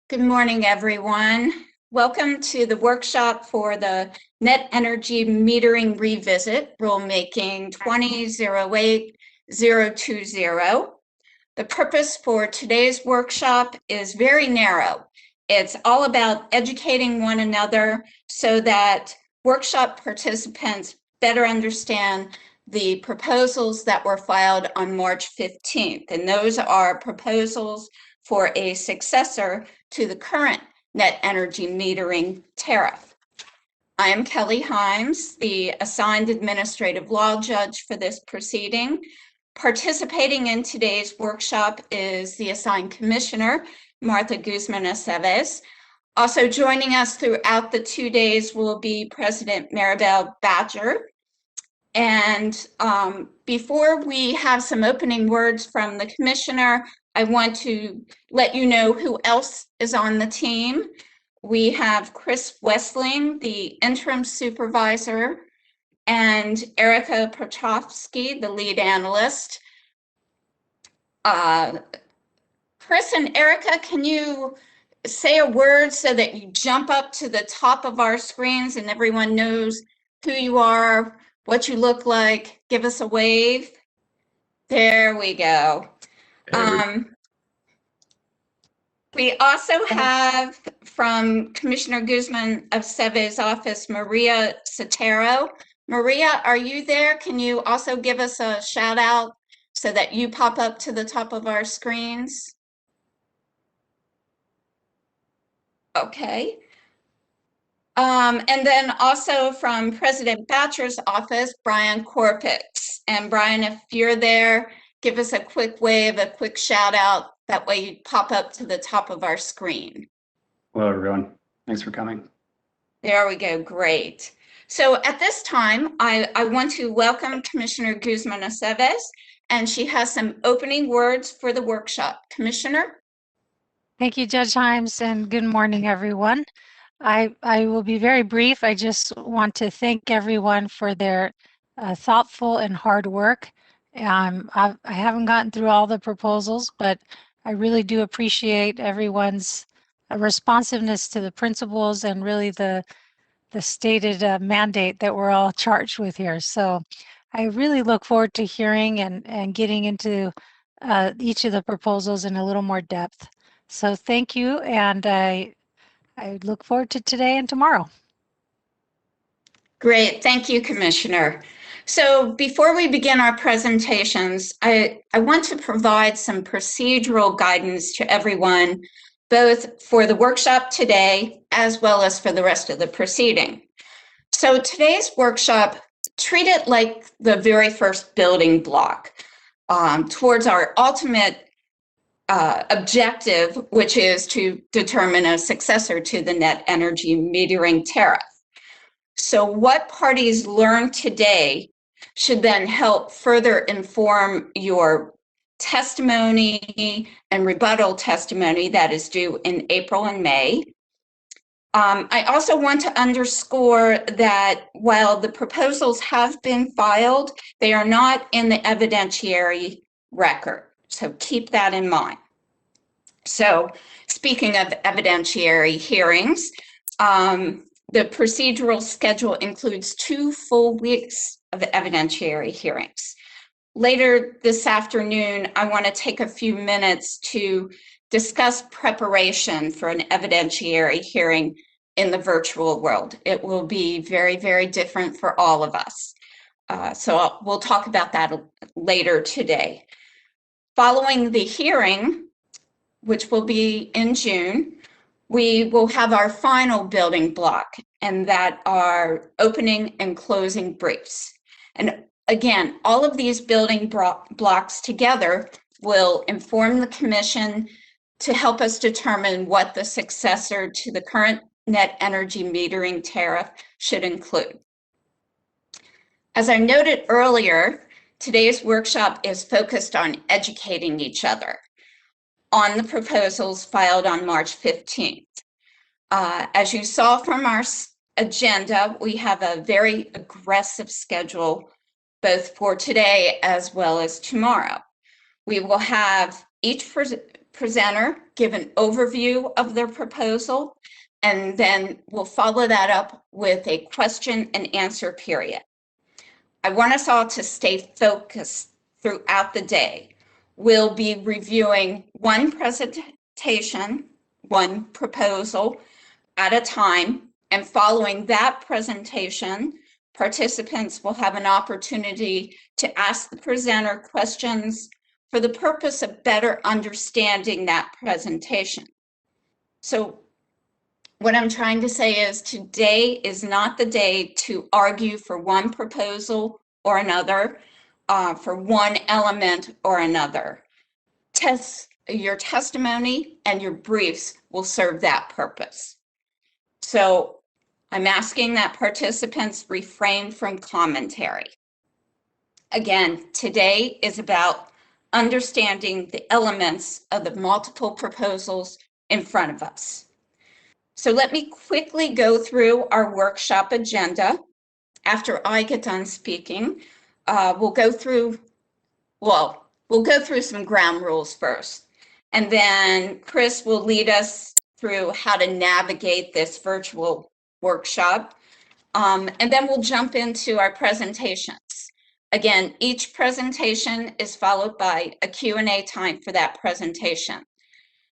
Good morning, everyone. Welcome to the workshop for the Net Energy Metering Revisit Rulemaking 2008-020. The purpose for today's workshop is very narrow. It's all about educating one another so that workshop participants better understand the proposals that were filed on March 15th. And those are proposals for a successor to the current net energy metering tariff. I am Kelly Himes, the assigned administrative law judge for this proceeding. Participating in today's workshop is the assigned commissioner, Martha Guzman-Aceves. Also joining us throughout the 2 days will be President Maribel Badger. And before we have some opening words from the commissioner, I want to let you know who else is on the team. We have Chris Westling, the interim supervisor, and Erica Petrovsky, the lead analyst. Chris and Erica, can you say a word so that you jump up to the top of our screens and everyone knows who you are, what you look like? Give us a wave. There we go. We also have from Commissioner Guzman-Aceves' office, Maria Sotero. Maria, are you there? Can you also give us a shout out so that you pop up to the top of our screens? Okay. And then also from President Batcher's office, Brian Korpitz. And Brian, if you're there, give us a quick wave, a quick shout out. That way you pop up to the top of our screen. Hello, everyone. Thanks for coming. There we go. Great. So at this time, I want to welcome Commissioner Guzman-Aceves, and she has some opening words for the workshop. Commissioner? Thank you, Judge Himes, and good morning, everyone. I will be very brief. I just want to thank everyone for their thoughtful and hard work. I haven't gotten through all the proposals, but I really do appreciate everyone's responsiveness to the principles and really the stated mandate that we're all charged with here. So I really look forward to hearing and getting into each of the proposals in a little more depth. So thank you, and I look forward to today and tomorrow. Great. Thank you, Commissioner. So before we begin our presentations, I want to provide some procedural guidance to everyone, both for the workshop today as well as for the rest of the proceeding. So today's workshop, treat it like the very first building block towards our ultimate objective, which is to determine a successor to the net energy metering tariff. So what parties learn today should then help further inform your testimony and rebuttal testimony that is due in April and May. I also want to underscore that while the proposals have been filed, they are not in the evidentiary record. So keep that in mind. So speaking of evidentiary hearings, the procedural schedule includes 2 full weeks of evidentiary hearings. Later this afternoon, I want to take a few minutes to discuss preparation for an evidentiary hearing in the virtual world. It will be very, very different for all of us. So we'll talk about that later today. Following the hearing, which will be in June, we will have our final building block, and that are opening and closing briefs. And again, all of these building blocks together will inform the Commission to help us determine what the successor to the current net energy metering tariff should include. As I noted earlier, today's workshop is focused on educating each other on the proposals filed on March 15th. As you saw from our agenda, we have a very aggressive schedule both for today as well as tomorrow. We will have each presenter give an overview of their proposal, and then we'll follow that up with a question and answer period. I want us all to stay focused throughout the day. We'll be reviewing one presentation, one proposal at a time, and following that presentation, participants will have an opportunity to ask the presenter questions for the purpose of better understanding that presentation. So what I'm trying to say is today is not the day to argue for one proposal or another, for one element or another. Your testimony and your briefs will serve that purpose. So I'm asking that participants refrain from commentary. Again, today is about understanding the elements of the multiple proposals in front of us. So let me quickly go through our workshop agenda. After I get done speaking, we'll go through some ground rules first, and then Chris will lead us through how to navigate this virtual workshop, and then we'll jump into our presentations. Again, each presentation is followed by a Q&A time for that presentation.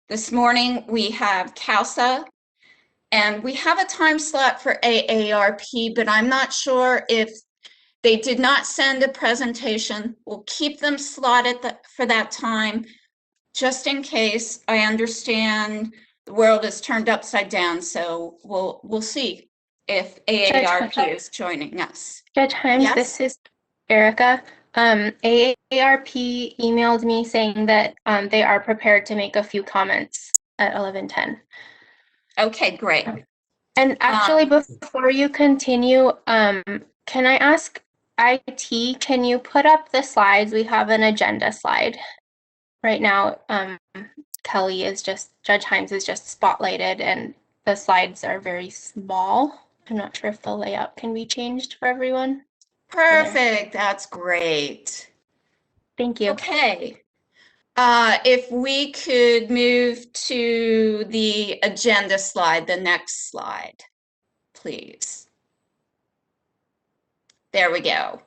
This morning we have CALSA, and we have a time slot for AARP, but I'm not sure if they did not send a presentation. We'll keep them slotted for that time, just in case. I understand the world is turned upside down, so we'll see if AARP is joining us. Judge Himes, Yes? This is Erica. AARP emailed me saying that they are prepared to make a few comments at 11:10. Okay, great. And actually, before you continue, can I ask IT, can you put up the slides? We have an agenda slide. Right now, Judge Himes is just spotlighted and the slides are very small. I'm not sure if the layout can be changed for everyone. Perfect. That's great. Thank you. Okay. If we could move to the agenda slide, the next slide, please. There we go.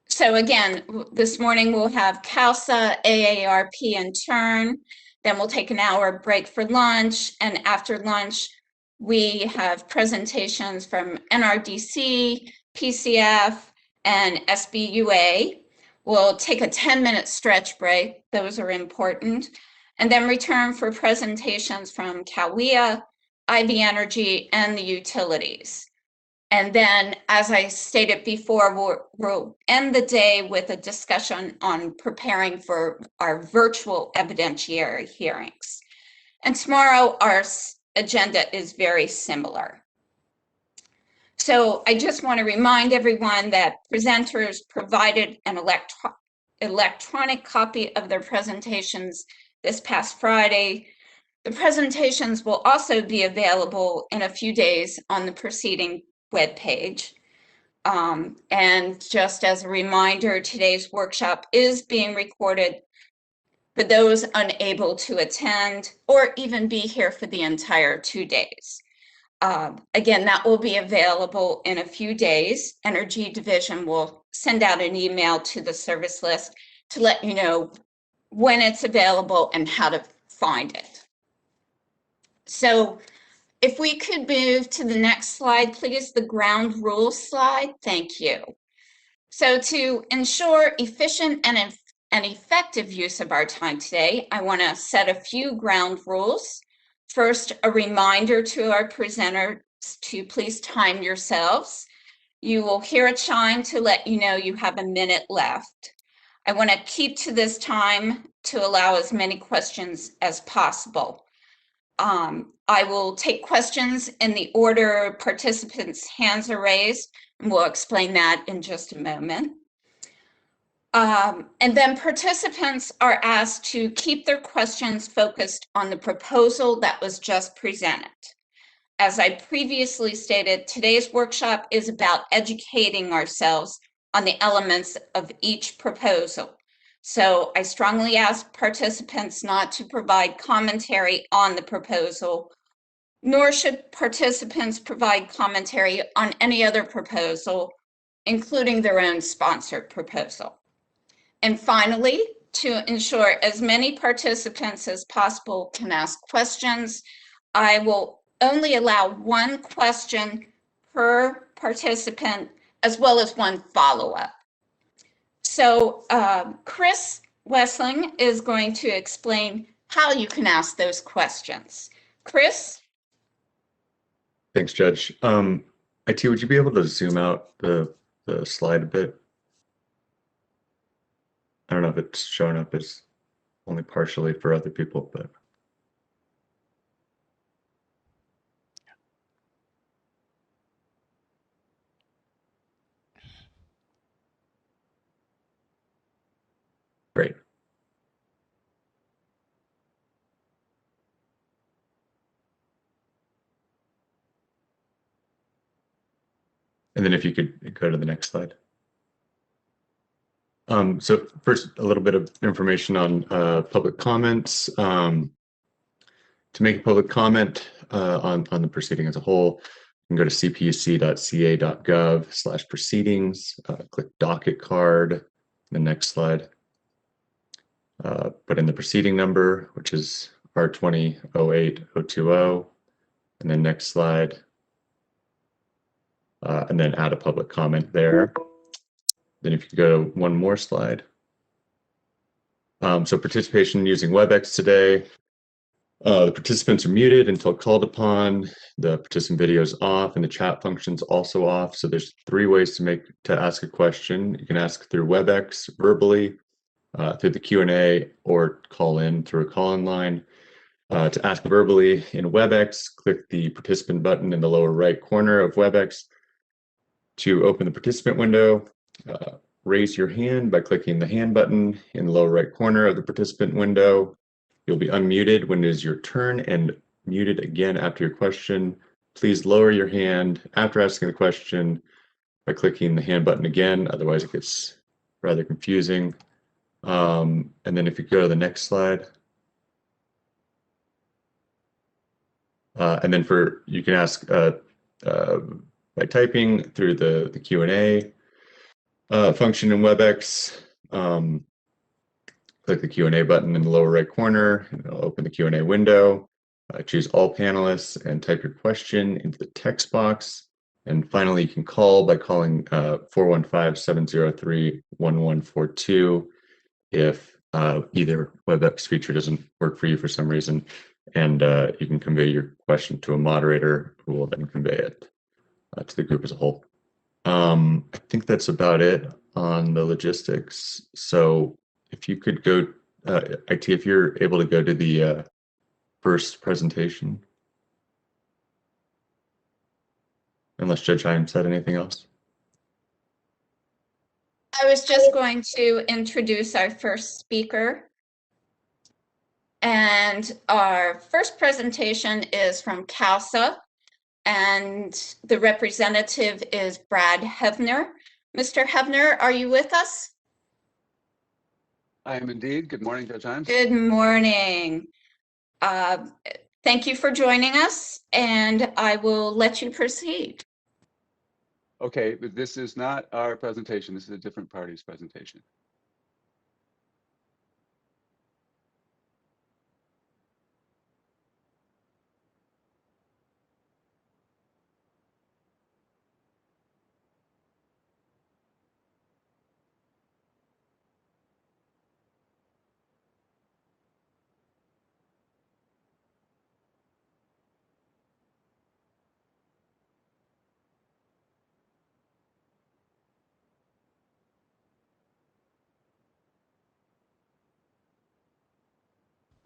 So again, this morning we'll have CALSA, AARP in turn, then we'll take an hour break for lunch, and after lunch, we have presentations from NRDC, PCF, and SBUA. We'll take a 10-minute stretch break, those are important, and then return for presentations from CalWEA, IV Energy, and the utilities. And then, as I stated before, we'll end the day with a discussion on preparing for our virtual evidentiary hearings. And tomorrow, our agenda is very similar. So I just want to remind everyone that presenters provided an electronic copy of their presentations this past Friday. The presentations will also be available in a few days on the proceeding webpage. And just as a reminder, today's workshop is being recorded for those unable to attend or even be here for the entire 2 days. Again, that will be available in a few days. Energy Division will send out an email to the service list to let you know when it's available and how to find it. So if we could move to the next slide, please, the ground rules slide. Thank you. So to ensure efficient and effective use of our time today, I want to set a few ground rules. First, a reminder to our presenters to please time yourselves. You will hear a chime to let you know you have a minute left. I want to keep to this time to allow as many questions as possible. I will take questions in the order participants' hands are raised, and we'll explain that in just a moment. And then participants are asked to keep their questions focused on the proposal that was just presented. As I previously stated, today's workshop is about educating ourselves on the elements of each proposal. So I strongly ask participants not to provide commentary on the proposal, nor should participants provide commentary on any other proposal, including their own sponsored proposal. And finally, to ensure as many participants as possible can ask questions, I will only allow one question per participant, as well as one follow-up. So Chris Wessling is going to explain how you can ask those questions. Chris? Thanks, Judge. IT, would you be able to zoom out the slide a bit? I don't know if it's showing up as only partially for other people, but. Great. And then if you could go to the next slide. So first, a little bit of information on public comments. To make a public comment on the proceeding as a whole, you can go to cpc.ca.gov/proceedings, click docket card, the next slide. Put in the proceeding number, which is R20-08020, and then next slide. And then add a public comment there. Then if you go to one more slide. So participation using WebEx today. The participants are muted until called upon. The participant video is off and the chat function's also off. So there's 3 ways to ask a question. You can ask through WebEx verbally, through the Q&A, or call in through a call-in line. To ask verbally in WebEx, click the participant button in the lower right corner of WebEx. To open the participant window, raise your hand by clicking the hand button in the lower right corner of the participant window. You'll be unmuted when it is your turn and muted again after your question. Please lower your hand after asking the question by clicking the hand button again, otherwise it gets rather confusing. And then if you go to the next slide. And then you can ask by typing through the Q&A function in WebEx. Click the Q&A button in the lower right corner, and it'll open the Q&A window. Choose all panelists and type your question into the text box. And finally, you can call by calling 415-703-1142 if either WebEx feature doesn't work for you for some reason, and you can convey your question to a moderator who will then convey it to the group as a whole. I think that's about it on the logistics. So if you could go, IT, if you're able to go to the first presentation. Unless Judge Hyam said anything else. I was just going to introduce our first speaker. And our first presentation is from CAUSA, and the representative is Brad Hevner. Mr. Hevner, are you with us? I am indeed. Good morning, Judge Hyams. Good morning. Thank you for joining us, and I will let you proceed. Okay, but this is not our presentation. This is a different party's presentation.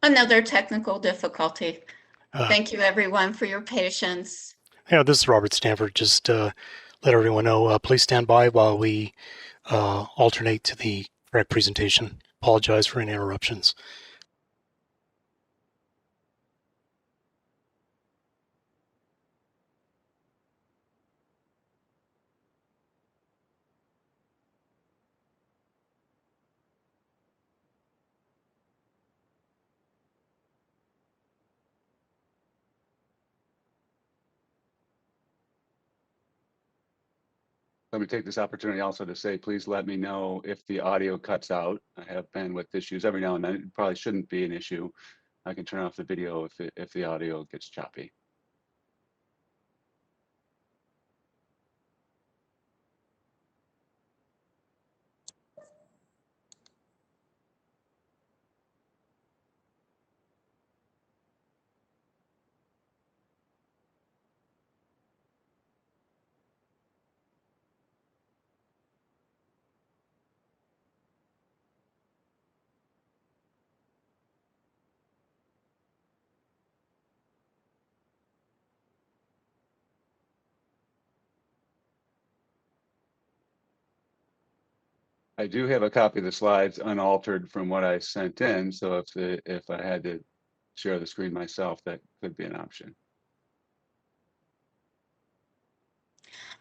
Another technical difficulty. Thank you, everyone, for your patience. Yeah, this is Robert Stanford. Just let everyone know, please stand by while we alternate to the correct presentation. Apologize for any interruptions. Let me take this opportunity also to say, please let me know if the audio cuts out. I have bandwidth issues every now and then. It probably shouldn't be an issue. I can turn off the video if the audio gets choppy. I do have a copy of the slides unaltered from what I sent in, so if I had to share the screen myself, that could be an option.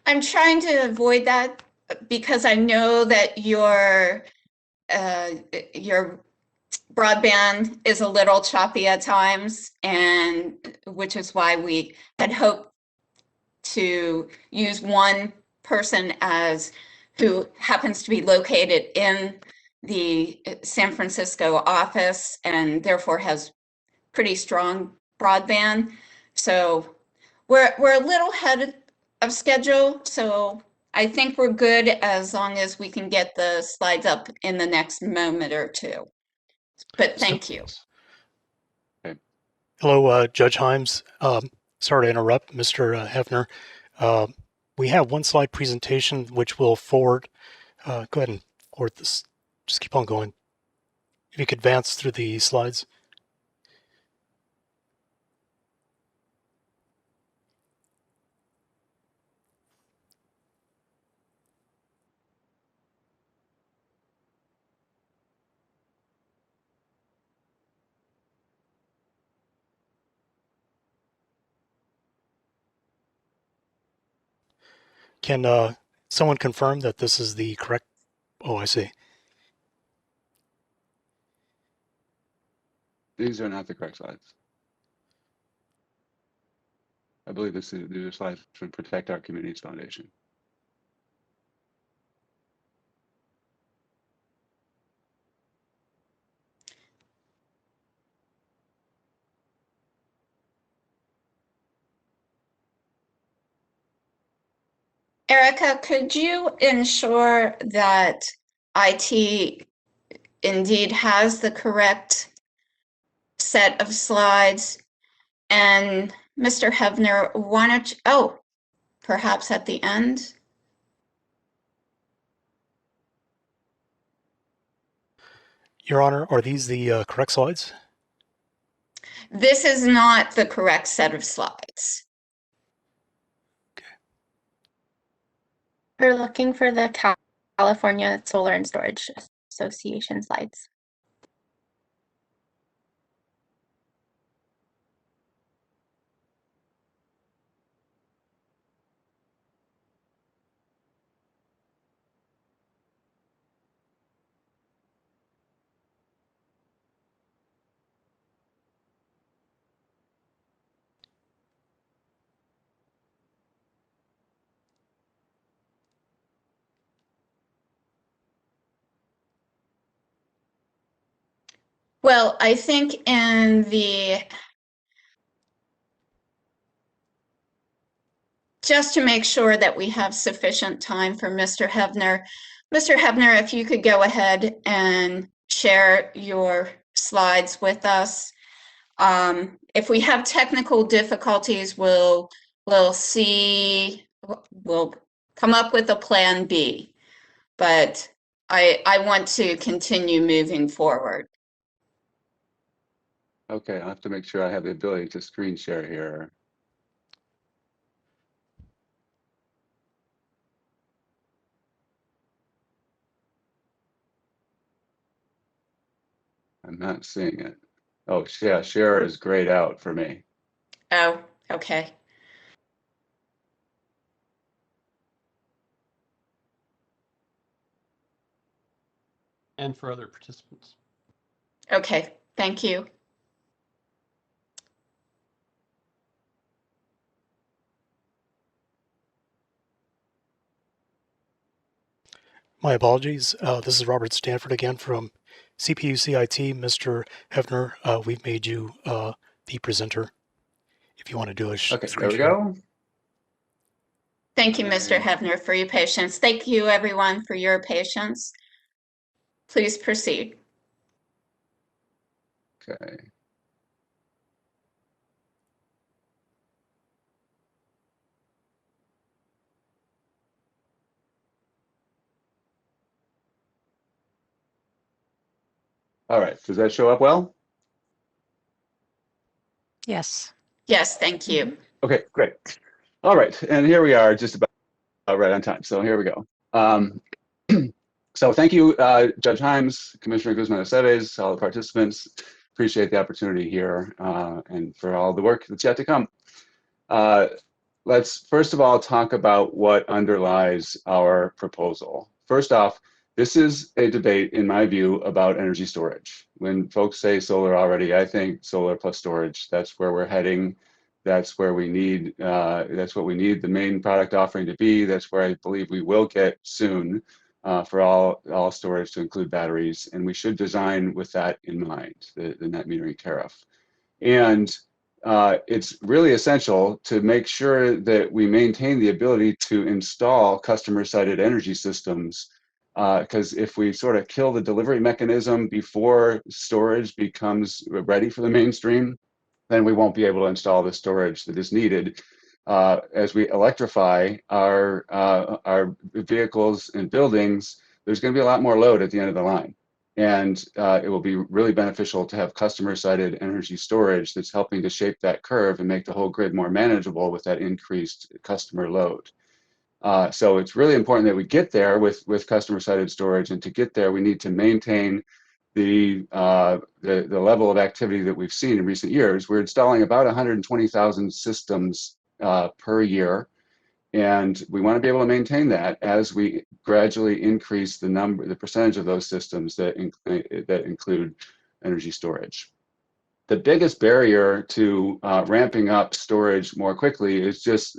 I'm trying to avoid that because I know that your broadband is a little choppy at times, and which is why we had hoped to use one person as who happens to be located in the San Francisco office and therefore has pretty strong broadband. So we're a little ahead of schedule, so I think we're good as long as we can get the slides up in the next moment or two. But thank you. Hello, Judge Himes. Sorry to interrupt, Mr. Hefner. We have one slide presentation which will forward. Go ahead and forward this. Just keep on going. If you could advance through the slides. Can someone confirm that this is the correct? Oh, I see. These are not the correct slides. I believe these are slides from Protect Our Communities Foundation. Erica, could you ensure that IT indeed has the correct set of slides? And Mr. Hefner, why don't you, oh, perhaps at the end? Your Honor, are these the correct slides? This is not the correct set of slides. We're looking for the California Solar and Storage Association slides. Well, I think just to make sure that we have sufficient time for Mr. Hefner. Mr. Hefner, if you could go ahead and share your slides with us. If we have technical difficulties, we'll come up with a plan B. But I want to continue moving forward. Okay, I'll have to make sure I have the ability to screen share here. I'm not seeing it. Oh, yeah, share is grayed out for me. Oh, okay. And for other participants. Okay, thank you. My apologies. This is Robert Stanford again from CPU CIT. Mr. Hefner, we've made you the presenter. If you want to do a Okay, screen there we share. go. Thank you, Mr. Hefner, for your patience. Thank you, everyone, for your patience. Please proceed. Okay. All right, does that show up well? Yes. Yes, thank you. Okay, great. All right, and here we are, just about right on time. So here we go. So thank you, Judge Himes, Commissioner Guzman-Aceves, all the participants. Appreciate the opportunity here and for all the work that's yet to come. Let's first of all talk about what underlies our proposal. First off, this is a debate, in my view, about energy storage. When folks say solar already, I think solar plus storage, that's where we're heading. That's where we need, that's what we need the main product offering to be. That's where I believe we will get soon for all storage to include batteries. And we should design with that in mind, the net metering tariff. And it's really essential to make sure that we maintain the ability to install customer-sited energy systems, because if we sort of kill the delivery mechanism before storage becomes ready for the mainstream, then we won't be able to install the storage that is needed. As we electrify our vehicles and buildings, there's going to be a lot more load at the end of the line. And it will be really beneficial to have customer-sited energy storage that's helping to shape that curve and make the whole grid more manageable with that increased customer load. So it's really important that we get there with customer-sited storage, and to get there, we need to maintain the level of activity that we've seen in recent years. We're installing about 120,000 systems per year. And we want to be able to maintain that as we gradually increase the percentage of those systems that include energy storage. The biggest barrier to ramping up storage more quickly is just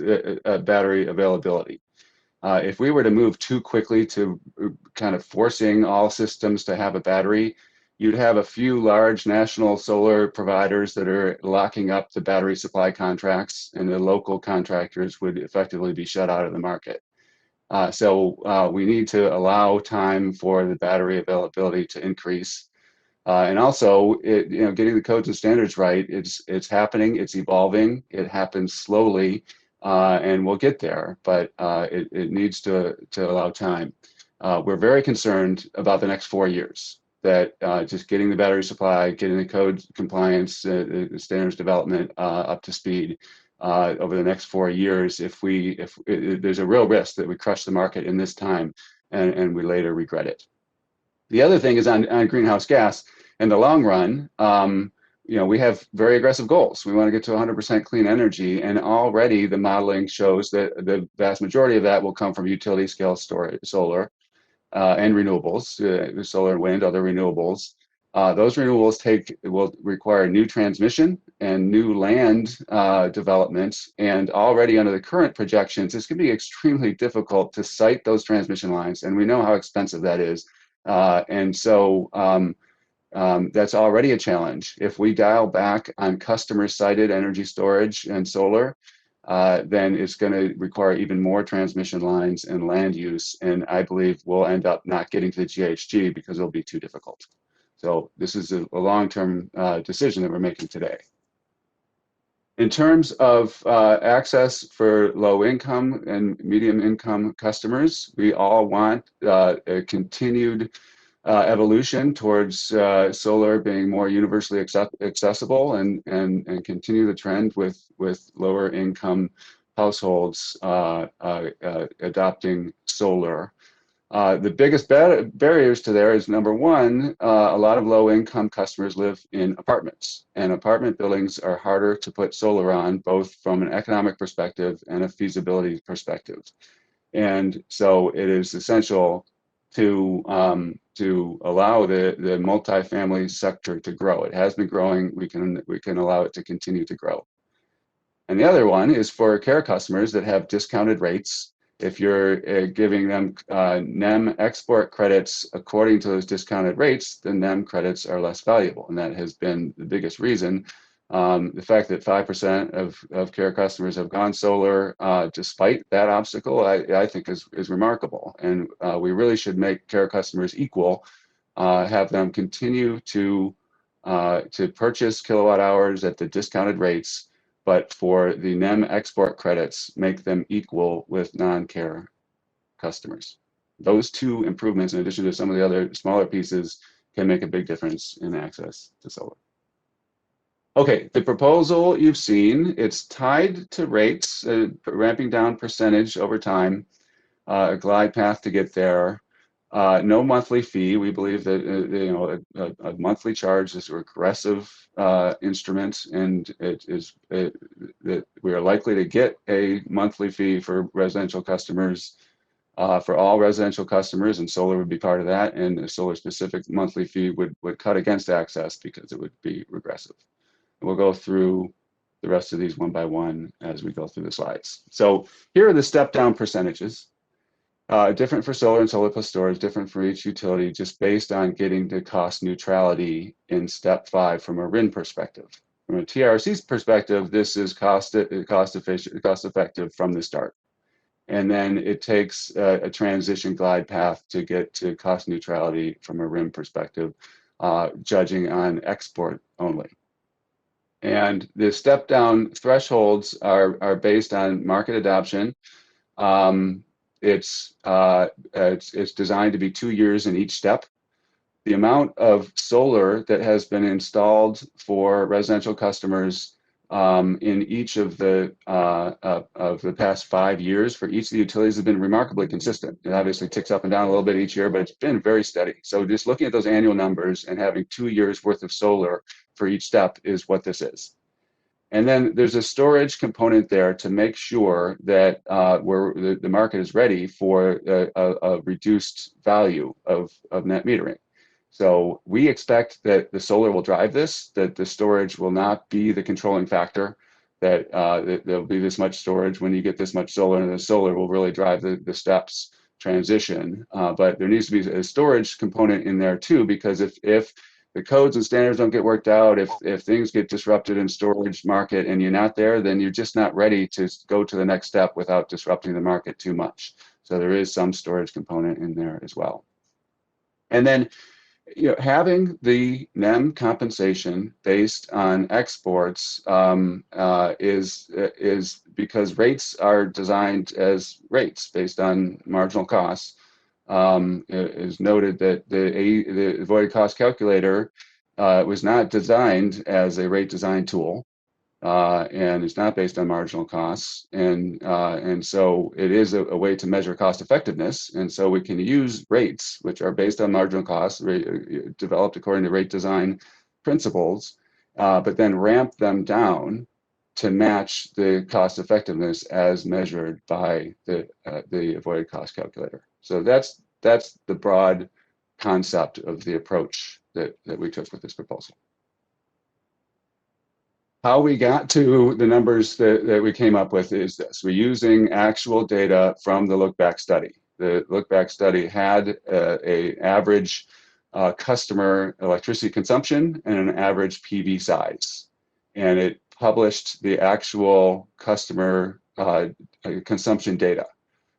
battery availability. If we were to move too quickly to kind of forcing all systems to have a battery, you'd have a few large national solar providers that are locking up the battery supply contracts, and the local contractors would effectively be shut out of the market. So we need to allow time for the battery availability to increase. And also, getting the codes and standards right, it's happening, it's evolving, it happens slowly, and we'll get there, but it needs to allow time. We're very concerned about the next 4 years, that just getting the battery supply, getting the code compliance, the standards development up to speed over the next 4 years. If there's a real risk that we crush the market in this time and we later regret it. The other thing is on greenhouse gas. In the long run, we have very aggressive goals. We want to get to 100% clean energy, and already the modeling shows that the vast majority of that will come from utility scale storage, solar, and renewables, solar and wind, other renewables. Those renewables will require new transmission and new land development, and already under the current projections, it's going to be extremely difficult to site those transmission lines, and we know how expensive that is. And so that's already a challenge. If we dial back on customer-sited energy storage and solar, then it's going to require even more transmission lines and land use. And I believe we'll end up not getting to the GHG because it'll be too difficult. So this is a long-term decision that we're making today. In terms of access for low-income and medium-income customers, we all want a continued evolution towards solar being more universally accessible and continue the trend with lower income households adopting solar. The biggest barriers to there is, number one, a lot of low income customers live in apartments, and apartment buildings are harder to put solar on, both from an economic perspective and a feasibility perspective. And so it is essential to allow the multifamily sector to grow. It has been growing. We can allow it to continue to grow. And the other one is for care customers that have discounted rates If you're giving them NEM export credits according to those discounted rates, then NEM credits are less valuable. And that has been the biggest reason. The fact that 5% of CARE customers have gone solar despite that obstacle, I think is remarkable. And we really should make CARE customers equal, have them continue to purchase kilowatt hours at the discounted rates, but for the NEM export credits, make them equal with non-CARE customers. Those two improvements, in addition to some of the other smaller pieces, can make a big difference in access to solar. Okay, the proposal you've seen, it's tied to rates, ramping down percentage over time, a glide path to get there. No monthly fee. We believe that a monthly charge is a regressive instrument, and that we are likely to get a monthly fee for residential customers, for all residential customers, and solar would be part of that. And a solar-specific monthly fee would cut against access because it would be regressive. We'll go through the rest of these one by one as we go through the slides. So here are the step-down percentages. Different for solar and solar plus storage, different for each utility, just based on getting to cost neutrality in step 5 from a RIN perspective. From a TRC's perspective, this is cost effective from the start. And then it takes a transition glide path to get to cost neutrality from a RIN perspective, judging on export only. And the step down thresholds are based on market adoption. It's designed to be 2 years in each step. The amount of solar that has been installed for residential customers in each of the past 5 years for each of the utilities has been remarkably consistent. It obviously ticks up and down a little bit each year, but it's been very steady. So just looking at those annual numbers and having 2 years worth of solar for each step is what this is. And then there's a storage component there to make sure that the market is ready for a reduced value of net metering. So we expect that the solar will drive this, that the storage will not be the controlling factor, that there'll be this much storage when you get this much solar, and the solar will really drive the steps transition. But there needs to be a storage component in there too, because if the codes and standards don't get worked out, if things get disrupted in storage market and you're not there, then you're just not ready to go to the next step without disrupting the market too much. So there is some storage component in there as well. And then having the NEM compensation based on exports is because rates are designed as rates based on marginal costs. It is noted that the avoided cost calculator was not designed as a rate design tool, and it's not based on marginal costs, and so it is a way to measure cost effectiveness. And so we can use rates, which are based on marginal costs, developed according to rate design principles, but then ramp them down to match the cost effectiveness as measured by the avoided cost calculator. So that's the broad concept of the approach that we took with this proposal. How we got to the numbers that we came up with is this. We're using actual data from the look back study. The look back study had an average customer electricity consumption and an average PV size. And it published the actual customer consumption data.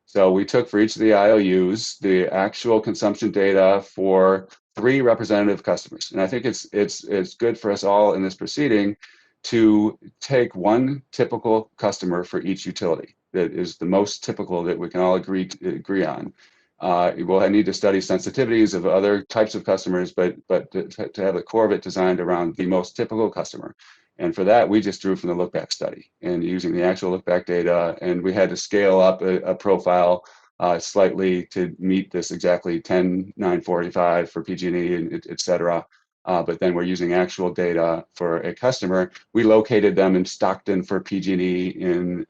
So we took for each of the IOUs the actual consumption data for 3 representative customers. And I think it's good for us all in this proceeding to take one typical customer for each utility that is the most typical that we can all agree on. We'll need to study sensitivities of other types of customers, but to have the core of it designed around the most typical customer. And for that, we just drew from the look back study and using the actual look back data. And we had to scale up a profile slightly to meet this exactly 10,945 for PG&E, and et cetera. But then we're using actual data for a customer. We located them in Stockton for PG&E, in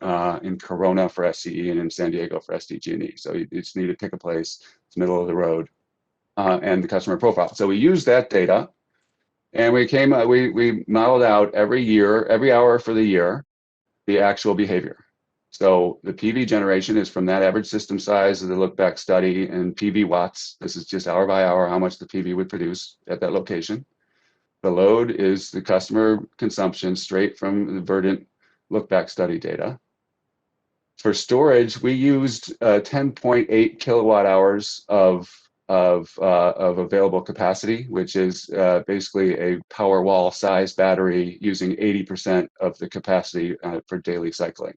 Corona for SCE, and in San Diego for SDG&E. So you just need to pick a place. It's middle of the road, and the customer profile. So we used that data, and we modeled out every year, every hour for the year, the actual behavior. So the PV generation is from that average system size of the look back study and PV watts. This is just hour by hour how much the PV would produce at that location. The load is the customer consumption straight from the Verdant look back study data. For storage, we used 10.8 kilowatt hours of available capacity, which is basically a Powerwall size battery using 80% of the capacity for daily cycling.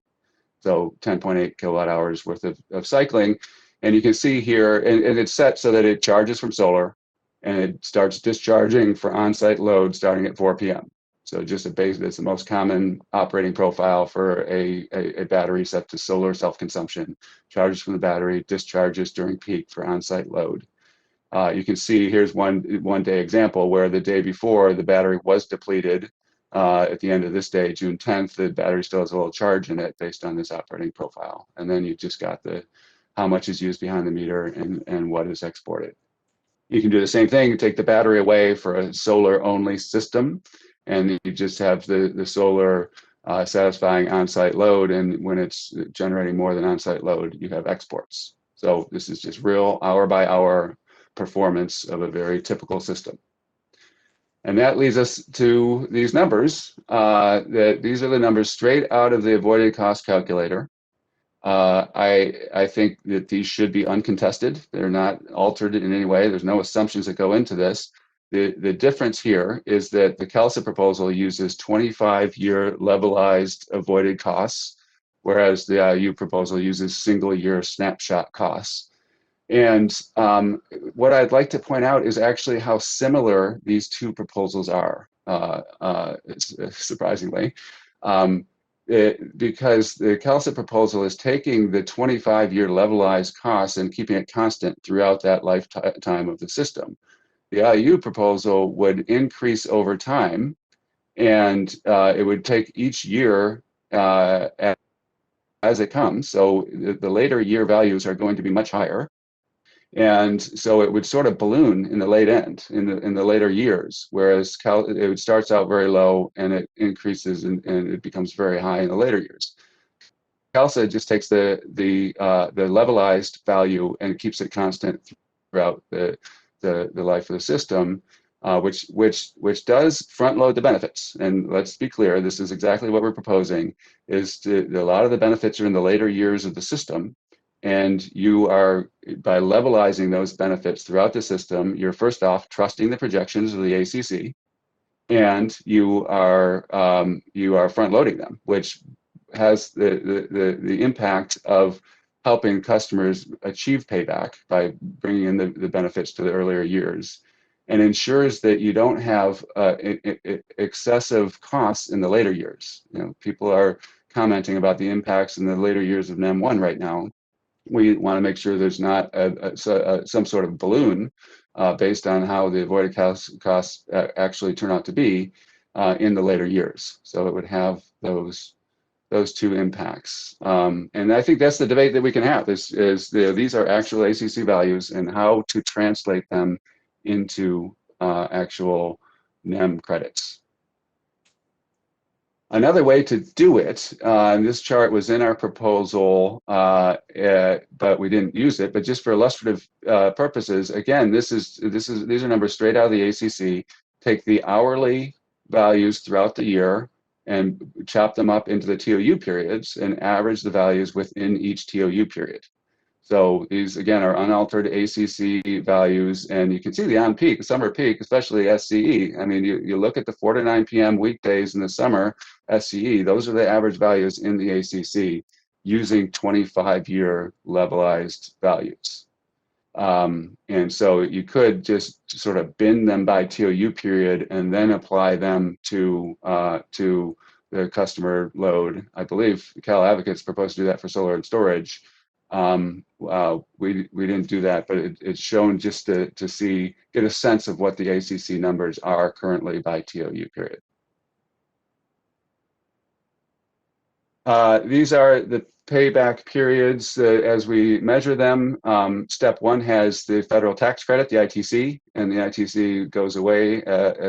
So 10.8 kilowatt hours worth of cycling. And you can see here, and it's set so that it charges from solar and it starts discharging for on-site load starting at 4 p.m. So just a base, that's the most common operating profile for a battery set to solar self-consumption. Charges from the battery, discharges during peak for on-site load. You can see here's one day example where the day before the battery was depleted. At the end of this day, June 10th, the battery still has a little charge in it based on this operating profile. And then you just got the how much is used behind the meter and what is exported. You can do the same thing, take the battery away for a solar only system, and you just have the solar satisfying on-site load, and when it's generating more than on-site load, you have exports. So this is just real hour by hour performance of a very typical system. And that leads us to these numbers. These are the numbers straight out of the avoided cost calculator. I think that these should be uncontested. They're not altered in any way. There's no assumptions that go into this. The difference here is that the CALSA proposal uses 25-year levelized avoided costs, whereas the IOU proposal uses single-year snapshot costs. And what I'd like to point out is actually how similar these two proposals are, surprisingly. Because the CALSA proposal is taking the 25-year levelized costs and keeping it constant throughout that lifetime of the system. The IOU proposal would increase over time, and it would take each year as it comes. So the later year values are going to be much higher. And so it would sort of balloon in the late end, in the later years, whereas it starts out very low and it increases and it becomes very high in the later years. CALSA just takes the levelized value and keeps it constant throughout the life of the system, which does front load the benefits. And let's be clear, this is exactly what we're proposing, is a lot of the benefits are in the later years of the system. And you are, by levelizing those benefits throughout the system, you're first off trusting the projections of the ACC, and you are front loading them, which has the impact of helping customers achieve payback by bringing in the benefits to the earlier years, and ensures that you don't have excessive costs in the later years. You know, people are commenting about the impacts in the later years of NEM1 right now. We want to make sure there's not some sort of balloon based on how the avoided costs actually turn out to be in the later years. So it would have those two impacts. And I think that's the debate that we can have is these are actual ACC values and how to translate them into actual NEM credits. Another way to do it, and this chart was in our proposal, but we didn't use it, but just for illustrative purposes, again, these are numbers straight out of the ACC. Take the hourly values throughout the year and chop them up into the TOU periods and average the values within each TOU period. So these, again, are unaltered ACC values, and you can see the on-peak, summer peak, especially SCE. I mean, you look at the 4 to 9 p.m. weekdays in the summer, SCE, those are the average values in the ACC using 25-year levelized values. And so you could just sort of bin them by TOU period and then apply them to the customer load. I believe Cal Advocates proposed to do that for solar and storage. We didn't do that, but it's shown just to get a sense of what the ACC numbers are currently by TOU period. These are the payback periods as we measure them. Step 1 has the federal tax credit, the ITC, and the ITC goes away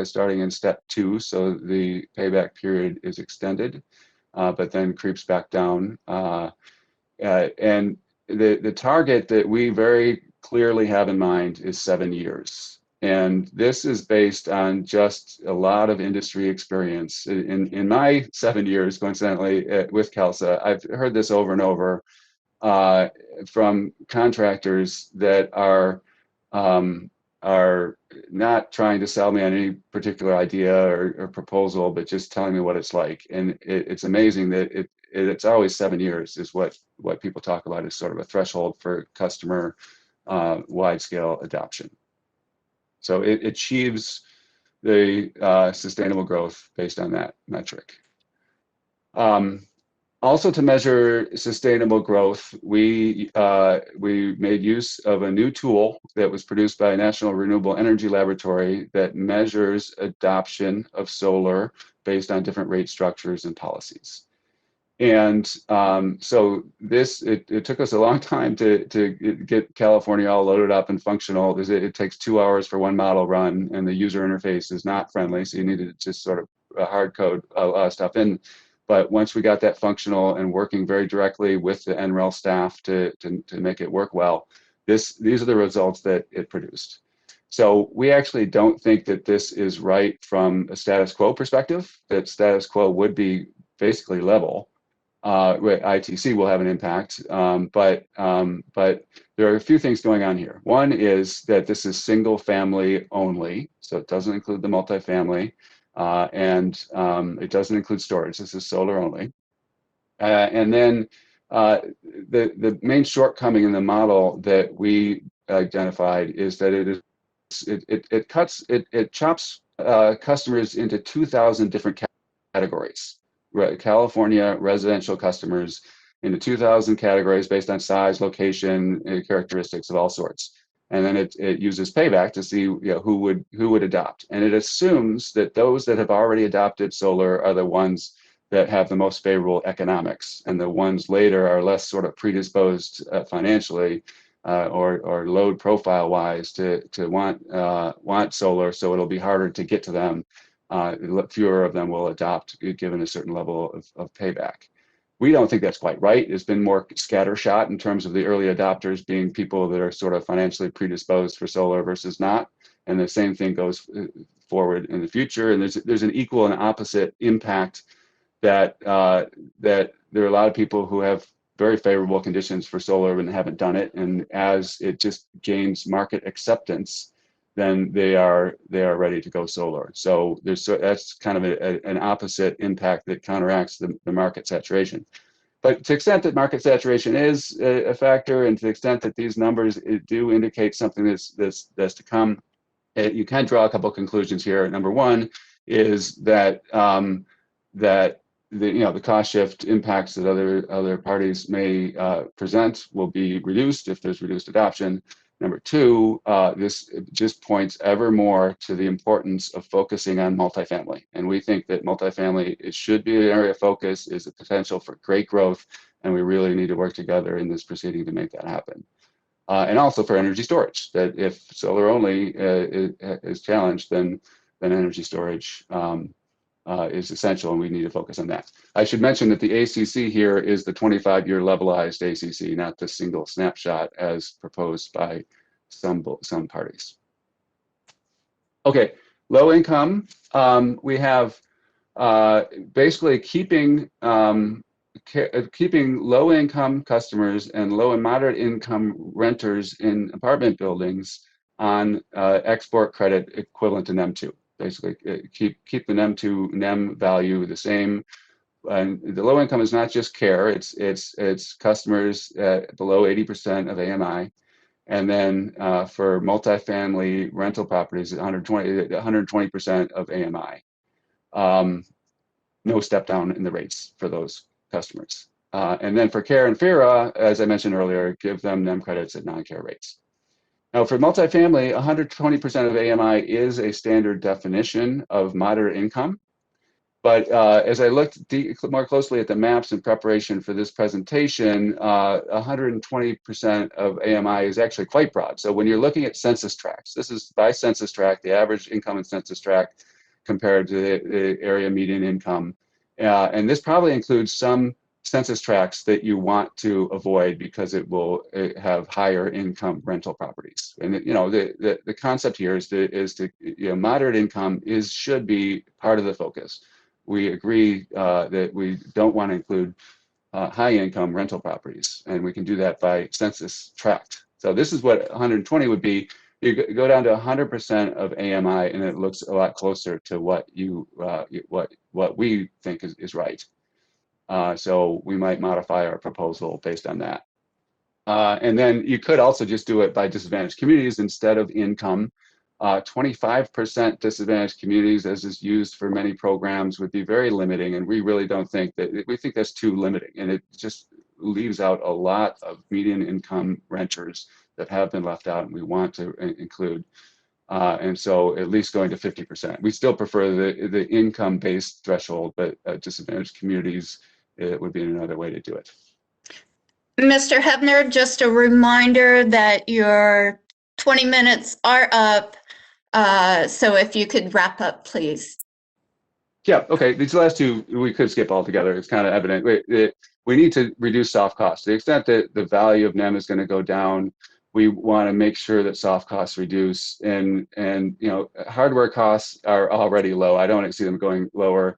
starting in step 2, so the payback period is extended. but then creeps back down. And the target that we very clearly have in mind is 7 years. And this is based on just a lot of industry experience. In my 7 years, coincidentally, with CALSA, I've heard this over and over from contractors that are not trying to sell me on any particular idea or proposal, but just telling me what it's like. And it's amazing that it's always 7 years is what people talk about as sort of a threshold for customer wide scale adoption. So it achieves the sustainable growth based on that metric. Also, to measure sustainable growth, we made use of a new tool that was produced by National Renewable Energy Laboratory that measures adoption of solar based on different rate structures and policies. And so it took us a long time to get California all loaded up and functional. It takes 2 hours for one model run, and the user interface is not friendly, so you need to just sort of hard code a lot of stuff in. But once we got that functional and working very directly with the NREL staff to make it work well, these are the results that it produced. So we actually don't think that this is right from a status quo perspective, that status quo would be basically level. ITC will have an impact, but there are a few things going on here. One is that this is single family only, so it doesn't include the multifamily. And it doesn't include storage. This is solar only. And then the main shortcoming in the model that we identified is that it chops customers into 2,000 different categories. California residential customers into 2,000 categories based on size, location, and characteristics of all sorts. And then it uses payback to see who would adopt. And it assumes that those that have already adopted solar are the ones that have the most favorable economics, and the ones later are less sort of predisposed financially or load profile wise to want solar. So it'll be harder to get to them. Fewer of them will adopt given a certain level of payback. We don't think that's quite right. It's been more scattershot in terms of the early adopters being people that are sort of financially predisposed for solar versus not. And the same thing goes forward in the future. And there's an equal and opposite impact that there are a lot of people who have very favorable conditions for solar and haven't done it. And as it just gains market acceptance, then they are ready to go solar. So that's kind of an opposite impact that counteracts the market saturation. But to the extent that market saturation is a factor, and to the extent that these numbers do indicate something that's to come, you can draw a couple of conclusions here. Number one is that the cost shift impacts that other parties may present will be reduced if there's reduced adoption. Number two, this just points ever more to the importance of focusing on multifamily. And we think that multifamily, it should be an area of focus, is a potential for great growth, and we really need to work together in this proceeding to make that happen. And also for energy storage, that if solar only is challenged, then energy storage is essential, and we need to focus on that. I should mention that the ACC here is the 25-year levelized ACC, not the single snapshot as proposed by some parties. Okay, low income. We have basically keeping low income customers and low and moderate income renters in apartment buildings on export credit equivalent to NEM 2. Basically, keep the NEM 2 NEM value the same. And the low income is not just care; it's customers below 80% of AMI, and then for multifamily rental properties, 120% of AMI. No step down in the rates for those customers. And then for care and FERA, as I mentioned earlier, give them NEM credits at non-care rates. Now, for multifamily, 120% of AMI is a standard definition of moderate income. But as I looked more closely at the maps in preparation for this presentation, 120% of AMI is actually quite broad. So when you're looking at census tracts, this is by census tract, the average income in census tract compared to the area median income. And this probably includes some census tracts that you want to avoid because it will have higher income rental properties. And the concept here is to moderate income should be part of the focus. We agree that we don't want to include high income rental properties, and we can do that by census tract. So this is what 120 would be. You go down to 100% of AMI, and it looks a lot closer to what what we think is right. So we might modify our proposal based on that. And then you could also just do it by disadvantaged communities instead of income. 25% disadvantaged communities, as is used for many programs, would be very limiting, and we really don't think that. We think that's too limiting, and it just leaves out a lot of median income renters that have been left out, and we want to include. And so at least going to 50%. We still prefer the income-based threshold, but disadvantaged communities, it would be another way to do it. Mr. Hebner, just a reminder that your 20 minutes are up. So if you could wrap up, please. Yeah, okay. These last two, we could skip altogether. It's kind of evident. We need to reduce soft costs. To the extent that the value of NEM is going to go down, we want to make sure that soft costs reduce. And hardware costs are already low. I don't see them going lower.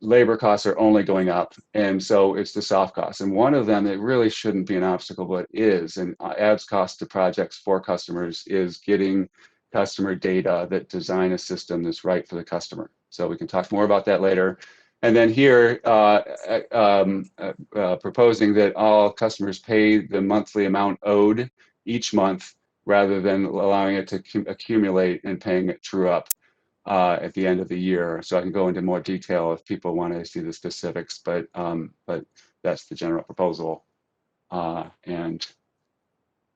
Labor costs are only going up, and so it's the soft costs. And one of them that really shouldn't be an obstacle, but is, and adds cost to projects for customers, is getting customer data that design a system that's right for the customer. So we can talk more about that later. And then here, proposing that all customers pay the monthly amount owed each month rather than allowing it to accumulate and paying it true up at the end of the year. So I can go into more detail if people want to see the specifics, but that's the general proposal. And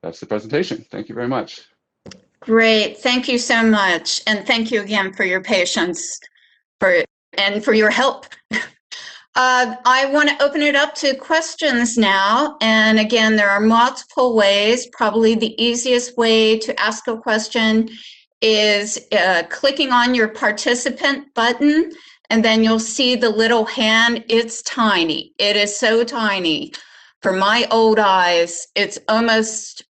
that's the presentation. Thank you very much. Great. Thank you so much. And thank you again for your patience and for your help. I want to open it up to questions now. And again, there are multiple ways. Probably the easiest way to ask a question is clicking on your participant button, and then you'll see the little hand. It's tiny. It is so tiny. For my old eyes, it's almost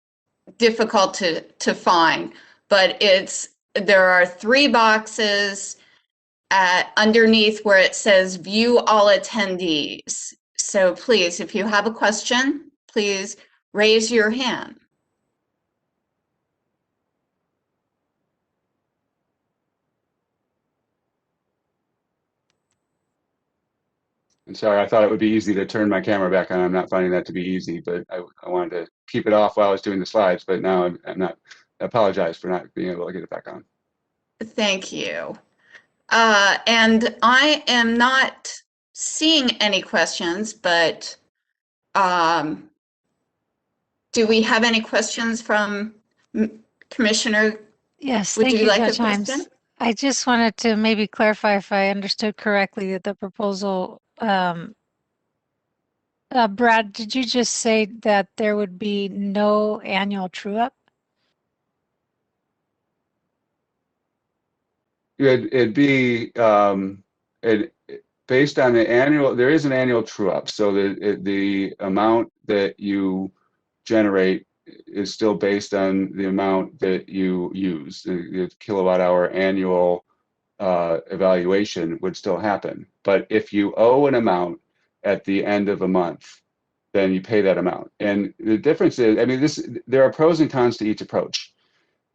difficult to find, but there are 3 boxes underneath where it says view all attendees. So please, if you have a question, please raise your hand. And sorry, I thought it would be easy to turn my camera back on. I'm not finding that to be easy, but I wanted to keep it off while I was doing the slides, but now I'm not. I apologize for not being able to get it back on. Thank you. And I am not seeing any questions, but do we have any questions from Commissioner? Yes, Would thank you you, like a Judge Himes. question? I just wanted to maybe clarify if I understood correctly that the proposal, Brad, did you just say that there would be no annual true-up? It'd be based on the annual. There is an annual true-up, so the amount that you generate is still based on the amount that you use. The kilowatt-hour annual evaluation would still happen, but if you owe an amount at the end of a month, then you pay that amount. And the difference is, I mean, there are pros and cons to each approach.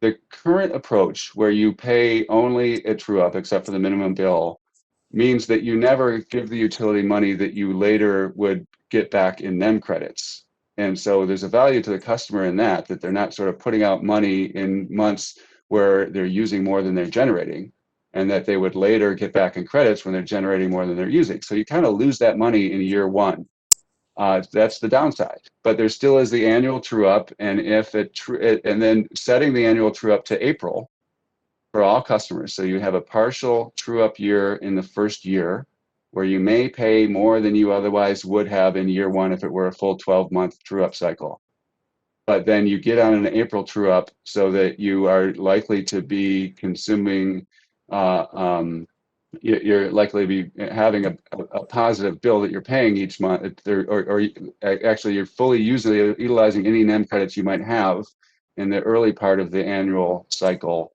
The current approach, where you pay only a true-up except for the minimum bill, means that you never give the utility money that you later would get back in NEM credits. And so there's a value to the customer in that they're not sort of putting out money in months where they're using more than they're generating, and that they would later get back in credits when they're generating more than they're using. So you kind of lose that money in year one. That's the downside. But there still is the annual true-up, and and then setting the annual true-up to April for all customers. So you have a partial true-up year in the first year, where you may pay more than you otherwise would have in year one if it were a full 12-month true-up cycle. But then you get on an April true-up so that you are likely to be consuming you're likely to be having a positive bill that you're paying each month, or actually you're fully utilizing any NEM credits you might have in the early part of the annual cycle,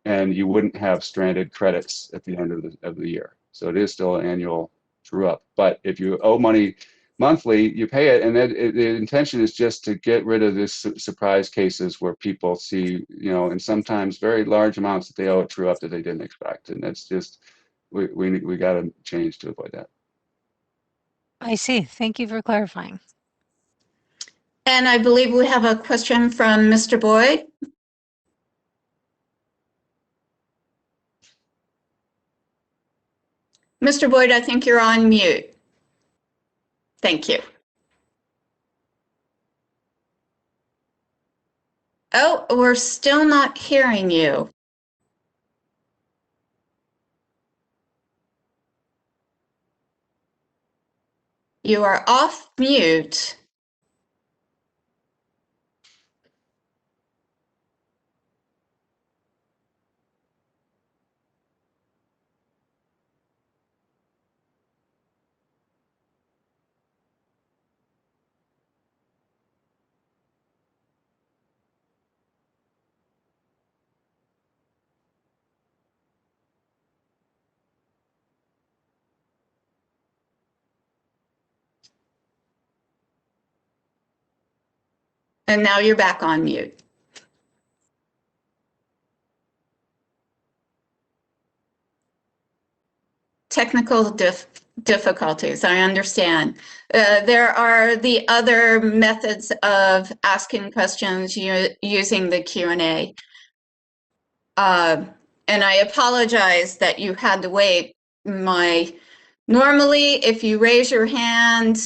and you wouldn't have stranded credits at the end of the year. So it is still an annual true up. But if you owe money monthly, you pay it, and then the intention is just to get rid of this surprise cases where people see, and sometimes very large amounts that they owe a true up that they didn't expect, and that's just we got to change to avoid that. I see. Thank you for clarifying. And I believe we have a question from Mr. Boyd. Mr. Boyd, I think you're on mute. Thank you. Oh, we're still not hearing you. You are off mute. And now you're back on mute. Technical difficulties, I understand. There are the other methods of asking questions using the Q&A. And I apologize that you had to wait. Normally, if you raise your hand,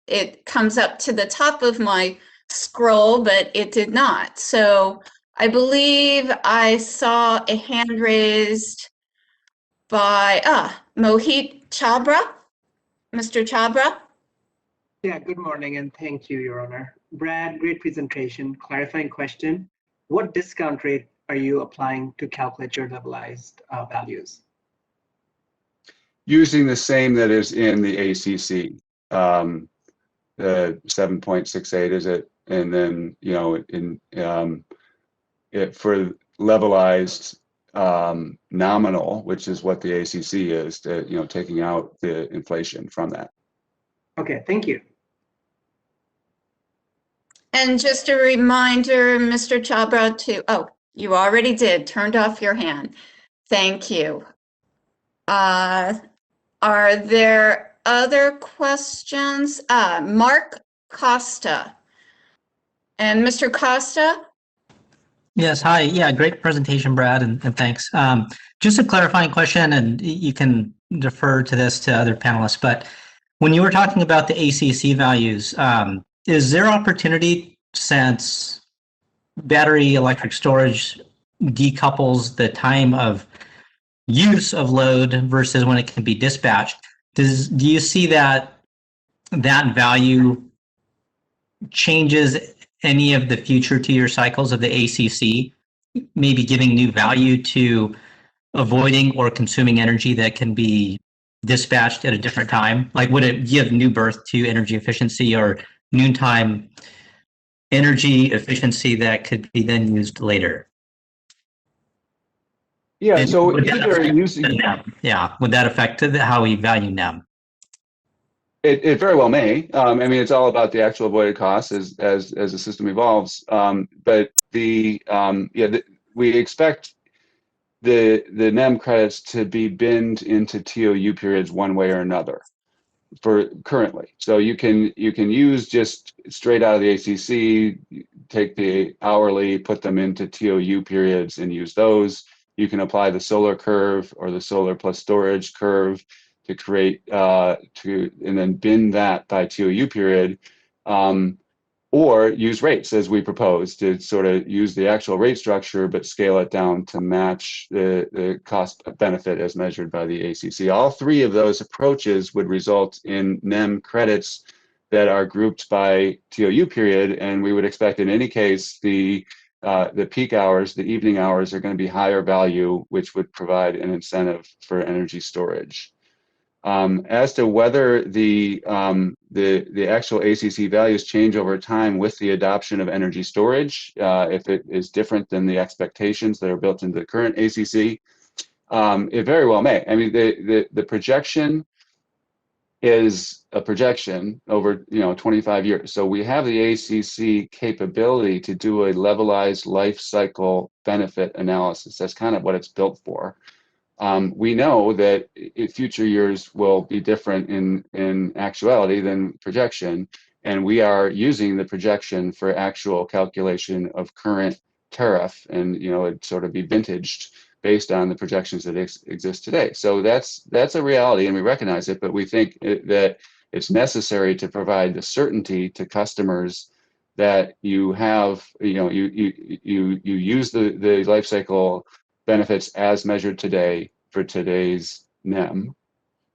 it comes up to the top of my scroll, but it did not. So I believe I saw a hand raised by Mohit Chabra. Mr. Chabra? Yeah, good morning and thank you, Your Honor. Brad, great presentation. Clarifying question. What discount rate are you applying to calculate your levelized values? Using the same that is in the ACC, the 7.68 is it, and then for levelized nominal, which is what the ACC is, taking out the inflation from that. Okay, thank you. And just a reminder, Mr. Chabra, you already did, turned off your hand. Thank you. Are there other questions? Mark Costa. And Mr. Costa? Yes, hi. Yeah, great presentation, Brad, and thanks. Just a clarifying question, and you can defer to this to other panelists, but when you were talking about the ACC values, is there opportunity, since battery electric storage decouples the time of use of load versus when it can be dispatched, do you see that value changes any of the future 2-year cycles of the ACC, maybe giving new value to avoiding or consuming energy that can be dispatched at a different time? Like, would it give new birth to energy efficiency or noontime energy efficiency that could be then used later? Yeah, And so would that either affect using the NEM? Yeah, would that affect how we value NEM? it very well may. I mean, it's all about the actual avoided costs as the system evolves. But we expect the NEM credits to be binned into TOU periods one way or another for currently. So you can use just straight out of the ACC, take the hourly, put them into TOU periods and use those. You can apply the solar curve or the solar plus storage curve to create and then bin that by TOU period, or use rates as we propose to sort of use the actual rate structure but scale it down to match the cost benefit as measured by the ACC. All three of those approaches would result in NEM credits that are grouped by TOU period, and we would expect in any case the the peak hours, the evening hours are going to be higher value, which would provide an incentive for energy storage. As to whether the actual ACC values change over time with the adoption of energy storage, if it is different than the expectations that are built into the current ACC, it very well may. I mean, the projection is a projection over 25 years. So we have the ACC capability to do a levelized life cycle benefit analysis. That's kind of what it's built for. We know that future years will be different in actuality than projection, and we are using the projection for actual calculation of current tariff, and it'd sort of be vintaged based on the projections that exist today. So that's a reality, and we recognize it, but we think that it's necessary to provide the certainty to customers that you have, you use the life cycle benefits as measured today for today's NEM.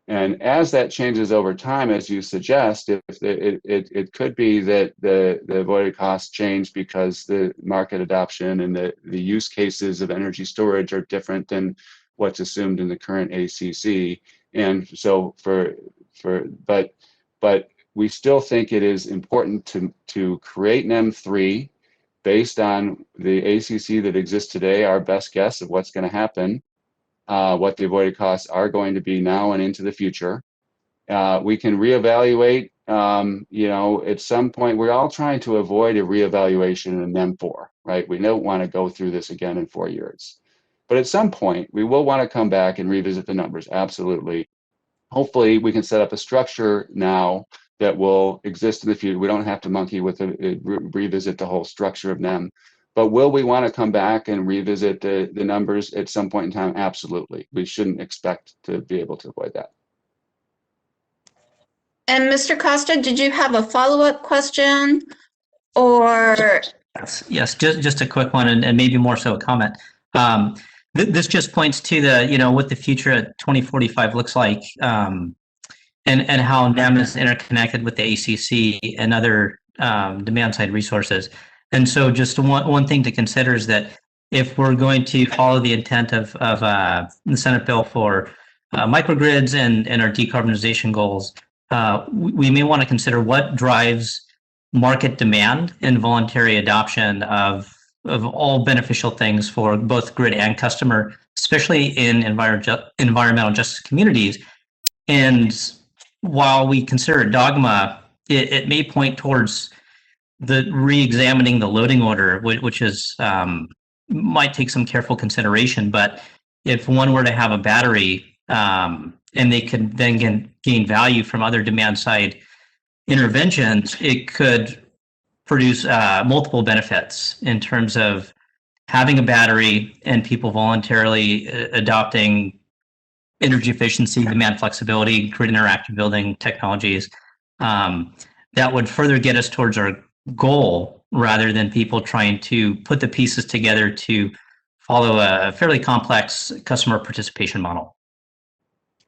And as that changes over time, as you suggest, it could be that the avoided costs change because the market adoption and the use cases of energy storage are different than what's assumed in the current ACC. And so but we still think it is important to create NEM 3 based on the ACC that exists today, our best guess of what's going to happen, what the avoided costs are going to be now and into the future. We can reevaluate, at some point. We're all trying to avoid a reevaluation in NEM 4, right? We don't want to go through this again in 4 years. But at some point, we will want to come back and revisit the numbers, absolutely. Hopefully, we can set up a structure now that will exist in the future. We don't have to monkey with revisit the whole structure of NEM. But will we want to come back and revisit the numbers at some point in time? Absolutely. We shouldn't expect to be able to avoid that. And Mr. Costa, did you have a follow-up question or? Yes, just a quick one, and maybe more so a comment. This just points to the, what the future at 2045 looks like, and how NEM is interconnected with the ACC and other demand-side resources. And so just one thing to consider is that if we're going to follow the intent of the Senate bill for microgrids and our decarbonization goals, we may want to consider what drives market demand and voluntary adoption of all beneficial things for both grid and customer, especially in environmental justice communities. And while we consider it dogma, it may point towards the re-examining the loading order, which is might take some careful consideration. But if one were to have a battery, and they could then gain value from other demand side interventions, it could produce multiple benefits in terms of having a battery and people voluntarily adopting energy efficiency, demand flexibility, grid interactive building technologies. That would further get us towards our goal rather than people trying to put the pieces together to follow a fairly complex customer participation model.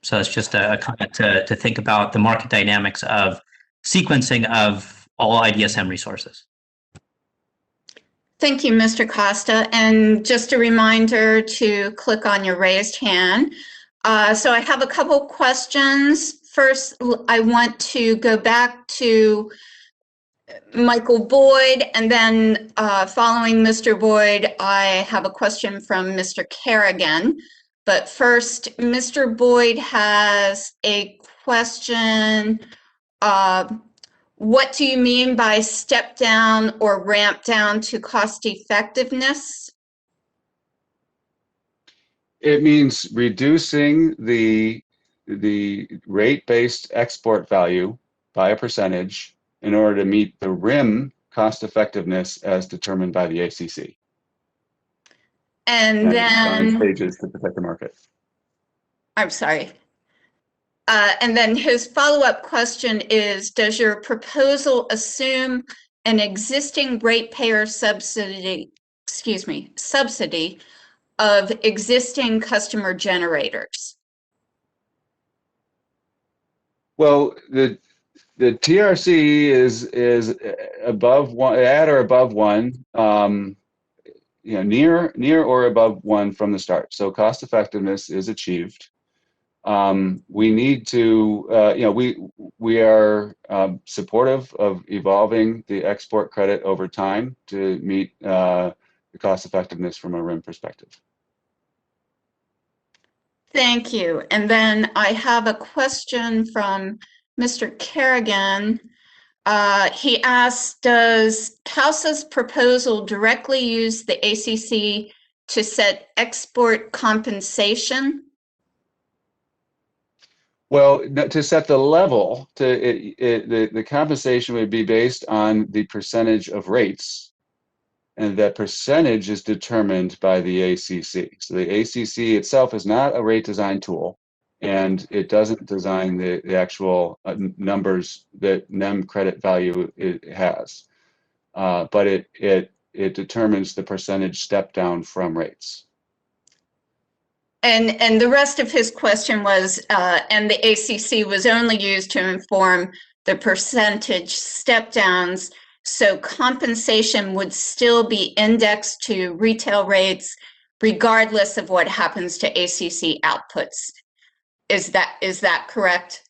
So it's just a comment to think about the market dynamics of sequencing of all IDSM resources. Thank you, Mr. Costa. And just a reminder to click on your raised hand. So I have a couple questions. First, I want to go back to Michael Boyd, and then following Mr. Boyd, I have a question from Mr. Kerrigan. But first, Mr. Boyd has a question. What do you mean by step down or ramp down to cost effectiveness? It means reducing the rate-based export value by a percentage in order to meet the RIM cost effectiveness as determined by the ACC. And then stages to protect the market. I'm sorry. And then his follow-up question is, does your proposal assume an existing ratepayer subsidy of existing customer generators? Well, the TRC is above one, at or above one. near or above 1 from the start. So cost effectiveness is achieved. We need to, we are supportive of evolving the export credit over time to meet the cost effectiveness from a RIM perspective. Thank you. And then I have a question from Mr. Kerrigan. He asked, does CAUSA's proposal directly use the ACC to set export compensation? Well, to set the level, the compensation would be based on the percentage of rates, and that percentage is determined by the ACC. So the ACC itself is not a rate design tool, and it doesn't design the actual numbers that NEM credit value it has, but it determines the percentage step down from rates. And the rest of his question was, and the ACC was only used to inform the percentage step downs, so compensation would still be indexed to retail rates regardless of what happens to ACC outputs. Is that correct?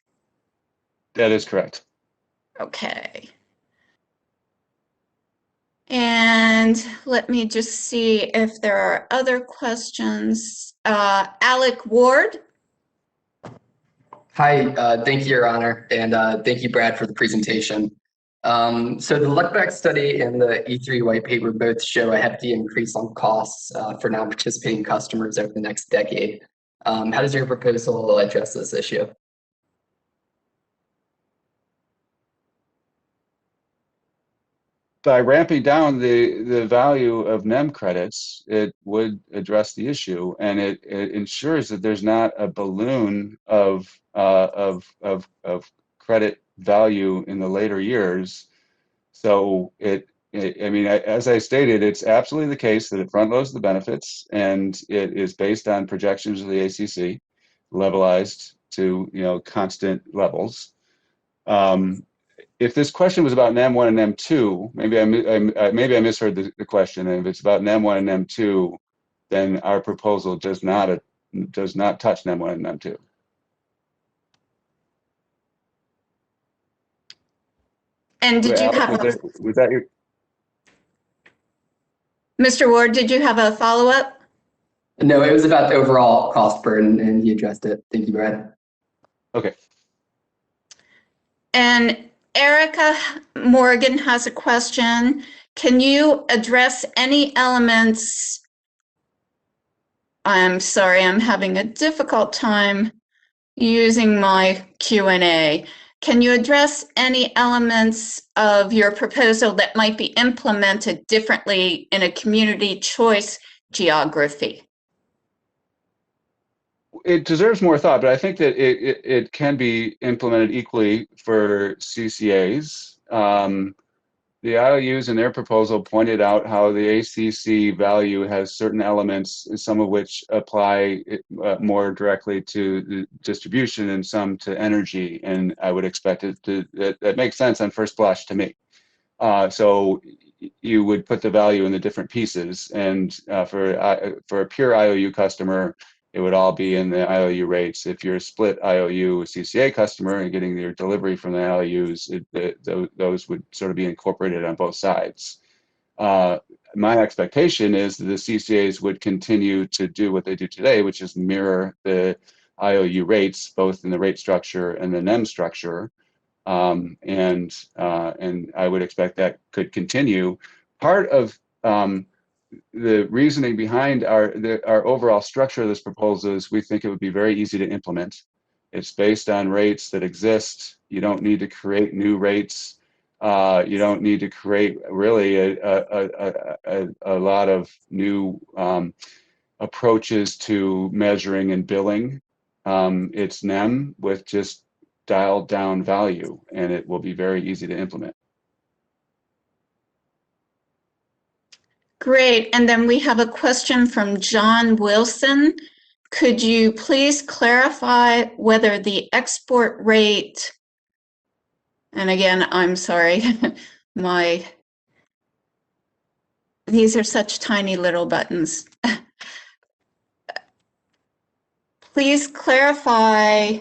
That is correct. Okay. And let me just see if there are other questions. Alec Ward. Hi, thank you, Your Honor, and thank you, Brad, for the presentation. So the look-back study and the E3 white paper both show a hefty increase on costs for non-participating customers over the next decade. How does your proposal address this issue? By ramping down the value of NEM credits, it would address the issue, and it ensures that there's not a balloon of credit value in the later years. So I mean, as I stated, it's absolutely the case that it front loads the benefits, and it is based on projections of the ACC, levelized to constant levels. If this question was about NEM 1 and NEM 2, maybe I misheard the question. And if it's about NEM 1 and NEM 2, then our proposal does not touch NEM 1 and NEM 2. And did you have was that your? Mr. Ward, did you have a follow-up? No, it was about the overall cost burden, and he addressed it. Thank you, Brad. Okay. And Erica Morgan has a question. Can you address any elements? I'm sorry, I'm having a difficult time using my Q&A. Can you address any elements of your proposal that might be implemented differently in a community choice geography? It deserves more thought, but I think that it can be implemented equally for CCAs. The IOUs in their proposal pointed out how the ACC value has certain elements, some of which apply more directly to the distribution and some to energy. And I would expect it to, that makes sense on first blush to me. So you would put the value in the different pieces. And for a pure IOU customer, it would all be in the IOU rates. If you're a split IOU CCA customer and getting your delivery from the IOUs, those would sort of be incorporated on both sides. My expectation is that the CCAs would continue to do what they do today, which is mirror the IOU rates, both in the rate structure and the NEM structure. And I would expect that could continue. Part of the reasoning behind our overall structure of this proposal is we think it would be very easy to implement. It's based on rates that exist. You don't need to create new rates. You don't need to create really a lot of new approaches to measuring and billing. It's NEM with just dialed down value, and it will be very easy to implement. Great. And then we have a question from John Wilson. Could you please clarify whether the export rate, and again, I'm sorry, the these are such tiny little buttons. Please clarify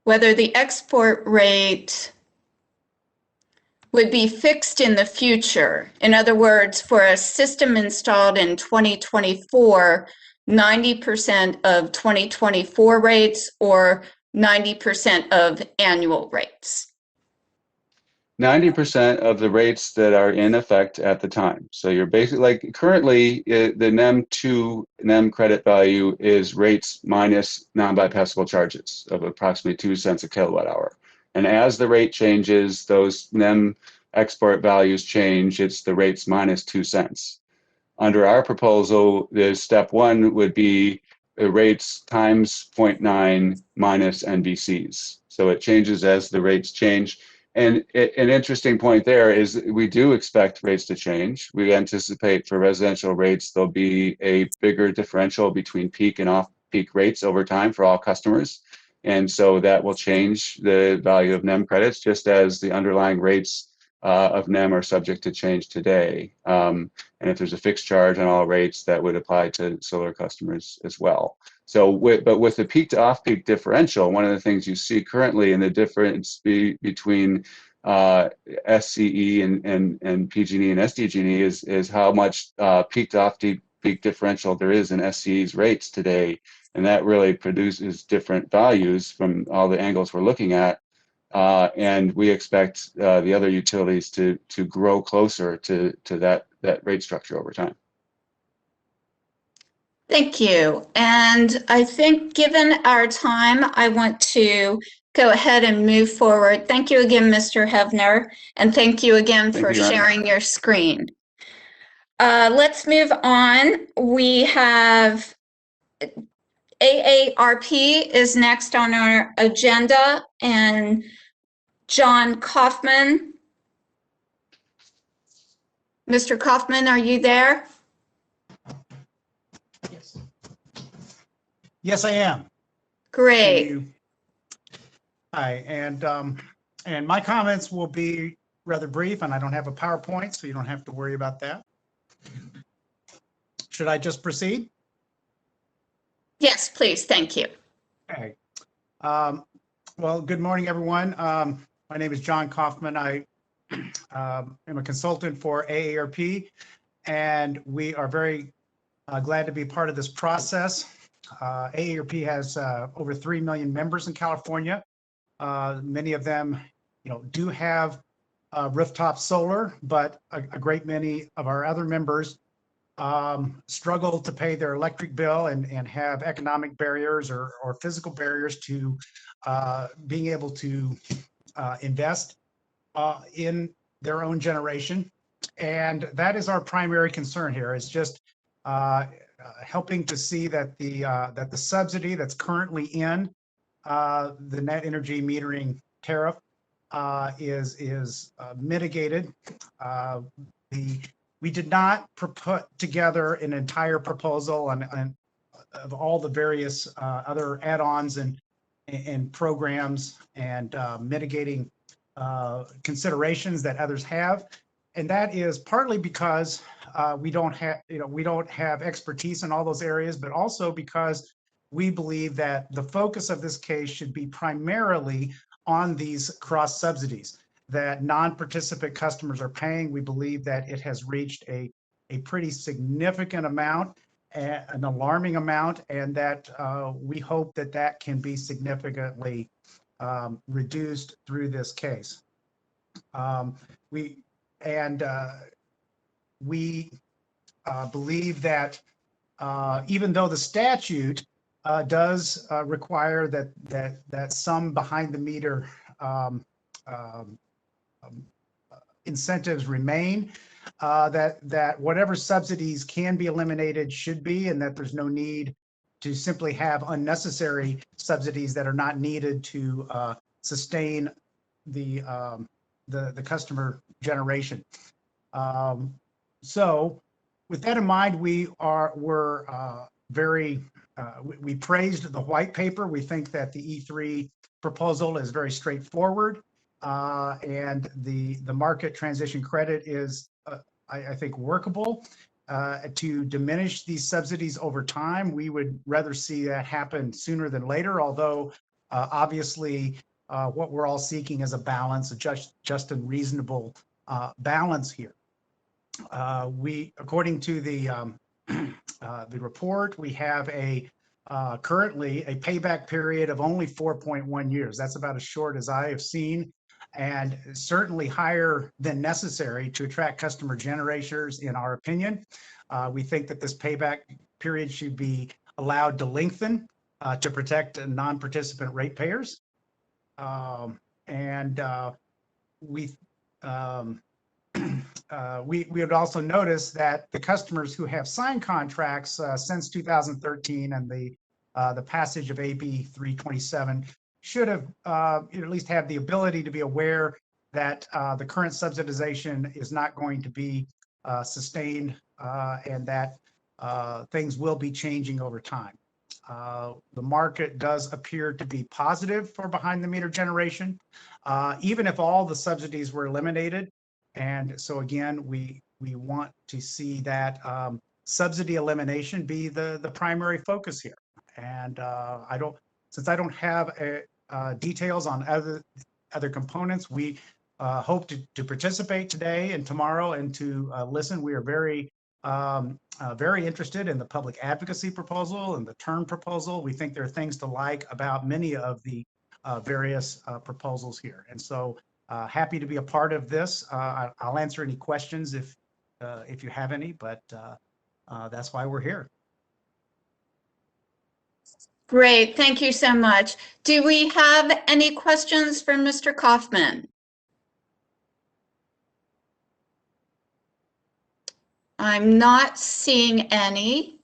whether the export rate would be fixed in the future. In other words, for a system installed in 2024, 90% of 2024 rates or 90% of annual rates. 90% of the rates that are in effect at the time. So you're basically, like currently, the NEM 2 NEM credit value is rates minus non-bypassable charges of approximately 2 cents a kilowatt hour. And as the rate changes, those NEM export values change, it's the rates minus 2 cents. Under our proposal, the step one would be the rates times 0.9 minus NBCs. So it changes as the rates change. And an interesting point there is we do expect rates to change. We anticipate for residential rates, there'll be a bigger differential between peak and off-peak rates over time for all customers. And so that will change the value of NEM credits, just as the underlying rates of NEM are subject to change today. And if there's a fixed charge on all rates, that would apply to solar customers as well. So, but with the peak to off-peak differential, one of the things you see currently in the difference between SCE and PG&E and SDG&E is how much peak to off-peak differential there is in SCE's rates today. And that really produces different values from all the angles we're looking at. And we expect the other utilities to grow closer to that rate structure over time. Thank you. And I think given our time, I want to go ahead and move forward. Thank you again, Mr. Hevner, and thank you again for sharing your screen. Let's move on. We have AARP is next on our agenda, and John Kaufman. Mr. Kaufman, are you there? Yes. Yes, I am. Great. Hi, and my comments will be rather brief, and I don't have a PowerPoint, so you don't have to worry about that. Should I just proceed? Yes, please. Thank you. Okay. Well, good morning, everyone. My name is John Kaufman. I am a consultant for AARP, and we are very glad to be part of this process. AARP has over 3 million members in California. Many of them, do have rooftop solar, but a great many of our other members struggle to pay their electric bill and have economic barriers or physical barriers to being able to invest in their own generation. And that is our primary concern here, is just helping to see that the subsidy that's currently in the net energy metering tariff is mitigated. We did not put together an entire proposal on of all the various other add-ons and programs and mitigating considerations that others have, and that is partly because we don't have expertise in all those areas, but also because we believe that the focus of this case should be primarily on these cross subsidies that non-participant customers are paying. We believe that it has reached a pretty significant amount, an alarming amount, and that we hope that that can be significantly reduced through this case. We believe that even though the statute does require that some behind the meter incentives remain, that whatever subsidies can be eliminated should be, and that there's no need to simply have unnecessary subsidies that are not needed to sustain the customer generation. So with that in mind, we praised the white paper. We think that the E3 proposal is very straightforward. and the market transition credit is, I think, workable to diminish these subsidies over time. We would rather see that happen sooner than later, although obviously what we're all seeking is a balance, a just and reasonable balance here. According to the report, we have currently a payback period of only 4.1 years. That's about as short as I have seen, and certainly higher than necessary to attract customer generators, in our opinion. We think that this payback period should be allowed to lengthen to protect non-participant ratepayers. We would also notice that the customers who have signed contracts since 2013 and the passage of AB 327 should have at least have the ability to be aware that the current subsidization is not going to be sustained and that things will be changing over time. The market does appear to be positive for behind the meter generation, even if all the subsidies were eliminated. And so again, we want to see that subsidy elimination be the primary focus here. And since I don't have details on other components, we hope to participate today and tomorrow and to listen. We are very interested in the public advocacy proposal and the term proposal. We think there are things to like about many of the various proposals here. And so happy to be a part of this. I'll answer any questions if you have any, but that's why we're here. Great, thank you so much. Do we have any questions for Mr. Kaufman? I'm not seeing any.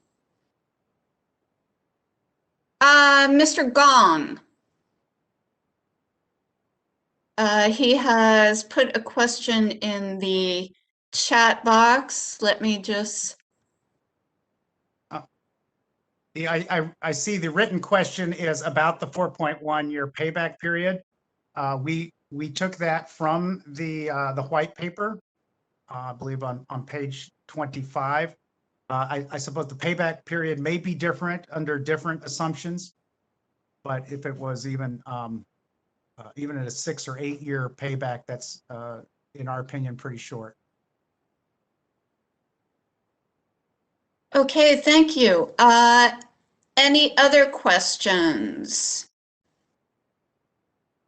Mr. Gong. He has put a question in the chat box. Let me just. Yeah, I see the written question is about the 4.1 year payback period. We took that from the white paper, I believe on page 25. I suppose the payback period may be different under different assumptions, but if it was even at a 6 or 8 year payback, that's in our opinion pretty short. Okay, thank you. Any other questions?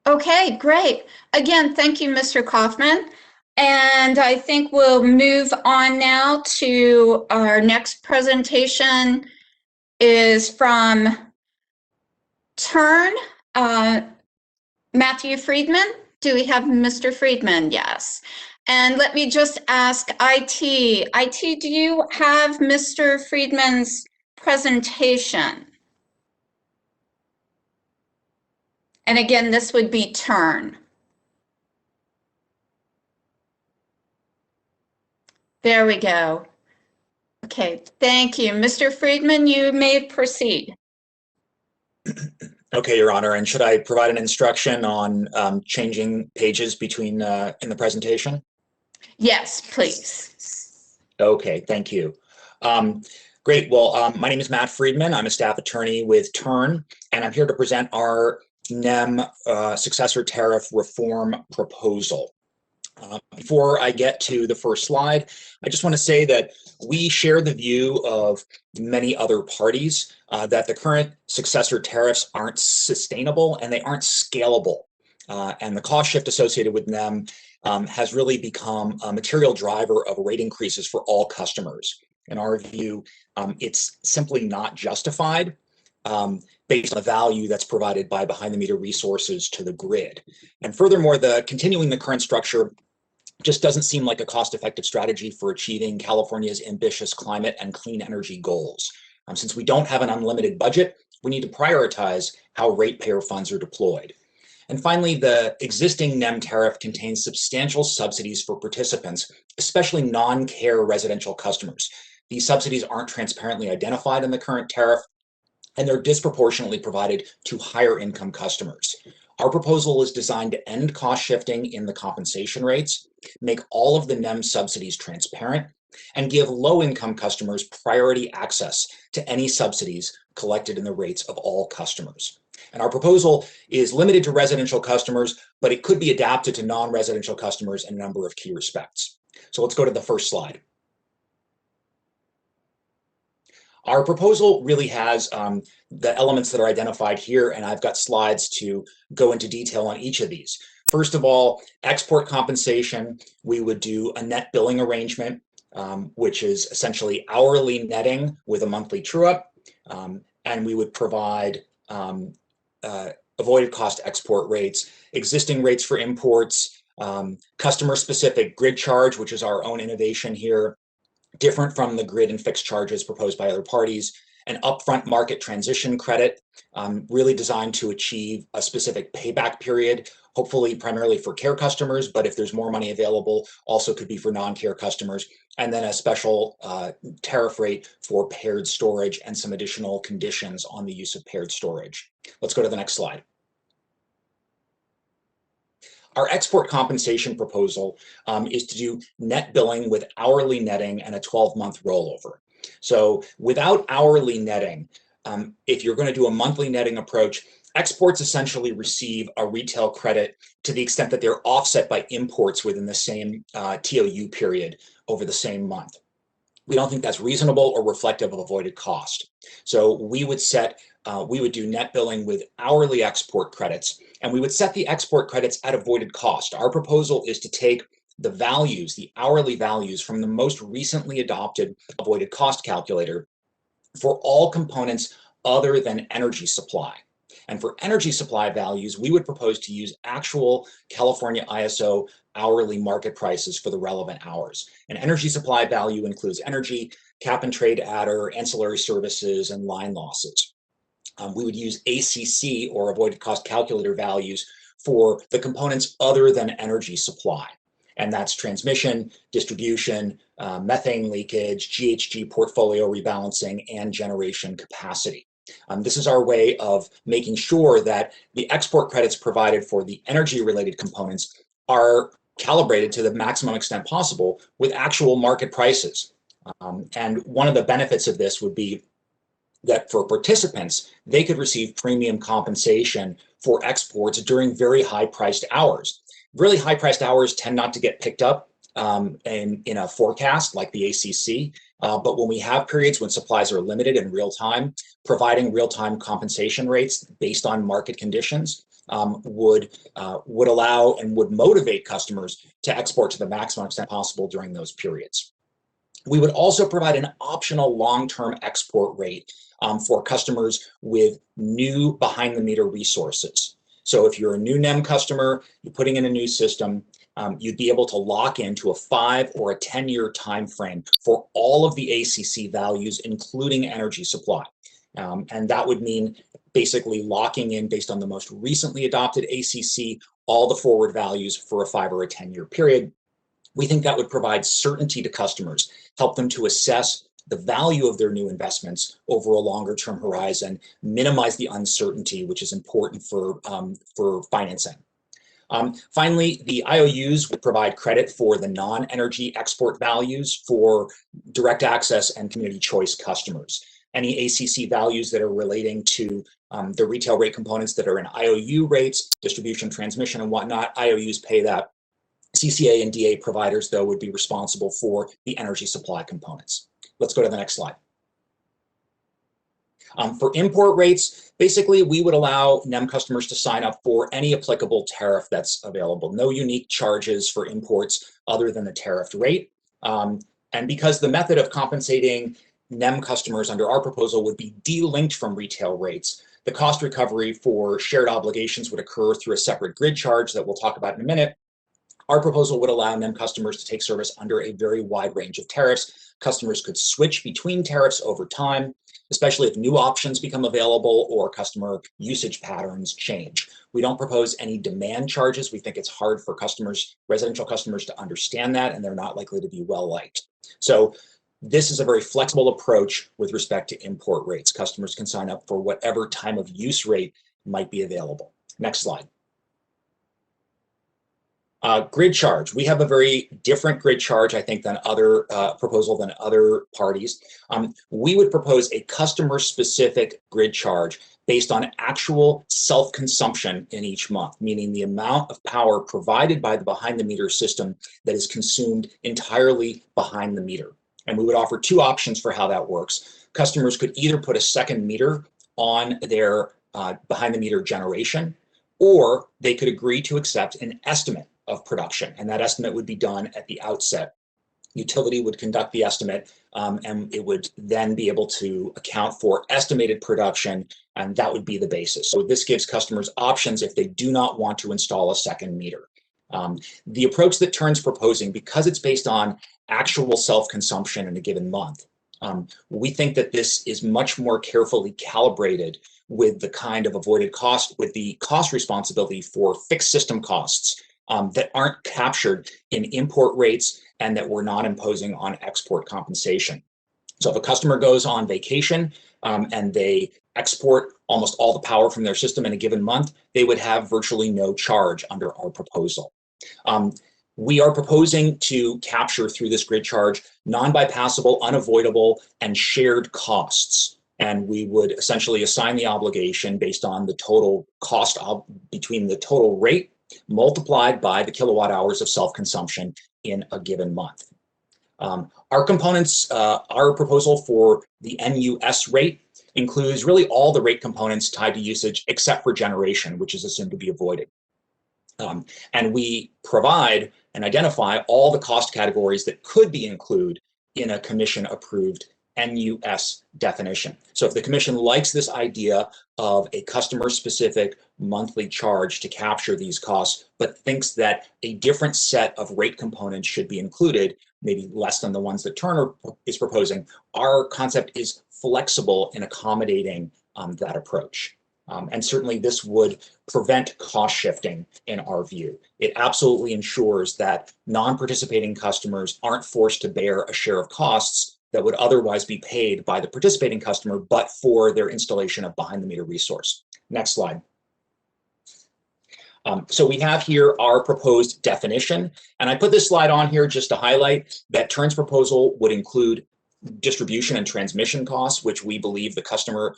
Okay, great. Again, thank you, Mr. Kaufman. And I think we'll move on now to our next presentation is from TURN, Matthew Friedman. Do we have Mr. Friedman? Yes. And let me just ask IT. IT, do you have Mr. Friedman's presentation? And again, this would be TURN. There we go. Okay, thank you. Mr. Friedman, you may proceed. Okay, Your Honor. And should I provide an instruction on changing pages between in the presentation? Yes, please. Okay, thank you. Great. Well, my name is Matt Friedman. I'm a staff attorney with TURN, and I'm here to present our NEM successor tariff reform proposal. Before I get to the first slide, I just want to say that we share the view of many other parties that the current successor tariffs aren't sustainable and they aren't scalable. And the cost shift associated with them has really become a material driver of rate increases for all customers. In our view, it's simply not justified based on the value that's provided by behind the meter resources to the grid. And furthermore, continuing the current structure just doesn't seem like a cost-effective strategy for achieving California's ambitious climate and clean energy goals. Since we don't have an unlimited budget, we need to prioritize how ratepayer funds are deployed. And finally, the existing NEM tariff contains substantial subsidies for participants, especially non-care residential customers. These subsidies aren't transparently identified in the current tariff, and they're disproportionately provided to higher income customers. Our proposal is designed to end cost shifting in the compensation rates, make all of the NEM subsidies transparent, and give low-income customers priority access to any subsidies collected in the rates of all customers. And our proposal is limited to residential customers, but it could be adapted to non-residential customers in a number of key respects. So let's go to the first slide. Our proposal really has the elements that are identified here, and I've got slides to go into detail on each of these. First of all, export compensation, we would do a net billing arrangement, which is essentially hourly netting with a monthly true-up, and we would provide avoided cost export rates, existing rates for imports, customer-specific grid charge, which is our own innovation here, different from the grid and fixed charges proposed by other parties, an upfront market transition credit, really designed to achieve a specific payback period, hopefully primarily for care customers, but if there's more money available, also could be for non-care customers, and then a special tariff rate for paired storage and some additional conditions on the use of paired storage. Let's go to the next slide. Our export compensation proposal is to do net billing with hourly netting and a 12-month rollover. So without hourly netting, if you're going to do a monthly netting approach, exports essentially receive a retail credit to the extent that they're offset by imports within the same TOU period over the same month. We don't think that's reasonable or reflective of avoided cost. So we would do net billing with hourly export credits, and we would set the export credits at avoided cost. Our proposal is to take the values, the hourly values from the most recently adopted avoided cost calculator for all components other than energy supply. And for energy supply values, we would propose to use actual California ISO hourly market prices for the relevant hours. An energy supply value includes energy, cap and trade adder, ancillary services, and line losses. We would use ACC, or avoided cost calculator, values for the components other than energy supply. And that's transmission, distribution, methane leakage, GHG portfolio rebalancing, and generation capacity. This is our way of making sure that the export credits provided for the energy-related components are calibrated to the maximum extent possible with actual market prices. And one of the benefits of this would be that for participants, they could receive premium compensation for exports during very high-priced hours. Really high-priced hours tend not to get picked up in a forecast like the ACC, but when we have periods when supplies are limited in real time, providing real-time compensation rates based on market conditions would allow and would motivate customers to export to the maximum extent possible during those periods. We would also provide an optional long-term export rate for customers with new behind-the-meter resources. So if you're a new NEM customer, you're putting in a new system, you'd be able to lock into a 5 or a 10-year time frame for all of the ACC values, including energy supply. And that would mean basically locking in, based on the most recently adopted ACC, all the forward values for a 5 or a 10-year period. We think that would provide certainty to customers, help them to assess the value of their new investments over a longer-term horizon, minimize the uncertainty, which is important for financing. Finally, the IOUs would provide credit for the non-energy export values for direct access and community choice customers. Any ACC values that are relating to the retail rate components that are in IOU rates, distribution, transmission, and whatnot, IOUs pay that. CCA and DA providers, though, would be responsible for the energy supply components. Let's go to the next slide. For import rates, basically, we would allow NEM customers to sign up for any applicable tariff that's available. No unique charges for imports other than the tariffed rate. And because the method of compensating NEM customers under our proposal would be delinked from retail rates, the cost recovery for shared obligations would occur through a separate grid charge that we'll talk about in a minute. Our proposal would allow NEM customers to take service under a very wide range of tariffs. Customers could switch between tariffs over time, especially if new options become available or customer usage patterns change. We don't propose any demand charges. We think it's hard for customers, residential customers, to understand that, and they're not likely to be well liked. So this is a very flexible approach with respect to import rates. Customers can sign up for whatever time of use rate might be available. Next slide. Grid charge. We have a very different grid charge, I think, than other proposal than other parties. We would propose a customer-specific grid charge based on actual self-consumption in each month, meaning the amount of power provided by the behind-the-meter system that is consumed entirely behind the meter. And we would offer two options for how that works. Customers could either put a second meter on their behind-the-meter generation, or they could agree to accept an estimate of production, and that estimate would be done at the outset. Utility would conduct the estimate, and it would then be able to account for estimated production, and that would be the basis. So this gives customers options if they do not want to install a second meter. The approach that Turn's proposing, because it's based on actual self-consumption in a given month, we think that this is much more carefully calibrated with the kind of avoided cost, with the cost responsibility for fixed system costs that aren't captured in import rates and that we're not imposing on export compensation. So if a customer goes on vacation and they export almost all the power from their system in a given month, they would have virtually no charge under our proposal. We are proposing to capture through this grid charge non-bypassable, unavoidable, and shared costs. And we would essentially assign the obligation based on the total cost between the total rate multiplied by the kilowatt hours of self-consumption in a given month. Our components, our proposal for the NUS rate includes really all the rate components tied to usage except for generation, which is assumed to be avoided. And we provide and identify all the cost categories that could be included in a commission-approved NUS definition. So if the commission likes this idea of a customer-specific monthly charge to capture these costs, but thinks that a different set of rate components should be included, maybe less than the ones that Turner is proposing, our concept is flexible in accommodating that approach. And certainly this would prevent cost shifting in our view. It absolutely ensures that non-participating customers aren't forced to bear a share of costs that would otherwise be paid by the participating customer, but for their installation of behind-the-meter resource. Next slide. So we have here our proposed definition, and I put this slide on here just to highlight that Turn's proposal would include distribution and transmission costs, which we believe the customer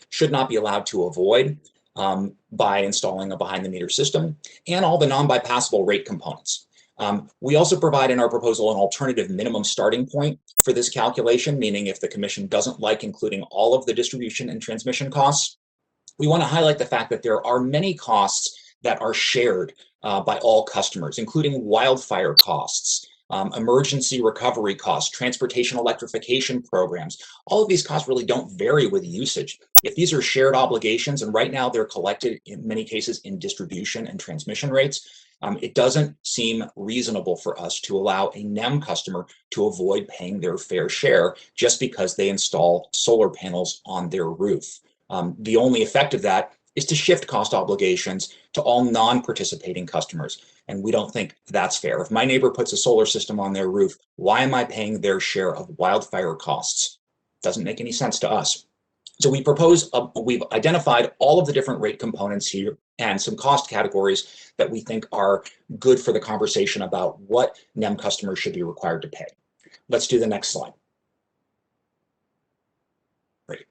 should not be allowed to avoid by installing a behind-the-meter system, and all the non-bypassable rate components. We also provide in our proposal an alternative minimum starting point for this calculation, meaning if the commission doesn't like including all of the distribution and transmission costs, we want to highlight the fact that there are many costs that are shared by all customers, including wildfire costs, emergency recovery costs, transportation electrification programs. All of these costs really don't vary with usage. If these are shared obligations, and right now they're collected in many cases in distribution and transmission rates, it doesn't seem reasonable for us to allow a NEM customer to avoid paying their fair share just because they install solar panels on their roof. The only effect of that is to shift cost obligations to all non-participating customers, and we don't think that's fair. If my neighbor puts a solar system on their roof, why am I paying their share of wildfire costs? Doesn't make any sense to us. So we propose, we've identified all of the different rate components here and some cost categories that we think are good for the conversation about what NEM customers should be required to pay. Let's do the next slide. Great.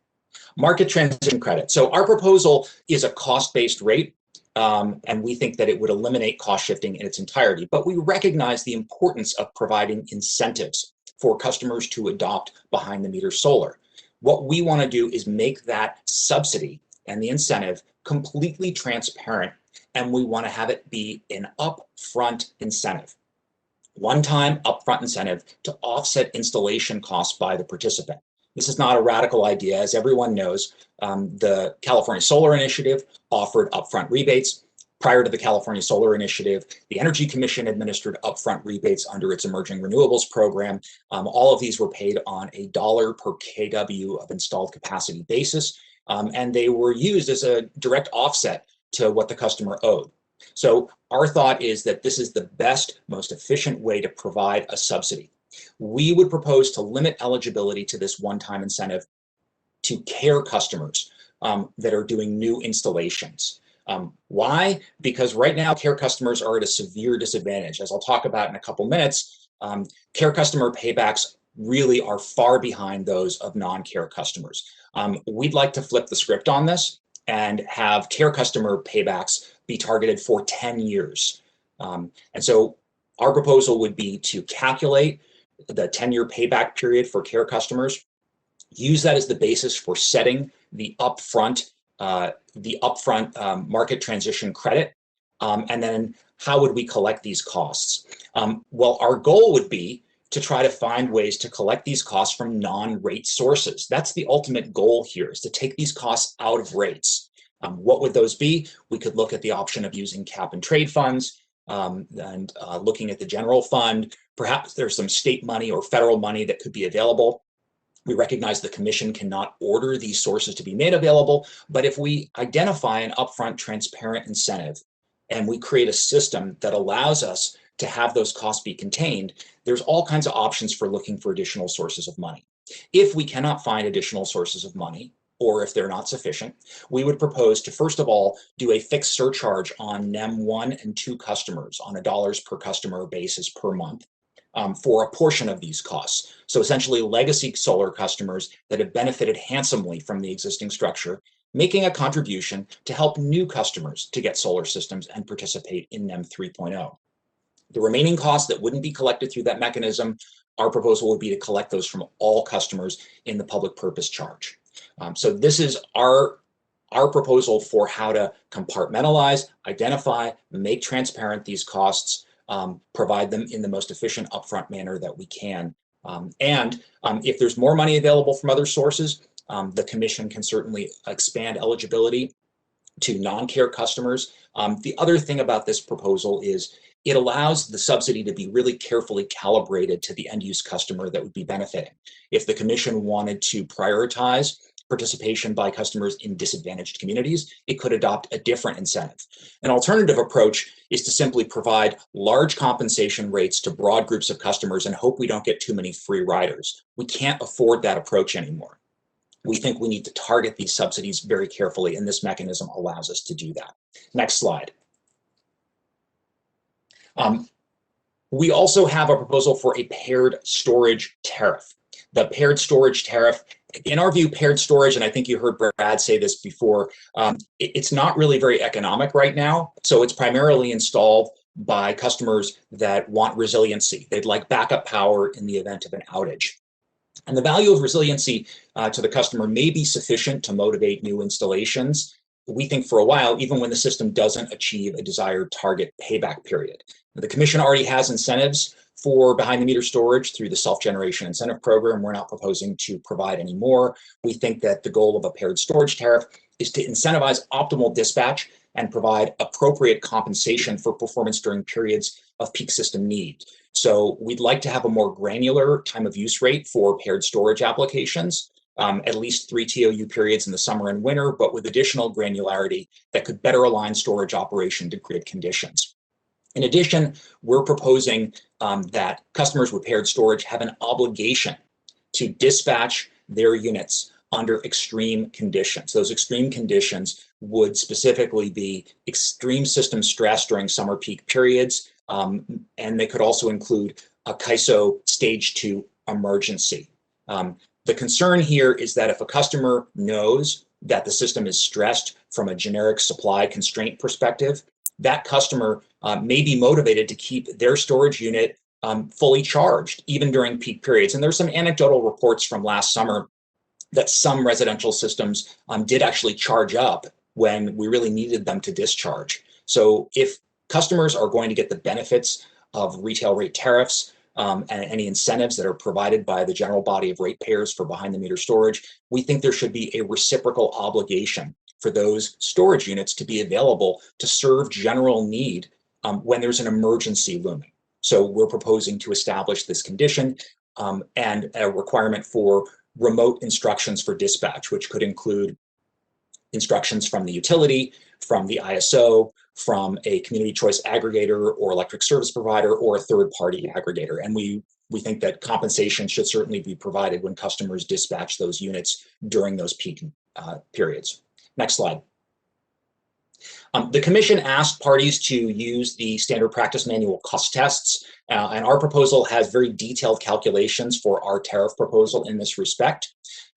Market transition credit. So our proposal is a cost-based rate, and we think that it would eliminate cost shifting in its entirety, but we recognize the importance of providing incentives for customers to adopt behind-the-meter solar. What we want to do is make that subsidy and the incentive completely transparent, and we want to have it be an upfront incentive, one-time upfront incentive to offset installation costs by the participant. This is not a radical idea. As everyone knows, the California Solar Initiative offered upfront rebates. Prior to the California Solar Initiative, the Energy Commission administered upfront rebates under its Emerging Renewables program. All of these were paid on a $1 per kW of installed capacity basis, and they were used as a direct offset to what the customer owed. So our thought is that this is the best, most efficient way to provide a subsidy. We would propose to limit eligibility to this one-time incentive to CARE customers that are doing new installations. Why? Because right now, care customers are at a severe disadvantage. As I'll talk about in a couple minutes, care customer paybacks really are far behind those of non-care customers. We'd like to flip the script on this and have care customer paybacks be targeted for 10 years. And so our proposal would be to calculate the 10-year payback period for care customers, use that as the basis for setting the upfront market transition credit, and then how would we collect these costs? Well, our goal would be to try to find ways to collect these costs from non-rate sources. That's the ultimate goal here, is to take these costs out of rates. What would those be? We could look at the option of using cap and trade funds, and looking at the general fund. Perhaps there's some state money or federal money that could be available. We recognize the commission cannot order these sources to be made available, but if we identify an upfront transparent incentive and we create a system that allows us to have those costs be contained, there's all kinds of options for looking for additional sources of money. If we cannot find additional sources of money, or if they're not sufficient, we would propose to, first of all, do a fixed surcharge on NEM 1 and 2 customers on a dollars per customer basis per month for a portion of these costs. So essentially legacy solar customers that have benefited handsomely from the existing structure, making a contribution to help new customers to get solar systems and participate in NEM 3.0. The remaining costs that wouldn't be collected through that mechanism, our proposal would be to collect those from all customers in the public purpose charge. So this is our proposal for how to compartmentalize, identify, make transparent these costs, provide them in the most efficient upfront manner that we can. And if there's more money available from other sources, the commission can certainly expand eligibility to non-care customers. The other thing about this proposal is it allows the subsidy to be really carefully calibrated to the end use customer that would be benefiting. If the commission wanted to prioritize participation by customers in disadvantaged communities, it could adopt a different incentive. An alternative approach is to simply provide large compensation rates to broad groups of customers and hope we don't get too many free riders. We can't afford that approach anymore. We think we need to target these subsidies very carefully, and this mechanism allows us to do that. Next slide. We also have a proposal for a paired storage tariff. The paired storage tariff, in our view, paired storage, and I think you heard Brad say this before, it's not really very economic right now. So it's primarily installed by customers that want resiliency. They'd like backup power in the event of an outage. And the value of resiliency to the customer may be sufficient to motivate new installations. We think for a while, even when the system doesn't achieve a desired target payback period. The commission already has incentives for behind the meter storage through the self-generation incentive program. We're not proposing to provide any more. We think that the goal of a paired storage tariff is to incentivize optimal dispatch and provide appropriate compensation for performance during periods of peak system need. So we'd like to have a more granular time of use rate for paired storage applications, at least 3 TOU periods in the summer and winter, but with additional granularity that could better align storage operation to grid conditions. In addition, we're proposing that customers with paired storage have an obligation to dispatch their units under extreme conditions. Those extreme conditions would specifically be extreme system stress during summer peak periods, and they could also include a CAISO stage 2 emergency. The concern here is that if a customer knows that the system is stressed from a generic supply constraint perspective, that customer may be motivated to keep their storage unit fully charged, even during peak periods. And there's some anecdotal reports from last summer that some residential systems did actually charge up when we really needed them to discharge. So if customers are going to get the benefits of retail rate tariffs and any incentives that are provided by the general body of ratepayers for behind the meter storage, we think there should be a reciprocal obligation for those storage units to be available to serve general need when there's an emergency looming. So we're proposing to establish this condition and a requirement for remote instructions for dispatch, which could include instructions from the utility, from the ISO, from a community choice aggregator or electric service provider or a third-party aggregator. And we think that compensation should certainly be provided when customers dispatch those units during those peak periods. Next slide. The commission asked parties to use the standard practice manual cost tests, and our proposal has very detailed calculations for our tariff proposal in this respect.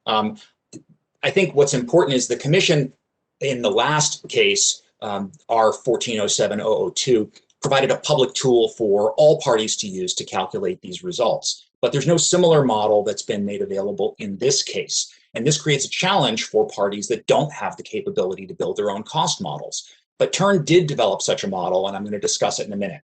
I think what's important is the commission in the last case, R 1407-002, provided a public tool for all parties to use to calculate these results. But there's no similar model that's been made available in this case. And this creates a challenge for parties that don't have the capability to build their own cost models. But TURN did develop such a model, and I'm going to discuss it in a minute.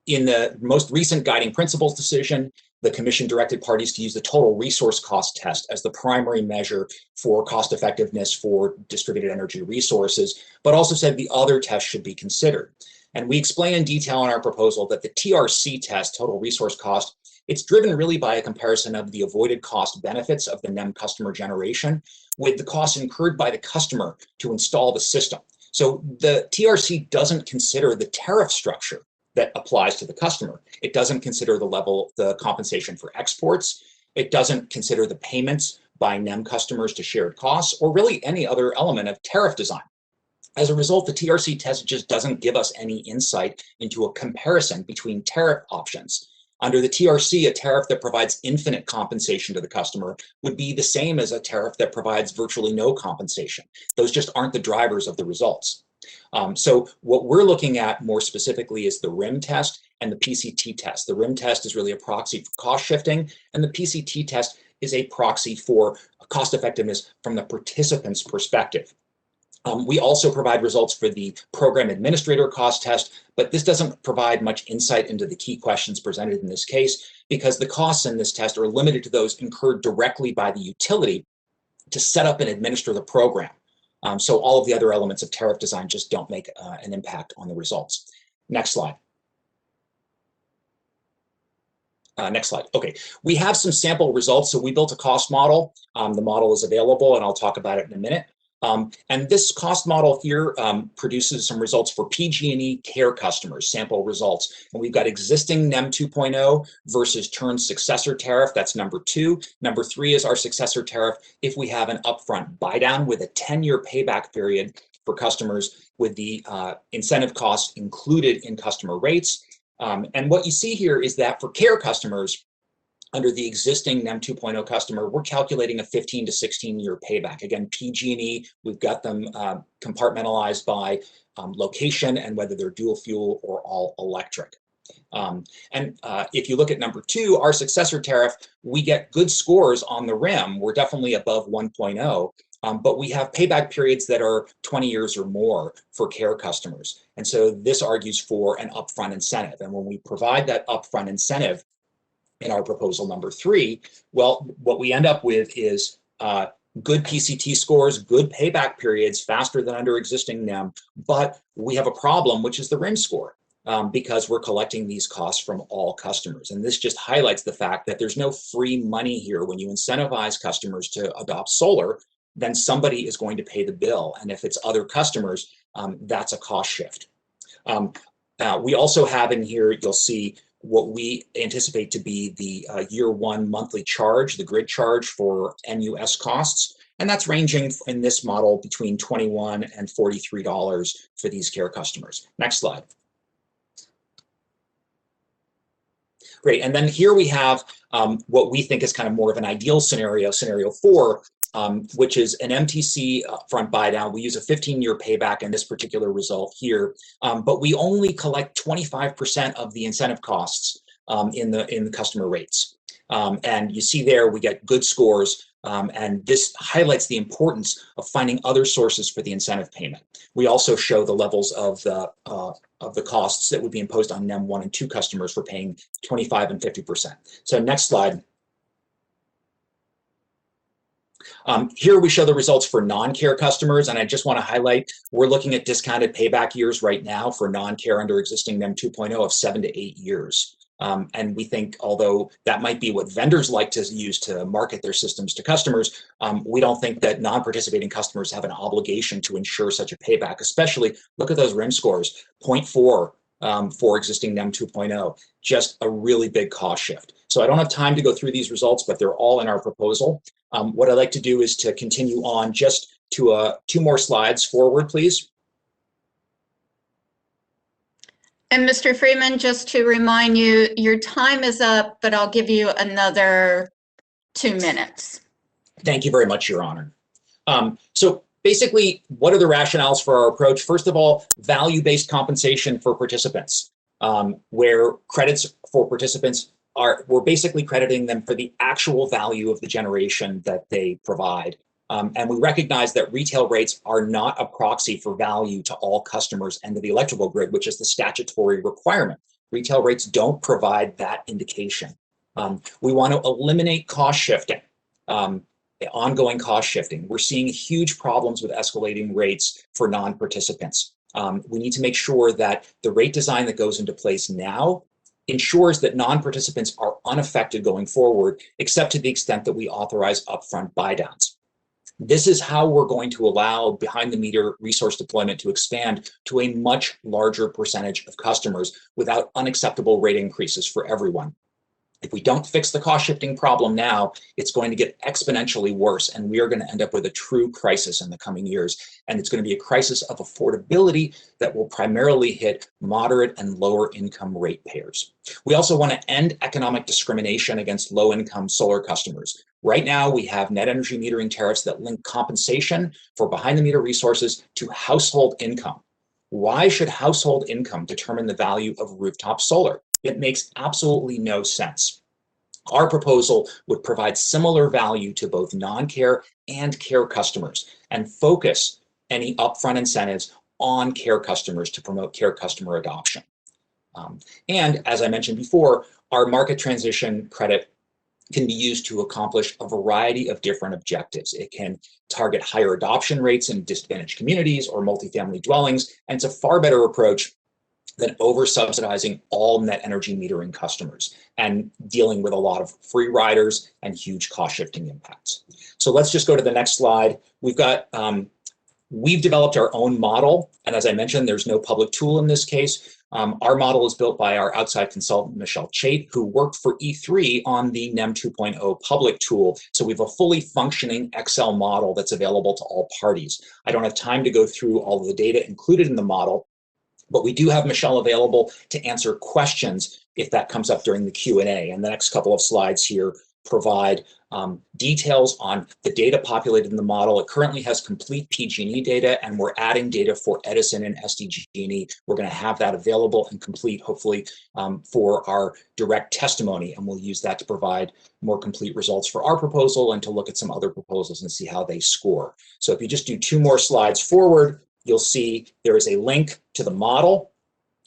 In the most recent guiding principles decision, the commission directed parties to use the total resource cost test as the primary measure for cost effectiveness for distributed energy resources, but also said the other tests should be considered. And we explain in detail in our proposal that the TRC test, total resource cost, it's driven really by a comparison of the avoided cost benefits of the NEM customer generation with the costs incurred by the customer to install the system. So the TRC doesn't consider the tariff structure that applies to the customer. It doesn't consider the level, the compensation for exports. It doesn't consider the payments by NEM customers to shared costs, or really any other element of tariff design. As a result, the TRC test just doesn't give us any insight into a comparison between tariff options. Under the TRC, a tariff that provides infinite compensation to the customer would be the same as a tariff that provides virtually no compensation. Those just aren't the drivers of the results. So what we're looking at more specifically is the RIM test and the PCT test. The RIM test is really a proxy for cost shifting, and the PCT test is a proxy for cost effectiveness from the participant's perspective. We also provide results for the program administrator cost test, but this doesn't provide much insight into the key questions presented in this case because the costs in this test are limited to those incurred directly by the utility to set up and administer the program. So all of the other elements of tariff design just don't make an impact on the results. Next slide. Next slide. Okay, we have some sample results. So we built a cost model. The model is available, and I'll talk about it in a minute. And this cost model here produces some results for PG&E care customers, sample results. And we've got existing NEM 2.0 versus TURN's successor tariff, that's number 2. Number 3 is our successor tariff if we have an upfront buy down with a 10-year payback period for customers with the incentive costs included in customer rates. And what you see here is that for care customers, under the existing NEM 2.0 customer, we're calculating a 15 to 16-year payback. Again, PG&E, we've got them compartmentalized by location and whether they're dual fuel or all electric. If you look at number 2, our successor tariff, we get good scores on the RIM. We're definitely above 1.0, but we have payback periods that are 20 years or more for care customers. And so this argues for an upfront incentive. And when we provide that upfront incentive, in our proposal number 3, well, what we end up with is good PCT scores, good payback periods, faster than under existing NEM, but we have a problem, which is the RIM score, because we're collecting these costs from all customers. And this just highlights the fact that there's no free money here. When you incentivize customers to adopt solar, then somebody is going to pay the bill. And if it's other customers, that's a cost shift. We also have in here, you'll see what we anticipate to be the year 1 monthly charge, the grid charge for NUS costs. And that's ranging in this model between $21 and $43 for these care customers. Next slide. Great, and then here we have what we think is kind of more of an ideal scenario, scenario 4, which is an MTC front buy down. We use a 15-year payback in this particular result here, but we only collect 25% of the incentive costs in the customer rates. And you see there we get good scores, and this highlights the importance of finding other sources for the incentive payment. We also show the levels of the costs that would be imposed on NEM 1 and 2 customers for paying 25 and 50%. So next slide. Here we show the results for non-care customers, and I just want to highlight, we're looking at discounted payback years right now for non-care under existing NEM 2.0 of 7 to 8 years. And we think, although that might be what vendors like to use to market their systems to customers, we don't think that non-participating customers have an obligation to ensure such a payback, especially look at those RIM scores, 0.4 for existing NEM 2.0, just a really big cost shift. So I don't have time to go through these results, but they're all in our proposal. What I'd like to do is to continue on just to two more slides forward, please. And Mr. Freeman, just to remind you, your time is up, but I'll give you another 2 minutes. Thank you very much, Your Honor. So basically, what are the rationales for our approach? First of all, value-based compensation for participants, where credits for participants we're basically crediting them for the actual value of the generation that they provide. And we recognize that retail rates are not a proxy for value to all customers and to the electrical grid, which is the statutory requirement. Retail rates don't provide that indication. We want to eliminate cost shifting, ongoing cost shifting. We're seeing huge problems with escalating rates for non-participants. We need to make sure that the rate design that goes into place now ensures that non-participants are unaffected going forward, except to the extent that we authorize upfront buy-downs. This is how we're going to allow behind-the-meter resource deployment to expand to a much larger percentage of customers without unacceptable rate increases for everyone. If we don't fix the cost shifting problem now, it's going to get exponentially worse, and we are going to end up with a true crisis in the coming years. And it's going to be a crisis of affordability that will primarily hit moderate and lower income ratepayers. We also want to end economic discrimination against low-income solar customers. Right now, we have net energy metering tariffs that link compensation for behind-the-meter resources to household income. Why should household income determine the value of rooftop solar? It makes absolutely no sense. Our proposal would provide similar value to both non-care and care customers and focus any upfront incentives on care customers to promote care customer adoption. And as I mentioned before, our market transition credit can be used to accomplish a variety of different objectives. It can target higher adoption rates in disadvantaged communities or multifamily dwellings, and it's a far better approach than over-subsidizing all net energy metering customers and dealing with a lot of free riders and huge cost-shifting impacts. So let's just go to the next slide. We've developed our own model, and as I mentioned, there's no public tool in this case. Our model is built by our outside consultant, Michelle Chait, who worked for E3 on the NEM 2.0 public tool. So we have a fully functioning Excel model that's available to all parties. I don't have time to go through all of the data included in the model, but we do have Michelle available to answer questions if that comes up during the Q&A. And the next couple of slides here provide details on the data populated in the model. It currently has complete PG&E data, and we're adding data for Edison and SDG&E. We're going to have that available and complete, hopefully, for our direct testimony, and we'll use that to provide more complete results for our proposal and to look at some other proposals and see how they score. So if you just do 2 more slides forward, you'll see there is a link to the model.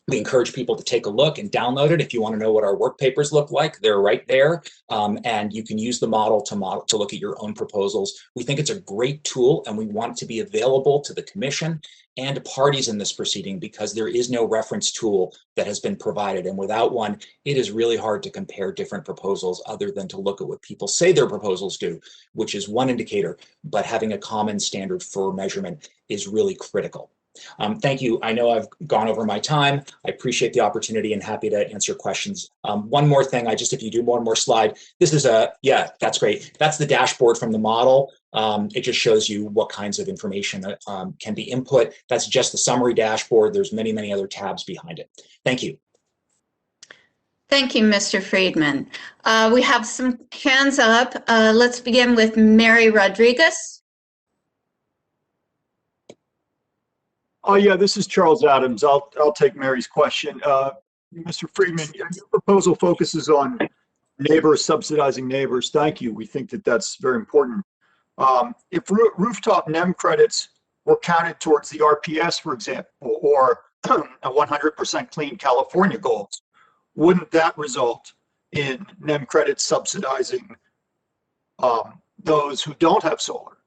We encourage people to take a look and download it. If you want to know what our work papers look like, they're right there. And you can use the model to look at your own proposals. We think it's a great tool, and we want it to be available to the commission and parties in this proceeding because there is no reference tool that has been provided. And without one, it is really hard to compare different proposals other than to look at what people say their proposals do, which is one indicator, but having a common standard for measurement is really critical. Thank you. I know I've gone over my time. I appreciate the opportunity and happy to answer questions. One more thing, if you do one more slide, this is yeah, that's great. That's the dashboard from the model. It just shows you what kinds of information can be input. That's just the summary dashboard. There's many, many other tabs behind it. Thank you. Thank you, Mr. Friedman. We have some hands up. Let's begin with Mary Rodriguez. Oh, yeah, this is Charles Adams. I'll take Mary's question. Mr. Friedman, your proposal focuses on neighbors subsidizing neighbors. Thank you. We think that that's very important. If rooftop NEM credits were counted towards the RPS, for example, or a 100% clean California goals, wouldn't that result in NEM credits subsidizing those who don't have solar?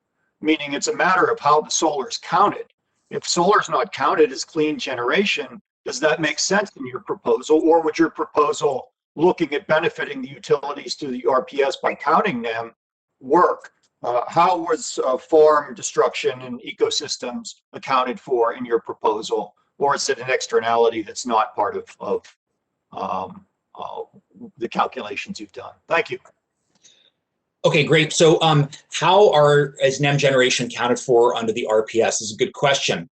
Meaning it's a matter of how the solar is counted. If solar is not counted as clean generation, does that make sense in your proposal? Or would your proposal, looking at benefiting the utilities through the RPS by counting them, work? How was farm destruction and ecosystems accounted for in your proposal? Or is it an externality that's not part of the calculations you've done? Thank you. Okay, great. So how is NEM generation counted for under the RPS? This is a good question.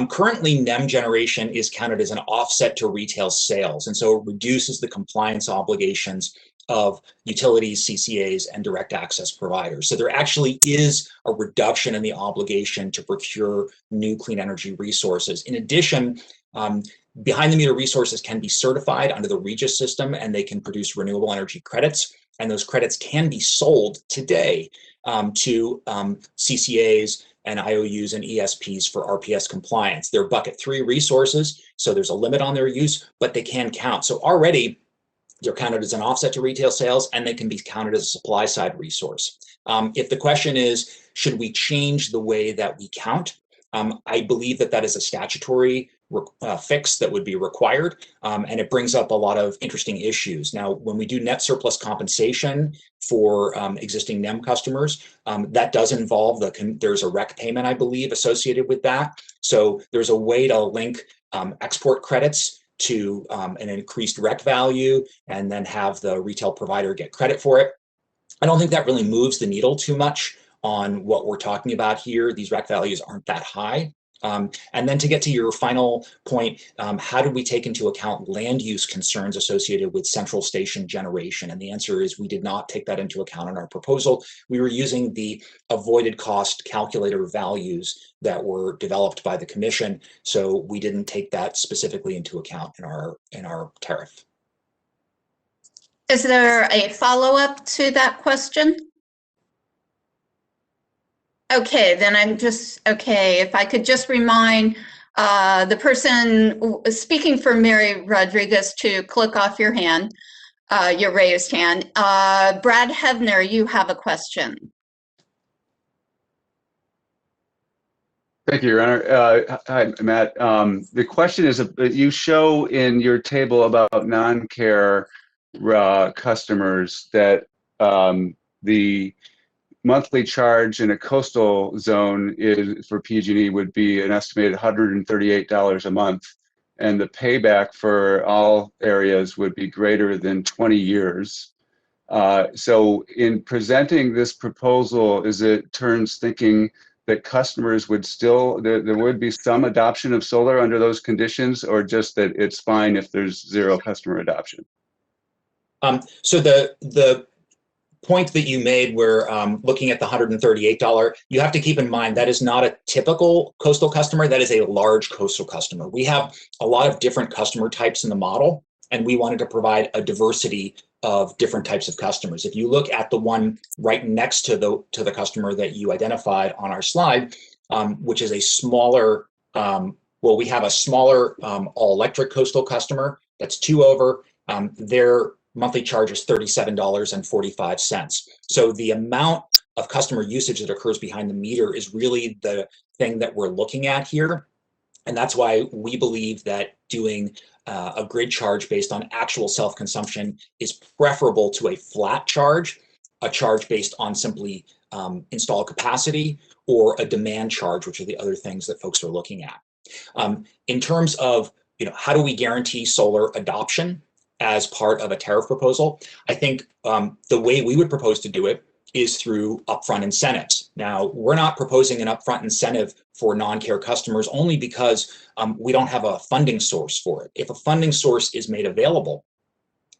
Currently, NEM generation is counted as an offset to retail sales, and so it reduces the compliance obligations of utilities, CCAs, and direct access providers. So there actually is a reduction in the obligation to procure new clean energy resources. In addition, behind the meter resources can be certified under the REGIS system, and they can produce renewable energy credits. And those credits can be sold today to CCAs and IOUs and ESPs for RPS compliance. They're bucket 3 resources, so there's a limit on their use, but they can count. So already they're counted as an offset to retail sales, and they can be counted as a supply side resource. If the question is, should we change the way that we count? I believe that is a statutory fix that would be required, and it brings up a lot of interesting issues. Now, when we do net surplus compensation for existing NEM customers, that does involve there's a REC payment, I believe, associated with that. So there's a way to link export credits to an increased REC value and then have the retail provider get credit for it. I don't think that really moves the needle too much on what we're talking about here. These REC values aren't that high. And then to get to your final point, how did we take into account land use concerns associated with central station generation? And the answer is we did not take that into account in our proposal. We were using the avoided cost calculator values that were developed by the commission, so we didn't take that specifically into account in our tariff. Is there a follow-up to that question? Okay, then if I could just remind the person speaking for Mary Rodriguez to click off your hand, your raised hand. Brad Hevner, you have a question. Thank you, Your Honor. Hi, Matt. The question is, you show in your table about non-care customers that the monthly charge in a coastal zone for PG&E would be an estimated $138 a month, and the payback for all areas would be greater than 20 years. So in presenting this proposal, is it Turn's thinking that customers would still, there would be some adoption of solar under those conditions, or just that it's fine if there's zero customer adoption? So the point that you made where looking at the $138, you have to keep in mind that is not a typical coastal customer. That is a large coastal customer. We have a lot of different customer types in the model, and we wanted to provide a diversity of different types of customers. If you look at the one right next to the customer that you identified on our slide, which is a smaller, we have a smaller all-electric coastal customer that's 2 over. Their monthly charge is $37.45. So the amount of customer usage that occurs behind the meter is really the thing that we're looking at here. And that's why we believe that doing a grid charge based on actual self-consumption is preferable to a flat charge, a charge based on simply installed capacity, or a demand charge, which are the other things that folks are looking at. In terms of how do we guarantee solar adoption as part of a tariff proposal, I think the way we would propose to do it is through upfront incentives. Now, we're not proposing an upfront incentive for non-care customers only because we don't have a funding source for it. If a funding source is made available,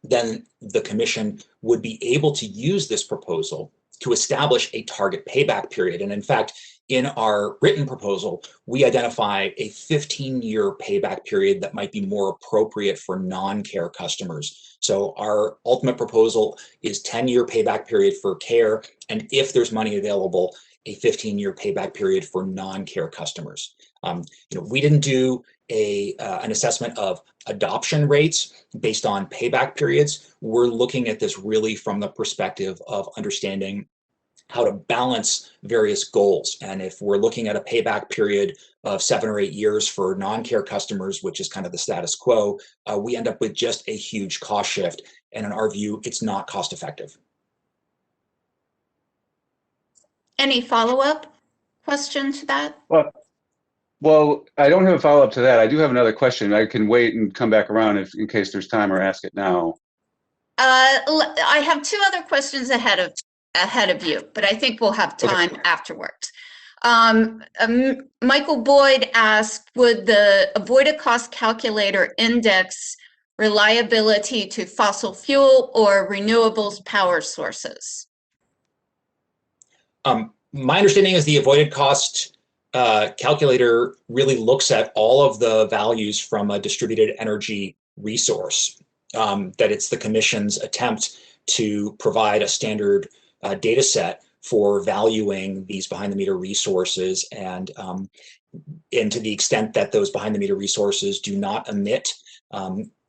then the commission would be able to use this proposal to establish a target payback period. And in fact, in our written proposal, we identify a 15-year payback period that might be more appropriate for non-care customers. So our ultimate proposal is 10-year payback period for care, and if there's money available, a 15-year payback period for non-care customers. We didn't do an assessment of adoption rates based on payback periods. We're looking at this really from the perspective of understanding how to balance various goals. And if we're looking at a payback period of 7 or 8 years for non-care customers, which is kind of the status quo, we end up with just a huge cost shift. And in our view, it's not cost effective. Any follow-up question to that? Well, I don't have a follow-up to that. I do have another question. I can wait and come back around in case there's time, or ask it now. I have 2 other questions ahead of ahead of you, but I think we'll have Okay. time afterwards. Michael Boyd asked, would the avoided cost calculator index reliability to fossil fuel or renewables power sources? My understanding is the avoided cost calculator really looks at all of the values from a distributed energy resource, that it's the Commission's attempt to provide a standard data set for valuing these behind the meter resources, and to the extent that those behind the meter resources do not emit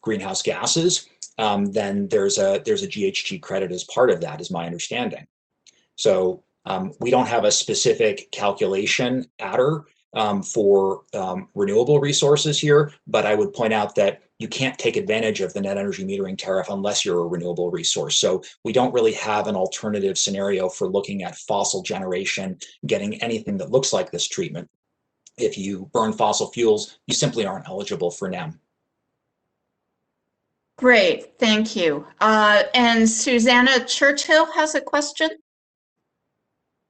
greenhouse gases, then there's a GHG credit as part of that, is my understanding. So we don't have a specific calculation adder for renewable resources here, but I would point out that you can't take advantage of the net energy metering tariff unless you're a renewable resource. So we don't really have an alternative scenario for looking at fossil generation, getting anything that looks like this treatment. If you burn fossil fuels, you simply aren't eligible for NEM. Great, thank you. And Susanna Churchill has a question.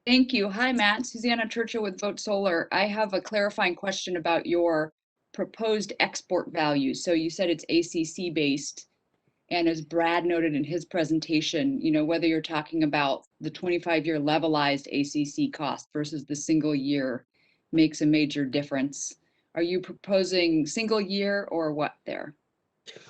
Thank you. Hi, Matt. Susanna Churchill with Vote Solar. I have a clarifying question about your proposed export values. So you said it's ACC based. And as Brad noted in his presentation, you know, whether you're talking about the 25-year levelized ACC cost versus the single year makes a major difference. Are you proposing single year or what there?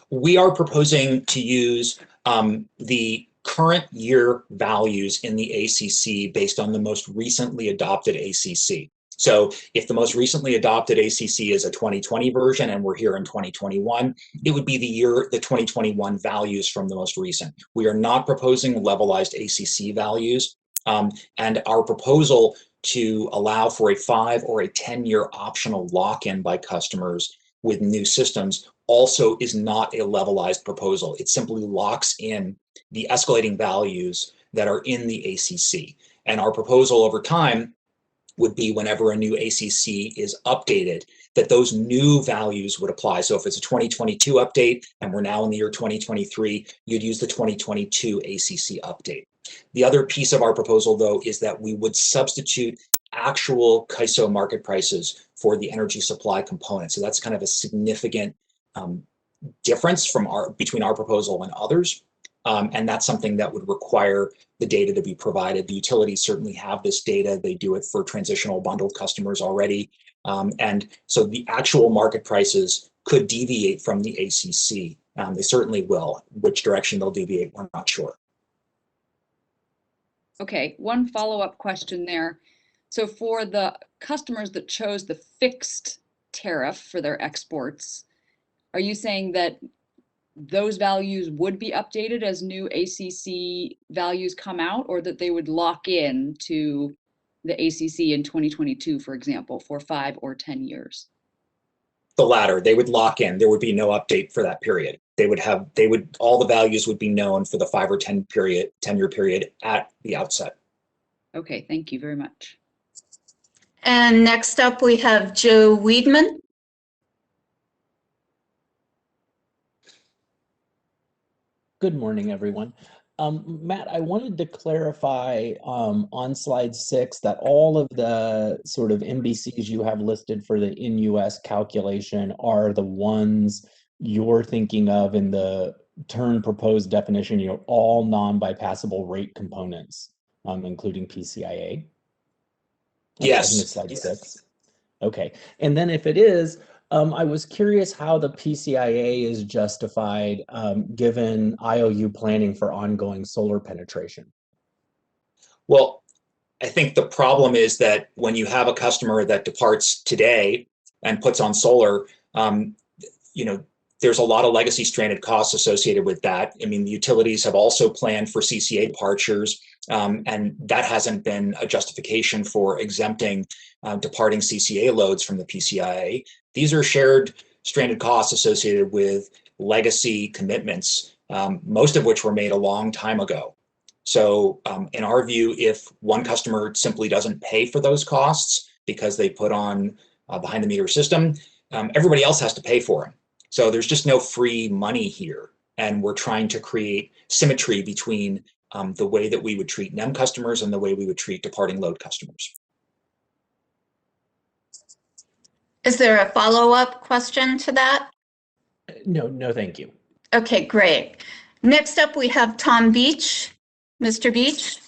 We are proposing to use the current year values in the ACC based on the most recently adopted ACC. So if the most recently adopted ACC is a 2020 version and we're here in 2021, it would be the 2021 values from the most recent. We are not proposing levelized ACC values, and our proposal to allow for a 5 or a 10-year optional lock-in by customers with new systems also is not a levelized proposal. It simply locks in the escalating values that are in the ACC. And our proposal over time would be whenever a new ACC is updated, that those new values would apply. So if it's a 2022 update and we're now in the year 2023, you'd use the 2022 ACC update. The other piece of our proposal, though, is that we would substitute actual CAISO market prices for the energy supply component. So that's kind of a significant difference from between our proposal and others. And that's something that would require the data to be provided. The utilities certainly have this data. They do it for transitional bundled customers already. And so the actual market prices could deviate from the ACC. They certainly will. Which direction they'll deviate, we're not sure. Okay, one follow-up question there. So for the customers that chose the fixed tariff for their exports, are you saying that those values would be updated as new ACC values come out, or that they would lock in to the ACC in 2022, for example, for 5 or 10 years? The latter. They would lock in. There would be no update for that period. All the values would be known for the 5 or 10-year period at the outset. Okay, thank you very much. And next up, we have Joe Weedman. Good morning, everyone. Matt, I wanted to clarify on slide 6 that all of the sort of MBCs you have listed for the in-US calculation are the ones you're thinking of in the TURN proposed definition, all non-bypassable rate components, including PCIA? Yes. I think it's slide 6. Okay. And then if it is, I was curious how the PCIA is justified given IOU planning for ongoing solar penetration. Well, I think the problem is that when you have a customer that departs today and puts on solar, there's a lot of legacy stranded costs associated with that. I mean, the utilities have also planned for CCA departures, and that hasn't been a justification for exempting departing CCA loads from the PCIA. These are shared stranded costs associated with legacy commitments, most of which were made a long time ago. So in our view, if one customer simply doesn't pay for those costs because they put on a behind the meter system, everybody else has to pay for them. So there's just no free money here. And we're trying to create symmetry between the way that we would treat NEM customers and the way we would treat departing load customers. Is there a follow-up question to that? No, thank you. Okay, great. Next up, we have Tom Beach. Mr. Beach?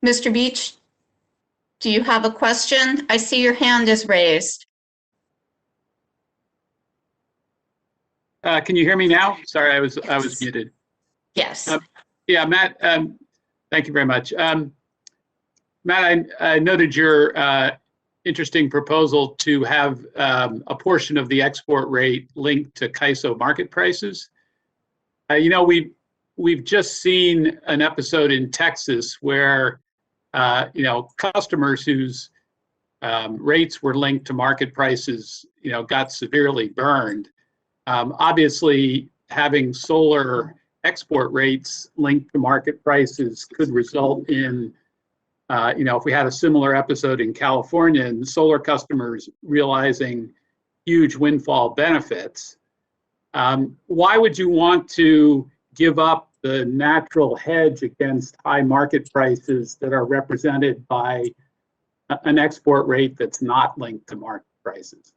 Mr. Beach, do you have a question? I see your hand is raised. Can you hear me now? Sorry, I was muted. Yes. Yeah, Matt, thank you very much. Matt, I noted your interesting proposal to have a portion of the export rate linked to CAISO market prices. You know, we've just seen an episode in Texas where you know, customers whose rates were linked to market prices, you know, got severely burned. Obviously, having solar export rates linked to market prices could result in, you know, if we had a similar episode in California and solar customers realizing huge windfall benefits, why would you want to give up the natural hedge against high market prices that are represented by an export rate that's not linked to market prices?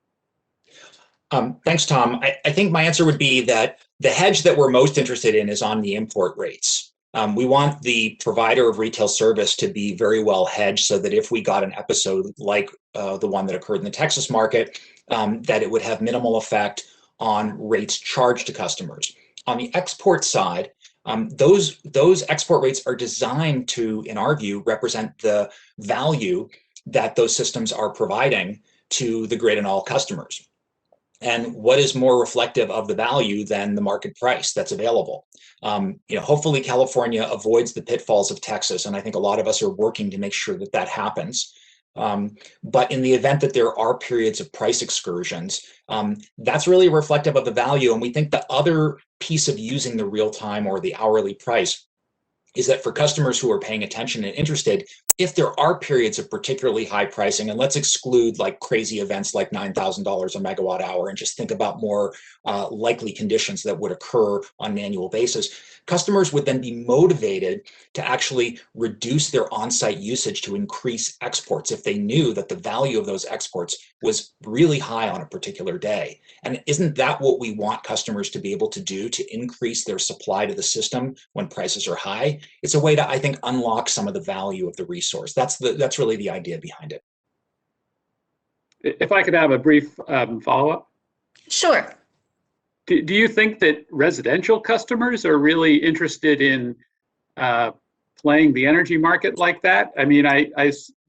Thanks, Tom. I think my answer would be that the hedge that we're most interested in is on the import rates. We want the provider of retail service to be very well hedged so that if we got an episode like the one that occurred in the Texas market, that it would have minimal effect on rates charged to customers. On the export side, those export rates are designed to, in our view, represent the value that those systems are providing to the grid and all customers. And what is more reflective of the value than the market price that's available? You know, hopefully California avoids the pitfalls of Texas, and I think a lot of us are working to make sure that that happens. But in the event that there are periods of price excursions, that's really reflective of the value. And we think the other piece of using the real time or the hourly price is that for customers who are paying attention and interested, if there are periods of particularly high pricing, and let's exclude like crazy events like $9,000 a megawatt hour and just think about more likely conditions that would occur on an annual basis, customers would then be motivated to actually reduce their on-site usage to increase exports if they knew that the value of those exports was really high on a particular day. And isn't that what we want customers to be able to do to increase their supply to the system when prices are high? It's a way to, I think, unlock some of the value of the resource. That's really the idea behind it. If I could have a brief follow-up. Sure. Do you think that residential customers are really interested in playing the energy market like that? I mean,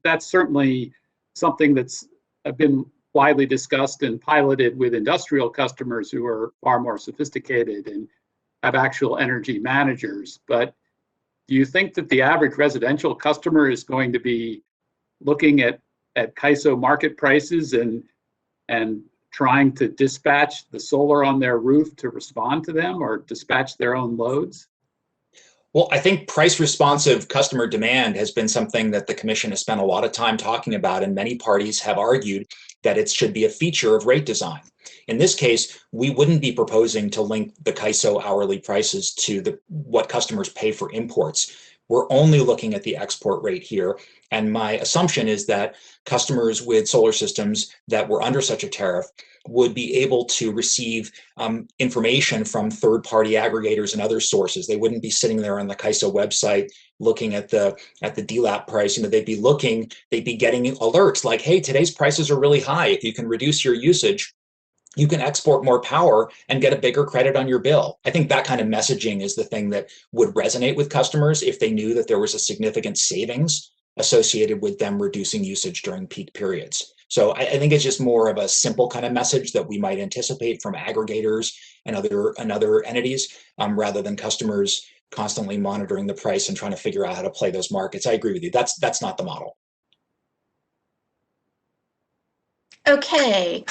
that's certainly something that's been widely discussed and piloted with industrial customers who are far more sophisticated and have actual energy managers. But do you think that the average residential customer is going to be looking at CAISO market prices and trying to dispatch the solar on their roof to respond to them or dispatch their own loads? Well, I think price responsive customer demand has been something that the Commission has spent a lot of time talking about, and many parties have argued that it should be a feature of rate design. In this case, we wouldn't be proposing to link the CAISO hourly prices to what customers pay for imports. We're only looking at the export rate here. And my assumption is that customers with solar systems that were under such a tariff would be able to receive information from third-party aggregators and other sources. They wouldn't be sitting there on the CAISO website looking at the DLAP price. You know, they'd be getting alerts like, hey, today's prices are really high. If you can reduce your usage, you can export more power and get a bigger credit on your bill. I think that kind of messaging is the thing that would resonate with customers if they knew that there was a significant savings associated with them reducing usage during peak periods. So I think it's just more of a simple kind of message that we might anticipate from aggregators and other entities, rather than customers constantly monitoring the price and trying to figure out how to play those markets. I agree with you. That's not the model. Okay.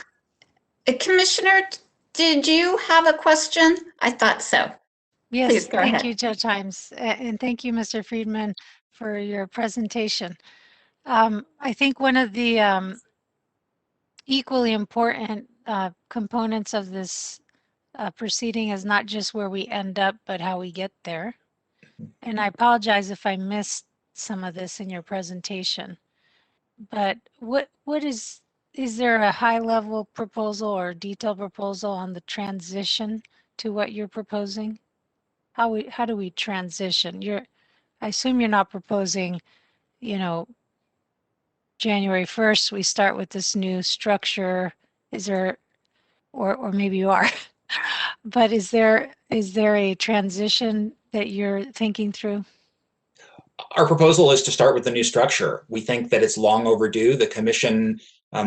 Commissioner, did you have a question? I thought so. Yes, Please go thank ahead. you, Judge Himes, and thank you, Mr. Friedman, for your presentation. I think one of the equally important components of this proceeding is not just where we end up, but how we get there. And I apologize if I missed some of this in your presentation. But what is there a high level proposal or detailed proposal on the transition to what you're proposing? How do we transition? I assume you're not proposing, you know, January 1st, we start with this new structure. Is there, or maybe you are, but is there a transition that you're thinking through? Our proposal is to start with the new structure. We think that it's long overdue. The commission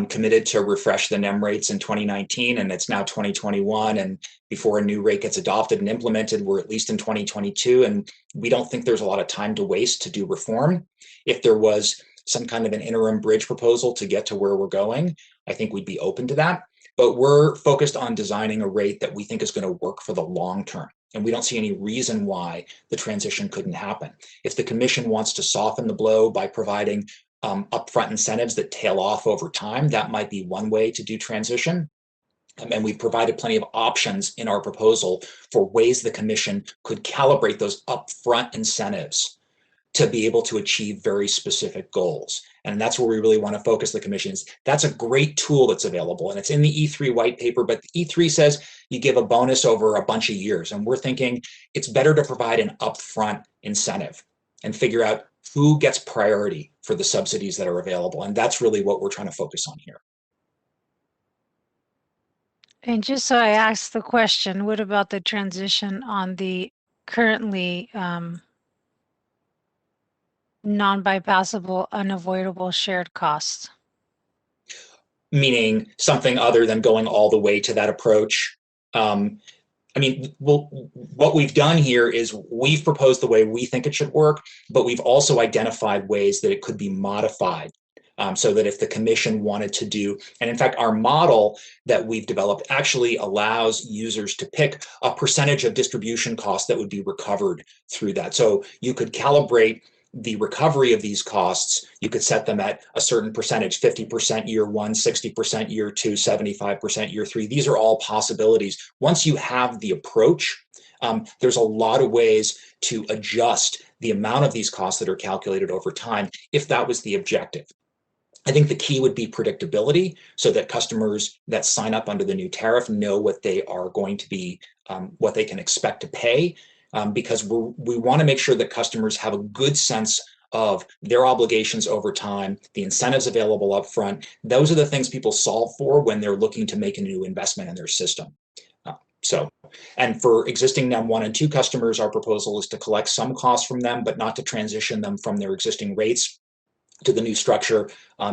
committed to refresh the NEM rates in 2019, and it's now 2021. And before a new rate gets adopted and implemented, we're at least in 2022. And we don't think there's a lot of time to waste to do reform. If there was some kind of an interim bridge proposal to get to where we're going, I think we'd be open to that. But we're focused on designing a rate that we think is going to work for the long term. And we don't see any reason why the transition couldn't happen. If the commission wants to soften the blow by providing upfront incentives that tail off over time, that might be one way to do transition. And we've provided plenty of options in our proposal for ways the commission could calibrate those upfront incentives to be able to achieve very specific goals. And that's where we really want to focus the commissions. That's a great tool that's available, and it's in the E3 white paper, but the E3 says you give a bonus over a bunch of years. And we're thinking it's better to provide an upfront incentive and figure out who gets priority for the subsidies that are available. And that's really what we're trying to focus on here. And just so I ask the question, what about the transition on the currently non-bypassable, unavoidable shared costs? Meaning something other than going all the way to that approach. I mean, what we've done here is we've proposed the way we think it should work, but we've also identified ways that it could be modified so that if the commission wanted to do, and in fact, our model that we've developed actually allows users to pick a percentage of distribution costs that would be recovered through that. So you could calibrate the recovery of these costs. You could set them at a certain percentage, 50% year one, 60% year two, 75% year three. These are all possibilities. Once you have the approach, there's a lot of ways to adjust the amount of these costs that are calculated over time, if that was the objective. I think the key would be predictability so that customers that sign up under the new tariff know what they are going to be, what they can expect to pay. Because we want to make sure that customers have a good sense of their obligations over time, the incentives available up front. Those are the things people solve for when they're looking to make a new investment in their system. And for existing NEM 1 and 2 customers, our proposal is to collect some costs from them, but not to transition them from their existing rates to the new structure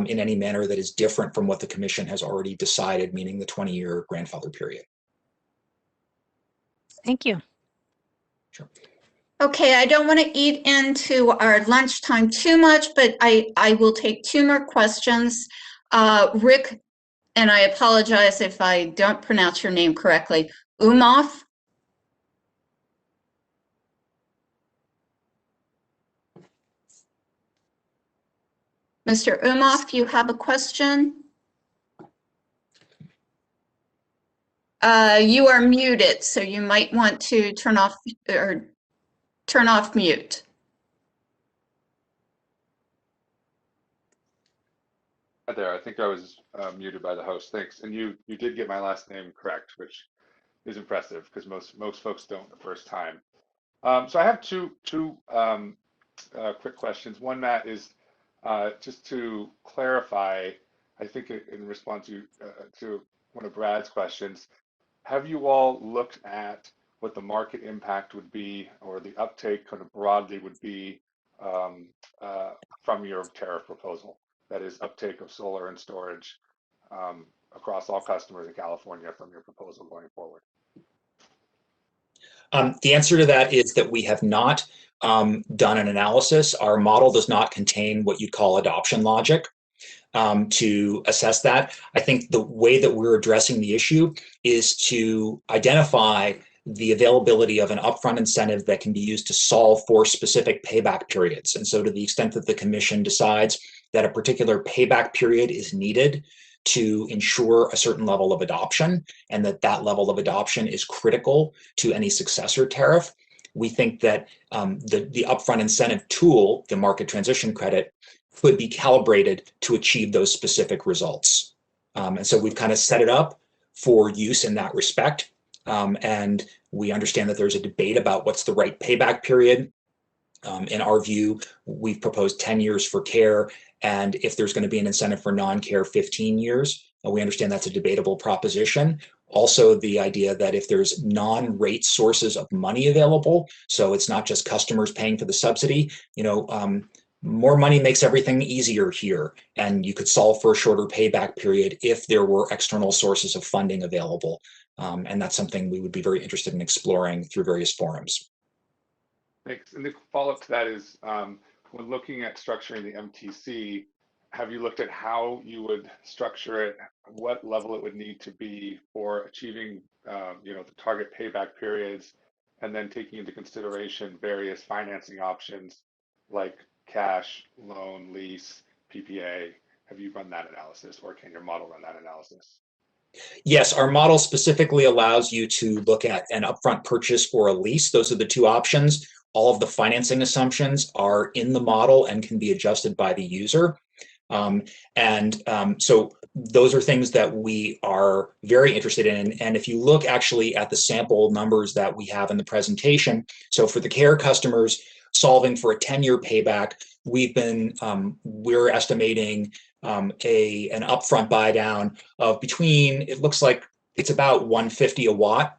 in any manner that is different from what the commission has already decided, meaning the 20-year grandfather period. Thank you. Sure. Okay, I don't want to eat into our lunchtime too much, but I will take 2 more questions. Rick, and I apologize if I don't pronounce your name correctly, Umoff. Mr. Umoff, you have a question? You are muted, so you might want to turn off mute. Hi there. I think I was muted by the host. Thanks. And you did get my last name correct, which is impressive because most folks don't the first time. So I have two quick questions. One, Matt, is just to clarify. I think in response to one of Brad's questions, have you all looked at what the market impact would be, or the uptake kind of broadly would be from your tariff proposal? That is, uptake of solar and storage across all customers in California from your proposal going forward? The answer to that is that we have not done an analysis. Our model does not contain what you call adoption logic to assess that. I think the way that we're addressing the issue is to identify the availability of an upfront incentive that can be used to solve for specific payback periods. And so to the extent that the commission decides that a particular payback period is needed to ensure a certain level of adoption, and that level of adoption is critical to any successor tariff. We think that the upfront incentive tool, the market transition credit, could be calibrated to achieve those specific results. And so we've kind of set it up for use in that respect. And we understand that there's a debate about what's the right payback period. In our view, we've proposed 10 years for care, and if there's going to be an incentive for non-care, 15 years. We understand that's a debatable proposition. Also, the idea that if there's non-rate sources of money available, so it's not just customers paying for the subsidy, more money makes everything easier here, and you could solve for a shorter payback period if there were external sources of funding available. And that's something we would be very interested in exploring through various forums. Thanks. And the follow-up to that is, when looking at structuring the MTC, have you looked at how you would structure it, what level it would need to be for achieving, the target payback periods, and then taking into consideration various financing options like cash, loan, lease, PPA? Have you run that analysis, or can your model run that analysis? Yes, our model specifically allows you to look at an upfront purchase or a lease. Those are the two options. All of the financing assumptions are in the model and can be adjusted by the user. So those are things that we are very interested in. And if you look actually at the sample numbers that we have in the presentation, so for the care customers solving for a 10-year payback, we're estimating an upfront buy down of between, it looks like it's about $150 a watt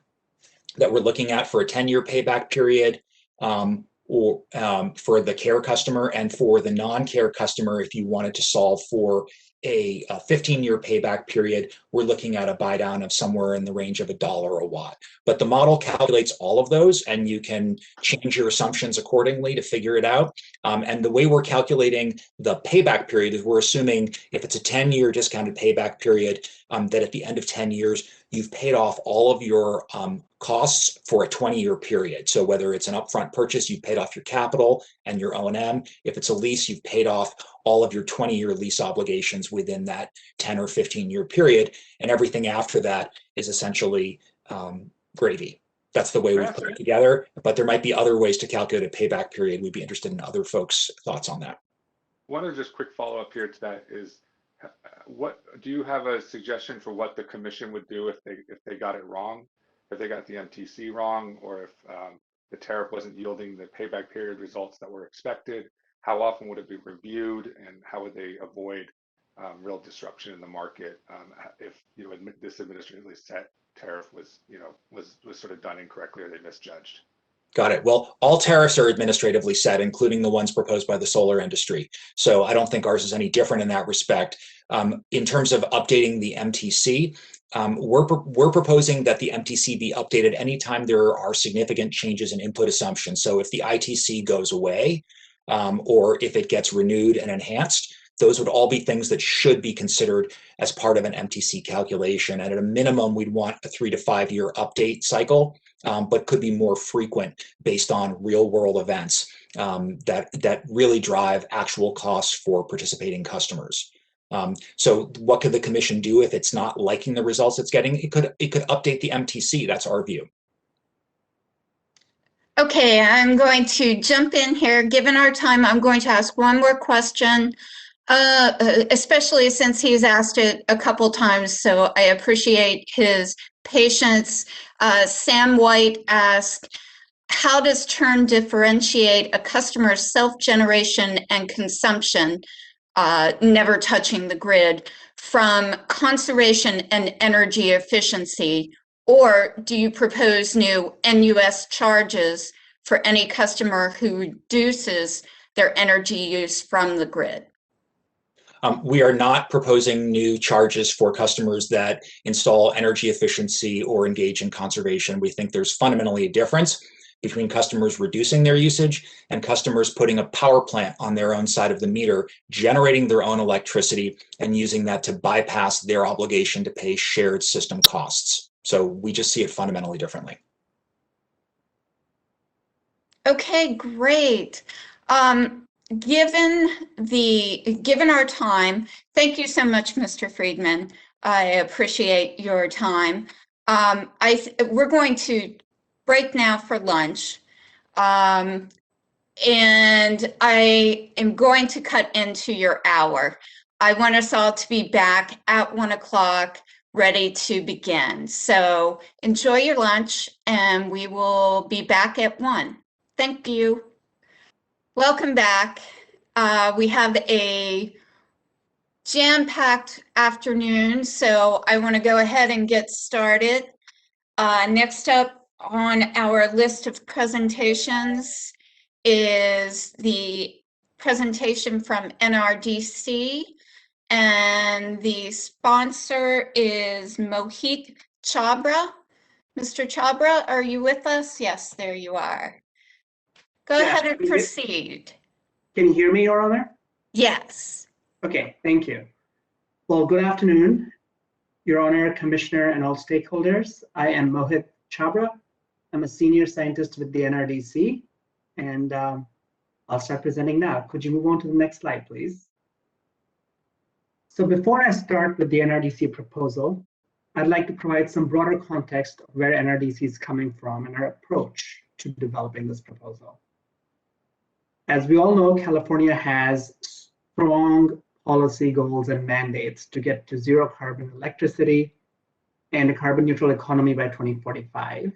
that we're looking at for a 10-year payback period. Or for the care customer, and for the non-care customer, if you wanted to solve for a 15-year payback period, we're looking at a buy down of somewhere in the range of $1 a watt. But the model calculates all of those, and you can change your assumptions accordingly to figure it out. And the way we're calculating the payback period is we're assuming if it's a 10-year discounted payback period, that at the end of 10 years, you've paid off all of your costs for a 20-year period. So whether it's an upfront purchase, you've paid off your capital and your O&M. If it's a lease, you've paid off all of your 20-year lease obligations within that 10 or 15-year period. And everything after that is essentially gravy. That's the way we put it together. But there might be other ways to calculate a payback period. We'd be interested in other folks' thoughts on that. One other just quick follow-up here to that is, what do you have a suggestion for what the commission would do if they got it wrong, if they got the MTC wrong, or if the tariff wasn't yielding the payback period results that were expected? How often would it be reviewed, and how would they avoid real disruption in the market if this administratively set tariff was sort of done incorrectly, or they misjudged? Got it. Well, all tariffs are administratively set, including the ones proposed by the solar industry. So I don't think ours is any different in that respect. In terms of updating the MTC, we're proposing that the MTC be updated anytime there are significant changes in input assumptions. So if the ITC goes away, or if it gets renewed and enhanced, those would all be things that should be considered as part of an MTC calculation. And at a minimum, we'd want a 3 to 5 year update cycle, but could be more frequent based on real world events that really drive actual costs for participating customers. So what could the commission do if it's not liking the results it's getting? It could update the MTC. That's our view. Okay, I'm going to jump in here. Given our time, I'm going to ask one more question, especially since he's asked it a couple times, so I appreciate his patience. Sam White asked, how does TURN differentiate a customer's self-generation and consumption, never touching the grid, from conservation and energy efficiency? Or do you propose new NUS charges for any customer who reduces their energy use from the grid? We are not proposing new charges for customers that install energy efficiency or engage in conservation. We think there's fundamentally a difference between customers reducing their usage and customers putting a power plant on their own side of the meter, generating their own electricity and using that to bypass their obligation to pay shared system costs. So we just see it fundamentally differently. Okay, great. given our time, thank you so much, Mr. Friedman. I appreciate your time. We're going to break now for lunch. And I am going to cut into your hour. I want us all to be back at 1 o'clock, ready to begin. So enjoy your lunch, and we will be back at 1. Thank you. Welcome back. We have a jam-packed afternoon, so I want to go ahead and get started. Next up on our list of presentations is the presentation from NRDC, and the sponsor is Mohit Chabra. Mr. Chabra, are you with us? Yes, there you are. Go ahead and proceed. Can you hear me, Your Honor? Yes. Okay, thank you. Well, good afternoon, Your Honor, Commissioner, and all stakeholders. I am Mohit Chabra. I'm a senior scientist with the NRDC, and I'll start presenting now. Could you move on to the next slide, please? So before I start with the NRDC proposal, I'd like to provide some broader context of where NRDC is coming from and our approach to developing this proposal. As we all know, California has strong policy goals and mandates to get to zero carbon electricity and a carbon neutral economy by 2045.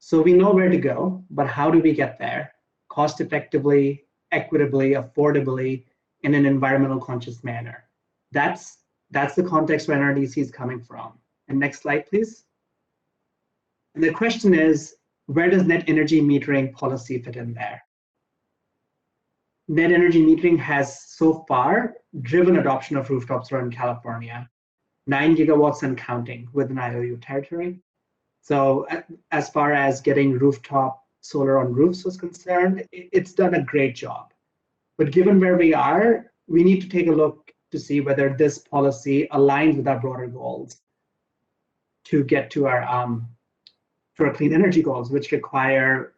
So we know where to go, but how do we get there? Cost effectively, equitably, affordably, in an environmental conscious manner. That's the context where NRDC is coming from. And next slide, please. And the question is, where does net energy metering policy fit in there? Net energy metering has so far driven adoption of rooftop solar in California, 9 gigawatts and counting within IOU territory. So as far as getting rooftop solar on roofs was concerned, it's done a great job. But given where we are, we need to take a look to see whether this policy aligns with our broader goals to get to our clean energy goals, which require,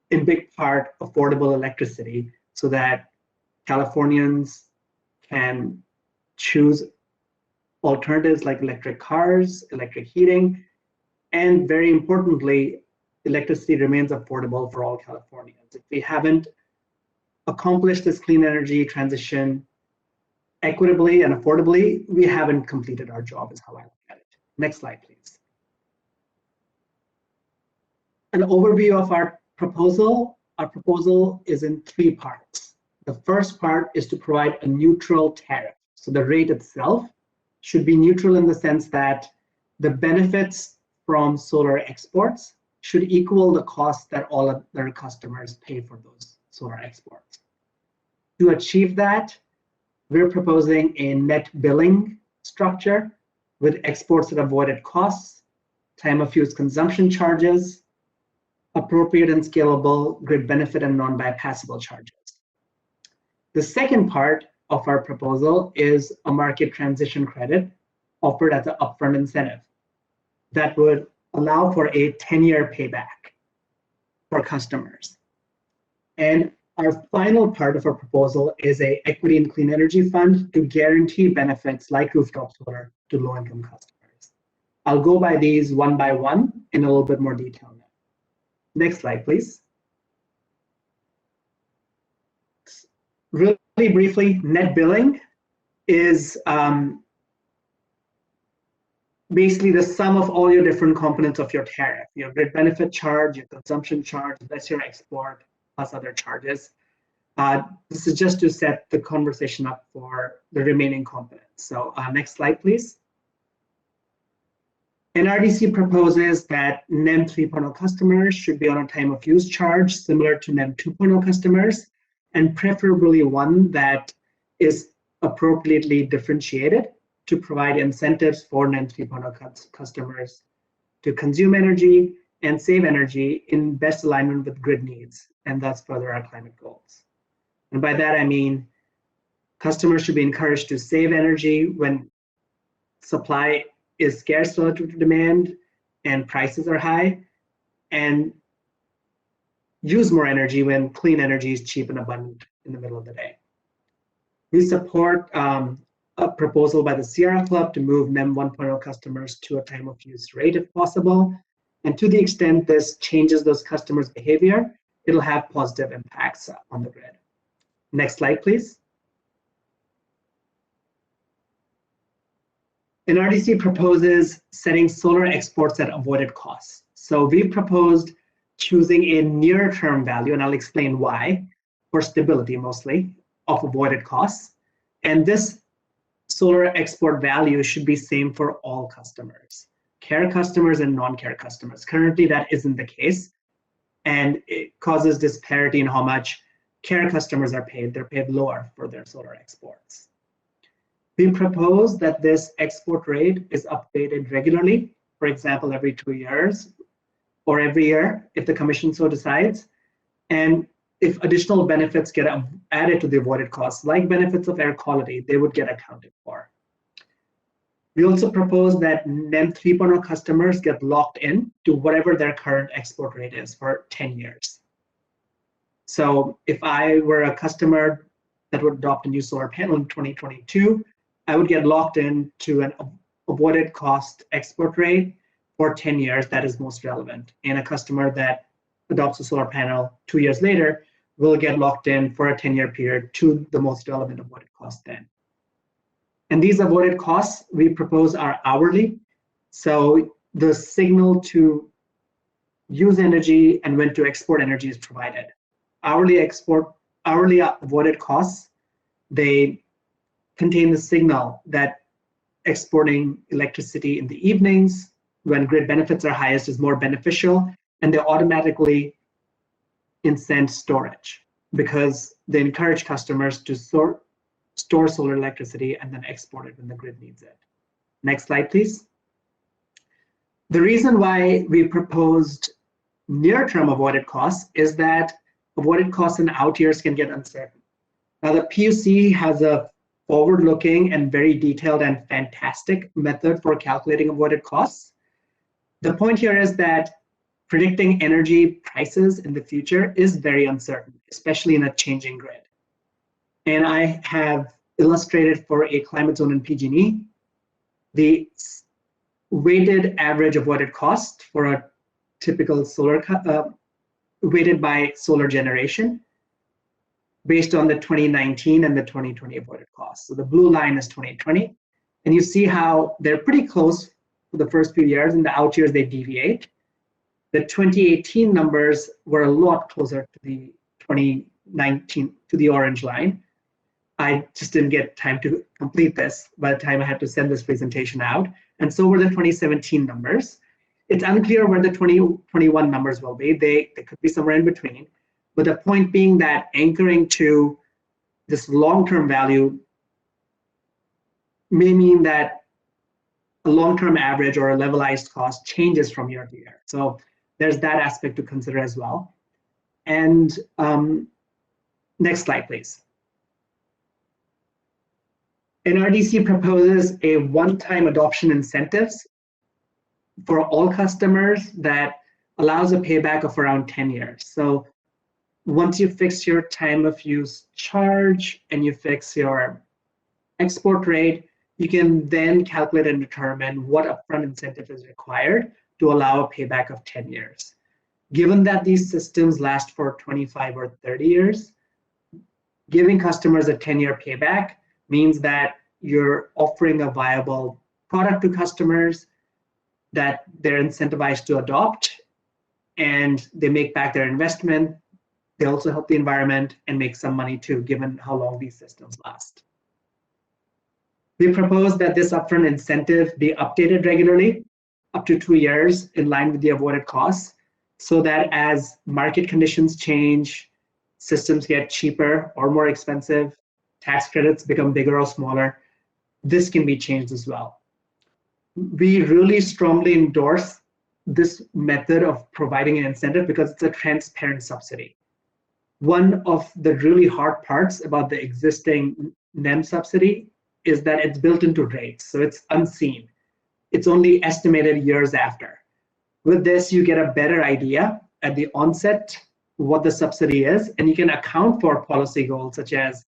in big part, affordable electricity so that Californians can choose alternatives like electric cars, electric heating, and very importantly, electricity remains affordable for all Californians. If we haven't accomplished this clean energy transition equitably and affordably, we haven't completed our job, is how I look at it. Next slide, please. An overview of our proposal. Our proposal is in 3 parts. The first part is to provide a neutral tariff. So the rate itself should be neutral in the sense that the benefits from solar exports should equal the cost that all of their customers pay for those solar exports. To achieve that, we're proposing a net billing structure with exports at avoided costs, time of use consumption charges, appropriate and scalable grid benefit and non-bypassable charges. The second part of our proposal is a market transition credit offered as an upfront incentive that would allow for a 10-year payback for customers. And our final part of our proposal is an equity and clean energy fund to guarantee benefits like rooftop solar to low-income customers. I'll go by these one by one in a little bit more detail now. Next slide, please. Really briefly, net billing is basically the sum of all your different components of your tariff, your grid benefit charge, your consumption charge, that's your export, plus other charges. This is just to set the conversation up for the remaining components. So next slide, please. NRDC proposes that NEM 3.0 customers should be on a time of use charge similar to NEM 2.0 customers, and preferably one that is appropriately differentiated to provide incentives for NEM 3.0 customers to consume energy and save energy in best alignment with grid needs, and thus further our climate goals. And by that I mean customers should be encouraged to save energy when supply is scarce relative to demand and prices are high, and use more energy when clean energy is cheap and abundant in the middle of the day. We support a proposal by the Sierra Club to move NEM 1.0 customers to a time of use rate if possible. And to the extent this changes those customers' behavior, it'll have positive impacts on the grid. Next slide, please. NRDC proposes setting solar exports at avoided costs. So we've proposed choosing a near-term value, and I'll explain why, for stability mostly, of avoided costs. And this solar export value should be same for all customers, care customers and non-care customers. Currently, that isn't the case, and it causes disparity in how much care customers are paid. They're paid lower for their solar exports. We propose that this export rate is updated regularly, for example, every 2 years or every year if the commission so decides. And if additional benefits get added to the avoided costs, like benefits of air quality, they would get accounted for. We also propose that NEM 3.0 customers get locked in to whatever their current export rate is for 10 years. So if I were a customer that would adopt a new solar panel in 2022, I would get locked in to an avoided cost export rate for 10 years that is most relevant. And a customer that adopts a solar panel 2 years later will get locked in for a 10-year period to the most relevant avoided cost then. And these avoided costs we propose are hourly. So the signal to use energy and when to export energy is provided. Hourly avoided costs, they contain the signal that exporting electricity in the evenings when grid benefits are highest is more beneficial, and they automatically incent storage because they encourage customers to store solar electricity and then export it when the grid needs it. Next slide, please. The reason why we proposed near-term avoided costs is that avoided costs in out years can get uncertain. Now, the PUC has a forward-looking and very detailed and fantastic method for calculating avoided costs. The point here is that predicting energy prices in the future is very uncertain, especially in a changing grid. And I have illustrated for a climate zone in PG&E the weighted average avoided cost for a typical solar weighted by solar generation based on the 2019 and the 2020 avoided costs. So the blue line is 2020, and you see how they're pretty close for the first few years. In the out years, they deviate. The 2018 numbers were a lot closer to the 2019, to the orange line. I just didn't get time to complete this by the time I had to send this presentation out. And so were the 2017 numbers. It's unclear where the 2021 numbers will be. They could be somewhere in between. But the point being that anchoring to this long-term value may mean that a long-term average or a levelized cost changes from year to year. So there's that aspect to consider as well. And next slide, please. NRDC proposes a one-time adoption incentives for all customers that allows a payback of around 10 years. So once you fix your time of use charge and you fix your export rate, you can then calculate and determine what upfront incentive is required to allow a payback of 10 years. Given that these systems last for 25 or 30 years, giving customers a 10-year payback means that you're offering a viable product to customers that they're incentivized to adopt, and they make back their investment. They also help the environment and make some money too, given how long these systems last. We propose that this upfront incentive be updated regularly, up to 2 years, in line with the avoided costs, so that as market conditions change, systems get cheaper or more expensive, tax credits become bigger or smaller, this can be changed as well. We really strongly endorse this method of providing an incentive because it's a transparent subsidy. One of the really hard parts about the existing NEM subsidy is that it's built into rates, so it's unseen. It's only estimated years after. With this, you get a better idea at the onset what the subsidy is, and you can account for policy goals such as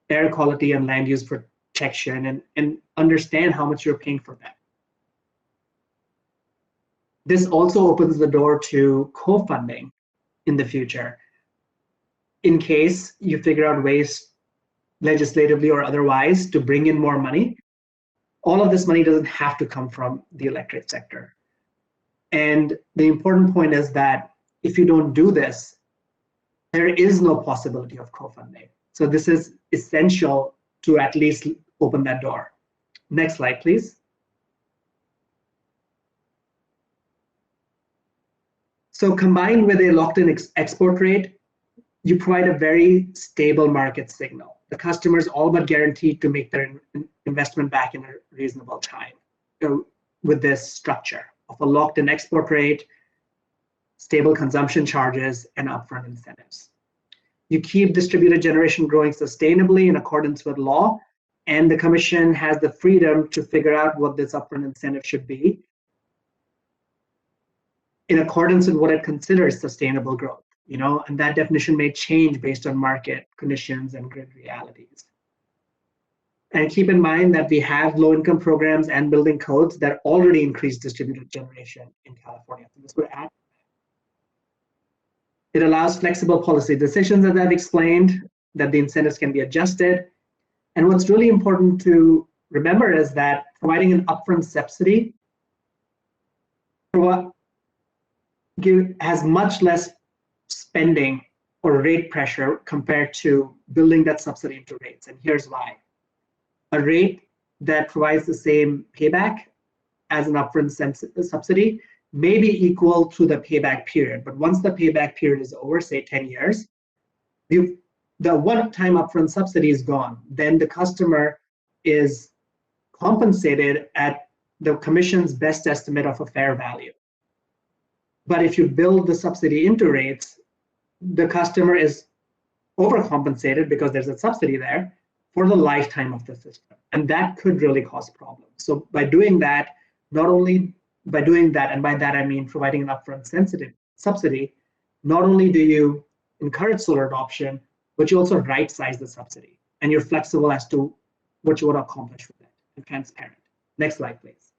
air quality and land use protection, and understand how much you're paying for that. This also opens the door to co-funding in the future, in case you figure out ways legislatively or otherwise to bring in more money. All of this money doesn't have to come from the electric sector. And the important point is that if you don't do this, there is no possibility of co-funding. So this is essential to at least open that door. Next slide, please. So combined with a locked-in export rate, you provide a very stable market signal. The customer is all but guaranteed to make their investment back in a reasonable time with this structure of a locked-in export rate, stable consumption charges, and upfront incentives. You keep distributed generation growing sustainably in accordance with law, and the Commission has the freedom to figure out what this upfront incentive should be in accordance with what it considers sustainable growth, and that definition may change based on market conditions and grid realities. And keep in mind that we have low-income programs and building codes that already increase distributed generation in California. So this would add. It allows flexible policy decisions, as I've explained, that the incentives can be adjusted. And what's really important to remember is that providing an upfront subsidy has much less spending or rate pressure compared to building that subsidy into rates. And here's why. A rate that provides the same payback as an upfront subsidy may be equal to the payback period. But once the payback period is over, say 10 years, the one-time upfront subsidy is gone. Then the customer is compensated at the Commission's best estimate of a fair value. But if you build the subsidy into rates, the customer is overcompensated because there's a subsidy there for the lifetime of the system. And that could really cause problems. So by doing that, and by that I mean providing an upfront sensitive subsidy, not only do you encourage solar adoption, but you also right-size the subsidy. And you're flexible as to what you want to accomplish with it, and transparent. Next slide, please.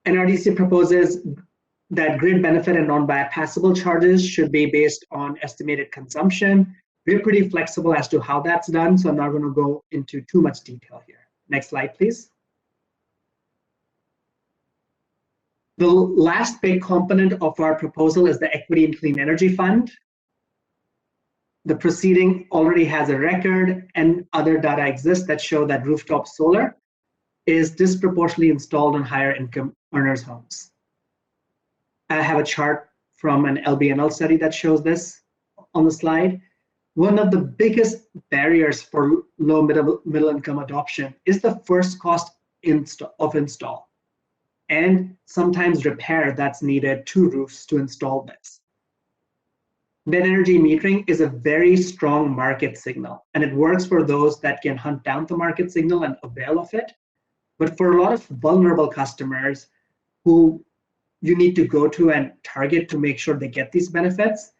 NRDC proposes that grid benefit and non-bypassable charges should be based on estimated consumption. We're pretty flexible as to how that's done, so I'm not going to go into too much detail here. Next slide, please. The last big component of our proposal is the Equity and Clean Energy Fund. The proceeding already has a record, and other data exists that show that rooftop solar is disproportionately installed on higher income earners' homes. I have a chart from an LBNL study that shows this on the slide. One of the biggest barriers for low middle income adoption is the first cost of install, and sometimes repair that's needed to roofs to install this. Net energy metering is a very strong market signal, and it works for those that can hunt down the market signal and avail of it. But for a lot of vulnerable customers who you need to go to and target to make sure they get these benefits,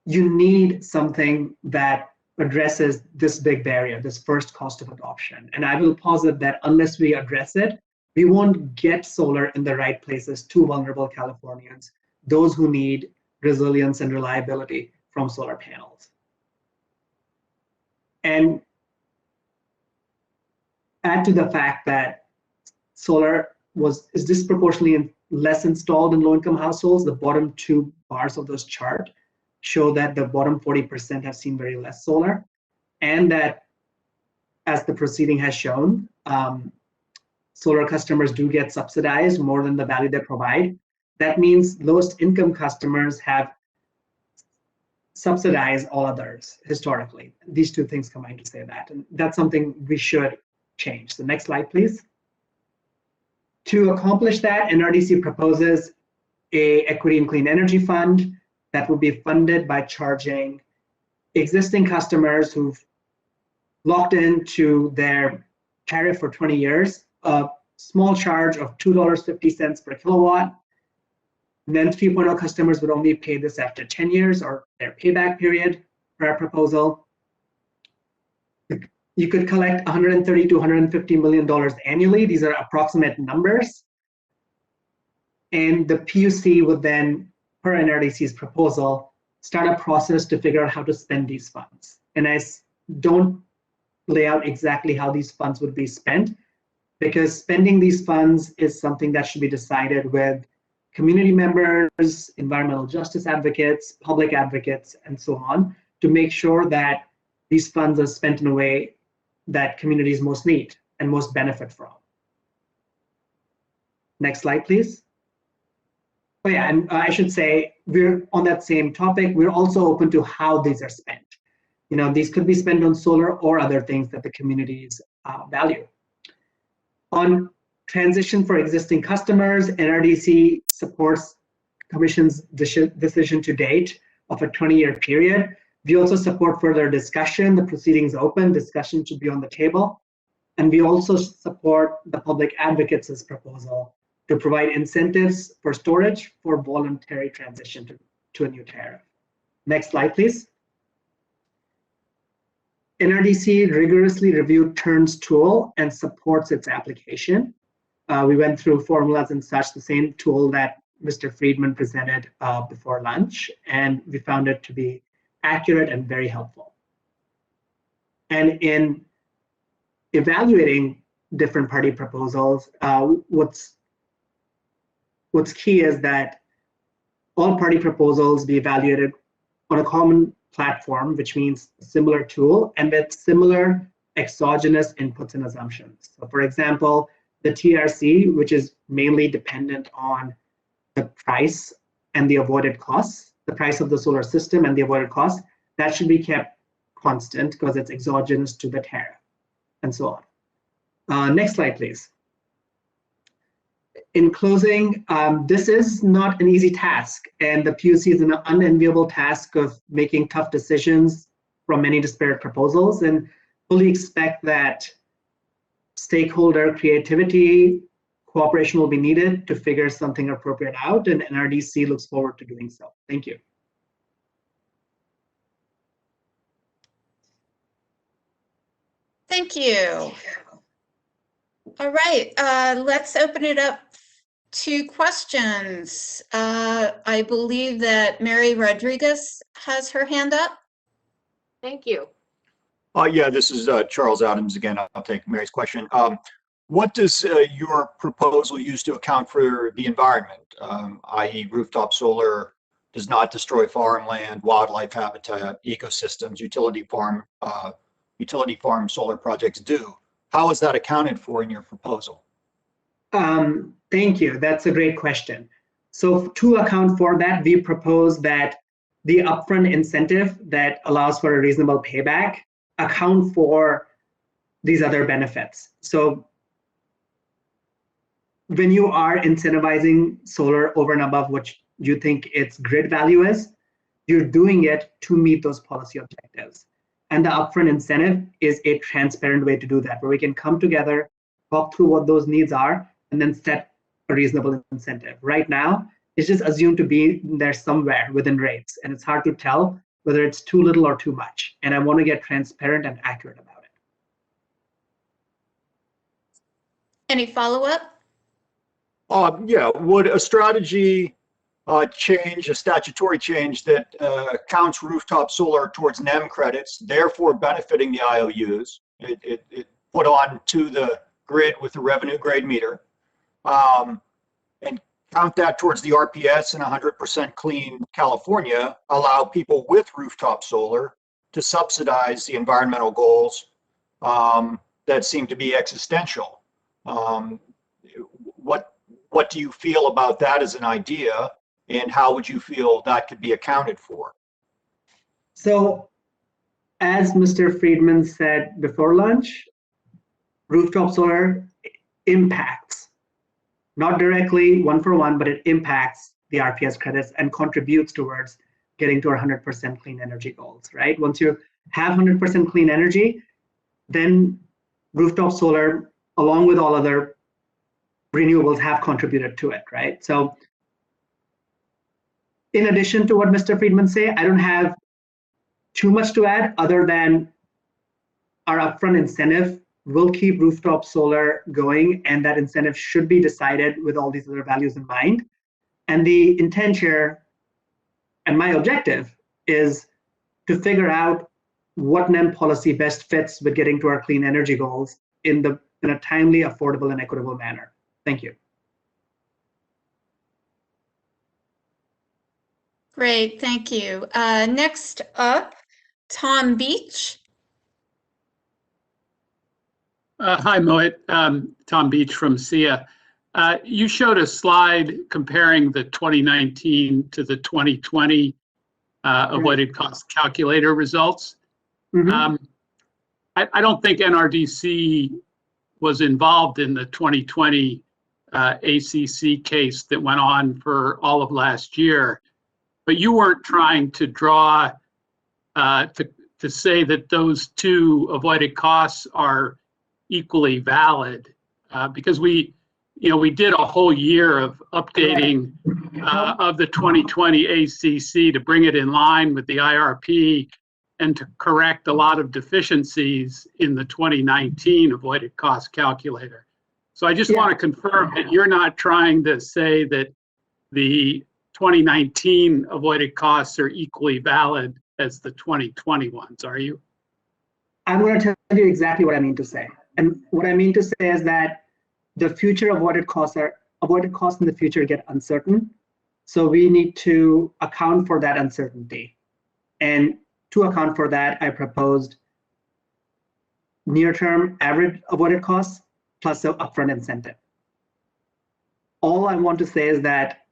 you need something that addresses this big barrier, this first cost of adoption. And I will posit that unless we address it, we won't get solar in the right places to vulnerable Californians, those who need resilience and reliability from solar panels. And add to the fact that solar is disproportionately less installed in low-income households. The bottom two bars of this chart show that the bottom 40% have seen very less solar, and that, as the proceeding has shown, solar customers do get subsidized more than the value they provide. That means lowest income customers have subsidized all others historically. These two things combine to say that, and that's something we should change. The next slide, please. To accomplish that, NRDC proposes a Equity and Clean Energy Fund that will be funded by charging existing customers who've locked into their tariff for 20 years a small charge of $2.50 per kilowatt Then 3.0 customers would only pay this after 10 years or their payback period for our proposal. You could collect $130 to $150 million annually. These are approximate numbers. And the PUC would then, per NRDC's proposal, start a process to figure out how to spend these funds. And I don't lay out exactly how these funds would be spent, because spending these funds is something that should be decided with community members, environmental justice advocates, public advocates, and so on, to make sure that these funds are spent in a way that communities most need and most benefit from. Next slide, please. Oh yeah, and I should say, we're on that same topic, we're also open to how these are spent. You know, these could be spent on solar or other things that the communities value. On transition for existing customers, NRDC supports Commission's decision to date of a 20-year period. We also support further discussion. The proceedings open, discussion should be on the table. And we also support the public advocates' proposal to provide incentives for storage for voluntary transition to a new tariff. Next slide, please. NRDC rigorously reviewed TURN's tool and supports its application. We went through formulas and such, the same tool that Mr. Friedman presented before lunch, and we found it to be accurate and very helpful. And in evaluating different party proposals, what's key is that all party proposals be evaluated on a common platform, which means a similar tool and with similar exogenous inputs and assumptions. So for example, the TRC, which is mainly dependent on the price and the avoided costs, the price of the solar system and the avoided costs, that should be kept constant because it's exogenous to the tariff, and so on. Next slide, please. In closing, this is not an easy task, and the PUC is an unenviable task of making tough decisions from many disparate proposals, and fully expect that stakeholder creativity, cooperation will be needed to figure something appropriate out, and NRDC looks forward to doing so. Thank you. Thank you. All right, let's open it up to questions. I believe that Mary Rodriguez has her hand up. Thank you. Yeah, this is Charles Adams again. I'll take Mary's question. What does your proposal use to account for the environment, i.e. rooftop solar does not destroy farmland, wildlife habitat, ecosystems, utility farm solar projects do? How is that accounted for in your proposal? Thank you. That's a great question. So to account for that, we propose that the upfront incentive that allows for a reasonable payback account for these other benefits. So when you are incentivizing solar over and above what you think its grid value is, you're doing it to meet those policy objectives. And the upfront incentive is a transparent way to do that, where we can come together, talk through what those needs are, and then set a reasonable incentive. Right now, it's just assumed to be there somewhere within rates, and it's hard to tell whether it's too little or too much. And I want to get transparent and accurate about it. Any follow-up? Yeah, would a strategy change, a statutory change that counts rooftop solar towards NEM credits, therefore benefiting the IOUs, it put on to the grid with the revenue grade meter, and count that towards the RPS and 100% clean California, allow people with rooftop solar to subsidize the environmental goals that seem to be existential. What do you feel about that as an idea, and how would you feel that could be accounted for? So, as Mr. Friedman said before lunch, rooftop solar impacts, not directly one-for-one, but it impacts the RPS credits and contributes towards getting to our 100% clean energy goals, right? Once you have 100% clean energy, then rooftop solar, along with all other renewables, have contributed to it, right? So in addition to what Mr. Friedman say, I don't have too much to add other than our upfront incentive will keep rooftop solar going, and that incentive should be decided with all these other values in mind. And the intent here, and my objective, is to figure out what NEM policy best fits with getting to our clean energy goals in a timely, affordable, and equitable manner. Thank you. Great, thank you. Next up, Tom Beach. Hi, Mohit. Tom Beach from SIA. You showed a slide comparing the 2019 to the 2020 avoided cost calculator results. I don't think NRDC was involved in the 2020 ACC case that went on for all of last year, but you weren't trying to draw to say that those two avoided costs are equally valid, because we did a whole year of updating of the 2020 ACC to bring it in line with the IRP and to correct a lot of deficiencies in the 2019 avoided cost calculator. So I just want to confirm that you're not trying to say that the 2019 avoided costs are equally valid as the 2020 ones, are you? I'm going to tell you exactly what I mean to say. And what I mean to say is that the future avoided costs in the future get uncertain. So we need to account for that uncertainty. And to account for that, I proposed near-term average avoided costs plus the upfront incentive. All I want to say is that,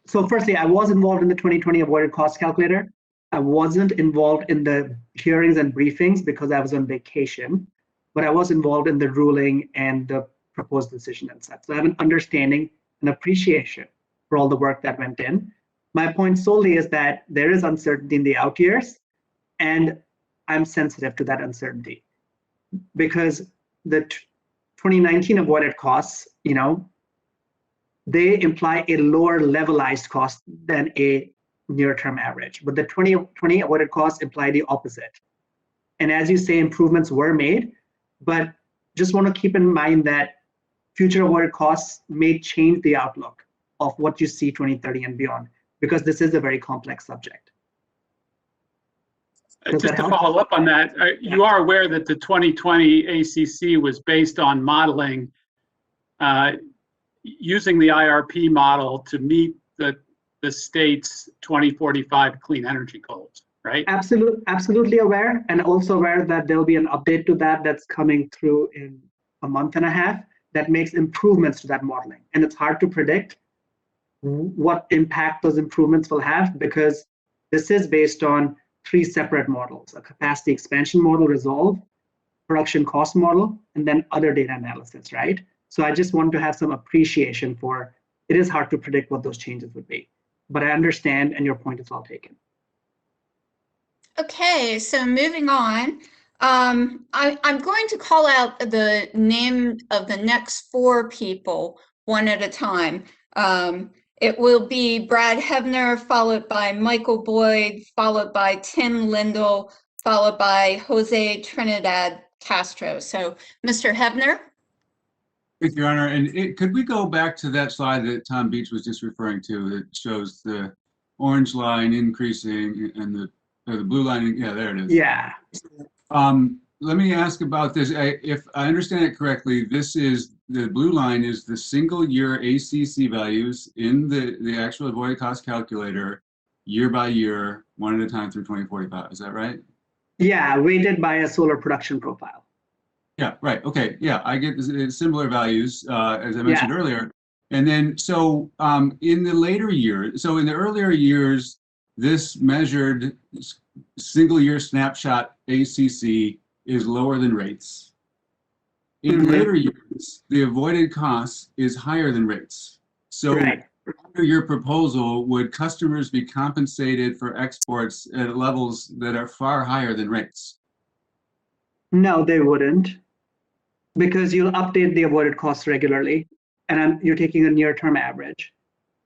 so firstly, I was involved in the 2020 avoided cost calculator. I wasn't involved in the hearings and briefings because I was on vacation, but I was involved in the ruling and the proposed decision and such. So I have an understanding and appreciation for all the work that went in. My point solely is that there is uncertainty in the out years, and I'm sensitive to that uncertainty because the 2019 avoided costs, they imply a lower levelized cost than a near-term average, but the 2020 avoided costs imply the opposite. And as you say, improvements were made, but just want to keep in mind that future avoided costs may change the outlook of what you see 2030 and beyond, because this is a very complex subject. Just to follow up on that, you are aware that the 2020 ACC was based on modeling using the IRP model to meet the state's 2045 clean energy goals, right? Absolutely aware, and also aware that there will be an update to that that's coming through in a month and a half that makes improvements to that modeling. And it's hard to predict what impact those improvements will have because this is based on 3 separate models: a capacity expansion model, Resolve, production cost model, and then other data analysis, right? So I just want to have some appreciation for, it is hard to predict what those changes would be, but I understand and your point is well taken. Okay, so moving on, I'm going to call out the name of the next 4 people one at a time. It will be Brad Hebner, followed by Michael Boyd, followed by Tim Lindell, followed by Jose Trinidad Castro. So, Mr. Hebner. Thank you, Your Honor. And could we go back to that slide that Tom Beach was just referring to that shows the orange line increasing and the blue line? Yeah, there it is. Yeah. Let me ask about this. If I understand it correctly, this is the blue line is the single year ACC values in the actual avoided cost calculator year by year, one at a time through 2045. Is that right? Yeah, weighted by a solar production profile. Yeah, right. Okay. Yeah, I get similar values as I mentioned earlier. And then, so in the later years, so in the earlier years, this measured single year snapshot ACC is lower than rates. In later years, the avoided cost is higher than rates. So under your proposal, would customers be compensated for exports at levels that are far higher than rates? No, they wouldn't, because you'll update the avoided costs regularly, and you're taking a near-term average.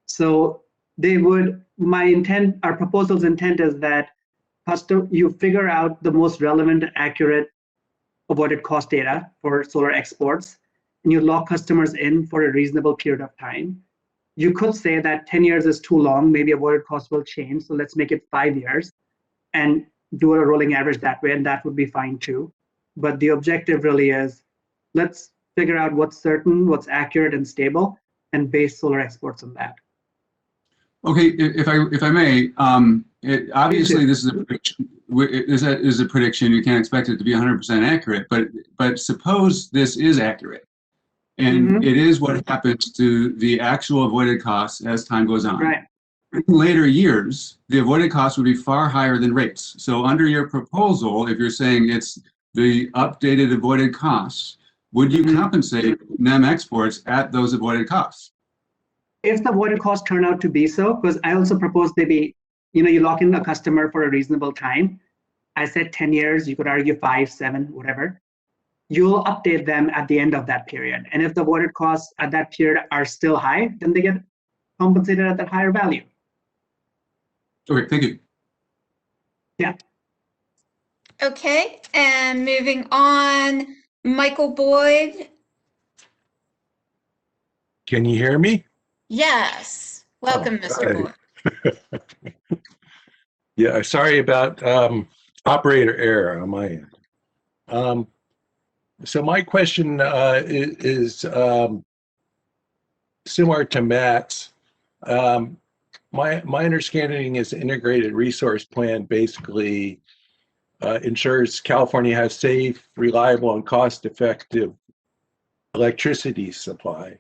So they would, my intent, our proposal's intent is that you figure out the most relevant, accurate avoided cost data for solar exports, and you lock customers in for a reasonable period of time. You could say that 10 years is too long, maybe avoided cost will change, so let's make it 5 years and do a rolling average that way, and that would be fine too. But the objective really is, let's figure out what's certain, what's accurate and stable, and base solar exports on that. Okay, if I may, obviously this is a prediction. Is a prediction. You can't expect it to be 100% accurate, but suppose this is accurate, and it is what happens to the actual avoided costs as time goes on. Right. In later years, the avoided costs would be far higher than rates. So under your proposal, if you're saying it's the updated avoided costs, would you compensate NEM exports at those avoided costs? If the avoided costs turn out to be so, because I also propose they be, you lock in a customer for a reasonable time. I said 10 years, you could argue 5, 7, whatever. You'll update them at the end of that period. And if the avoided costs at that period are still high, then they get compensated at that higher value. Okay, thank you. Yeah. Okay, and moving on, Michael Boyd. Can you hear me? Yes, welcome, Mr. Boyd. Yeah, sorry about operator error on my end. So my question is similar to Matt's. My understanding is the integrated resource plan basically ensures California has safe, reliable, and cost-effective electricity supply,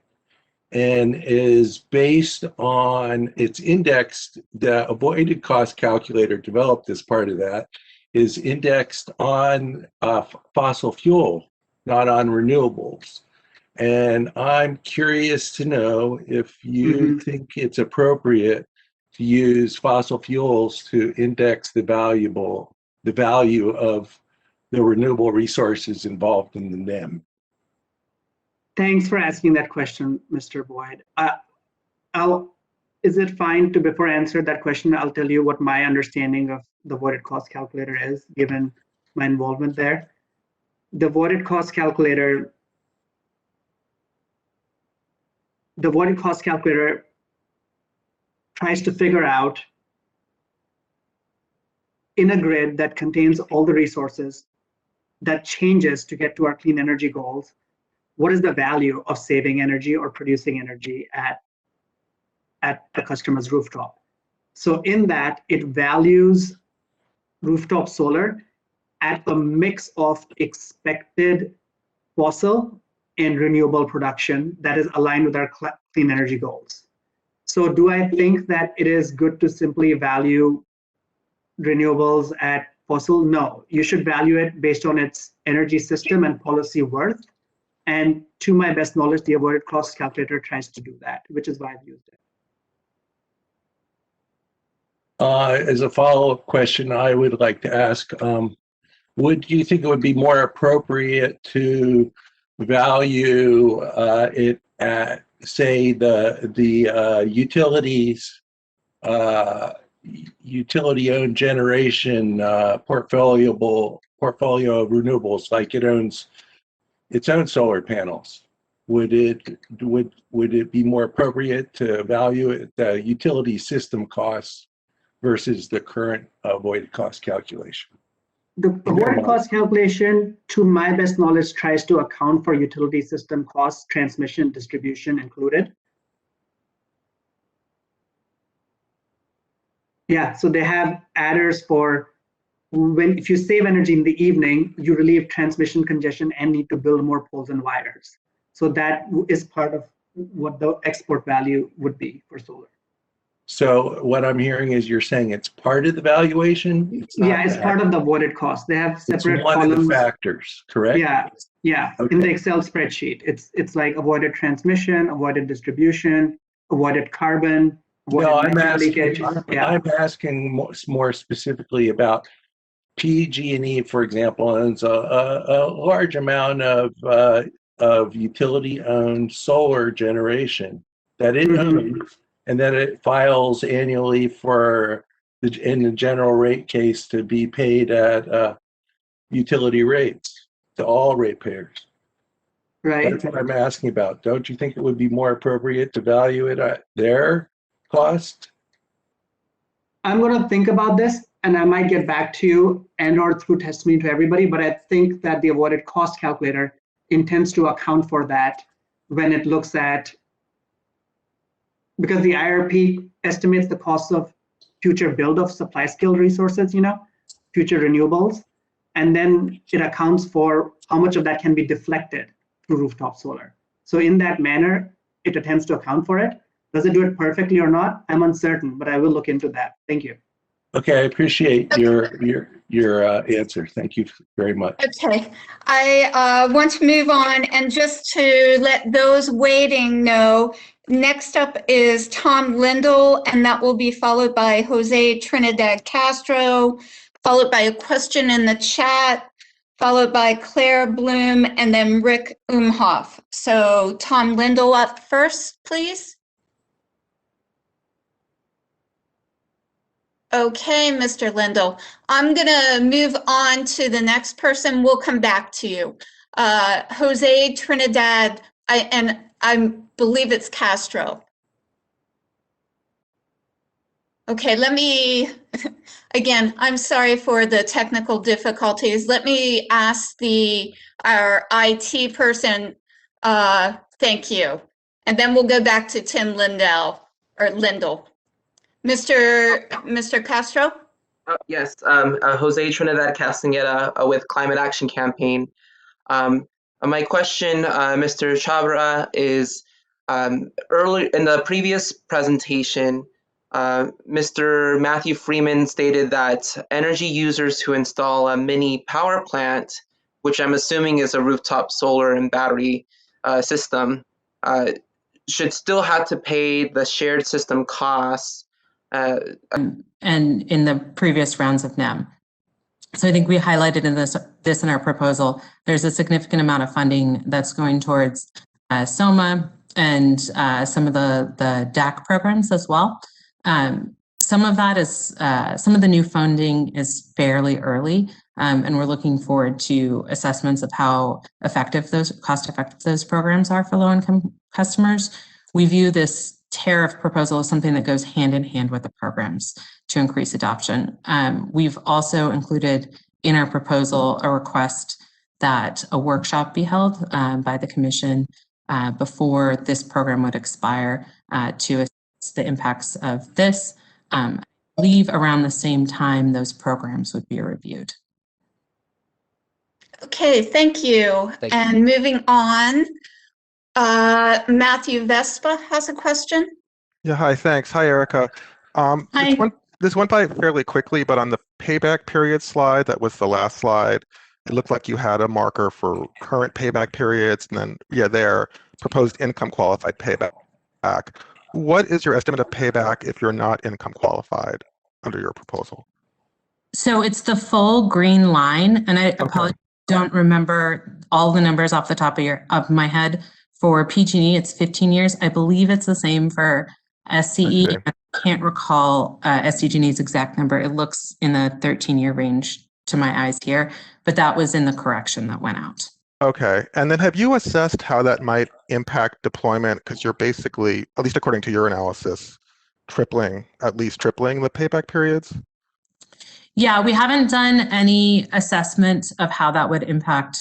and is based on, it's indexed, the avoided cost calculator developed as part of that, is indexed on fossil fuel, not on renewables. And I'm curious to know if you think it's appropriate to use fossil fuels to index the value of the renewable resources involved in the NEM. Thanks for asking that question, Mr. Boyd. Is it fine to, before I answer that question, I'll tell you what my understanding of the avoided cost calculator is, given my involvement there. The avoided cost calculator tries to figure out, in a grid that contains all the resources that changes to get to our clean energy goals, what is the value of saving energy or producing energy at the customer's rooftop? So in that, it values rooftop solar at a mix of expected fossil and renewable production that is aligned with our clean energy goals. So do I think that it is good to simply value renewables at fossil? No, you should value it based on its energy system and policy worth. And to my best knowledge, the avoided cost calculator tries to do that, which is why I've used it. As a follow-up question, I would like to ask, would you think it would be more appropriate to value it at, say, the utility-owned generation portfolio of renewables, like it owns its own solar panels? Would it be more appropriate to value it the utility system costs versus the current avoided cost calculation? The avoided cost calculation, to my best knowledge, tries to account for utility system costs, transmission, distribution included. Yeah, so they have adders for if you save energy in the evening, you relieve transmission congestion and need to build more poles and wires. So that is part of what the export value would be for solar. So what I'm hearing is you're saying it's part of the valuation? It's part of the avoided cost. They have separate it's one columns. of the factors, correct? Yeah. Okay. In the Excel spreadsheet, it's like avoided transmission, avoided distribution, avoided carbon. No, I'm asking more specifically about PG&E, for example, owns a large amount of utility-owned solar generation that it owns, and then it files annually for in the general rate case to be paid at utility rates to all ratepayers. Right. That's what I'm asking about. Don't you think it would be more appropriate to value it at their cost? I'm going to think about this and I might get back to you and or through testimony to everybody, but I think that the avoided cost calculator intends to account for that when it looks at, because the IRP estimates the cost of future build of supply skilled resources, future renewables, and then it accounts for how much of that can be deflected through rooftop solar. So in that manner, it attempts to account for it. Does it do it perfectly or not? I'm uncertain, but I will look into that. Thank you. Okay, I appreciate your answer. Thank you very much. Okay, I want to move on, and just to let those waiting know, next up is Tom Lindell, and that will be followed by Jose Trinidad Castro, followed by a question in the chat, followed by Claire Bloom, and then Rick Umhoff. So Tom Lindell up first, please. Okay, Mr. Lindell. I'm going to move on to the next person. We'll come back to you. Jose Trinidad, I believe it's Castro. Okay, let me, again, I'm sorry for the technical difficulties. Let me ask our IT person, thank you. And then we'll go back to Tim Lindell. Mr. Castro? Yes, Jose Trinidad Castaneda with Climate Action Campaign. My question, Mr. Chabra, is early in the previous presentation, Mr. Matthew Freeman stated that energy users who install a mini power plant, which I'm assuming is a rooftop solar and battery system, should still have to pay the shared system costs and in the previous rounds of NEM. So I think we highlighted in this in our proposal, there's a significant amount of funding that's going towards SOMA and some of the DAC programs as well. Some of that is, some of the new funding is fairly early, and we're looking forward to assessments of how effective cost effective those programs are for low-income customers. We view this tariff proposal as something that goes hand in hand with the programs to increase adoption. We've also included in our proposal a request that a workshop be held by the Commission before this program would expire to assess the impacts of this. I believe around the same time those programs would be reviewed. Okay, thank you. And moving on, Matthew Vespa has a question. Yeah, hi, thanks. Hi, Erica. Hi. This went by fairly quickly, but on the payback period slide, that was the last slide, it looked like you had a marker for current payback periods and then, yeah, there, proposed income qualified payback. What is your estimate of payback if you're not income qualified under your proposal? So it's the full green line, and I apologize, don't remember all the numbers off the top of my head. For PG&E, it's 15 years. I believe it's the same for SCE. I can't recall SDG&E's exact number. It looks in the 13-year range to my eyes here, but that was in the correction that went out. Okay, and then have you assessed how that might impact deployment? Because you're basically, at least according to your analysis, at least tripling the payback periods? Yeah, we haven't done any assessment of how that would impact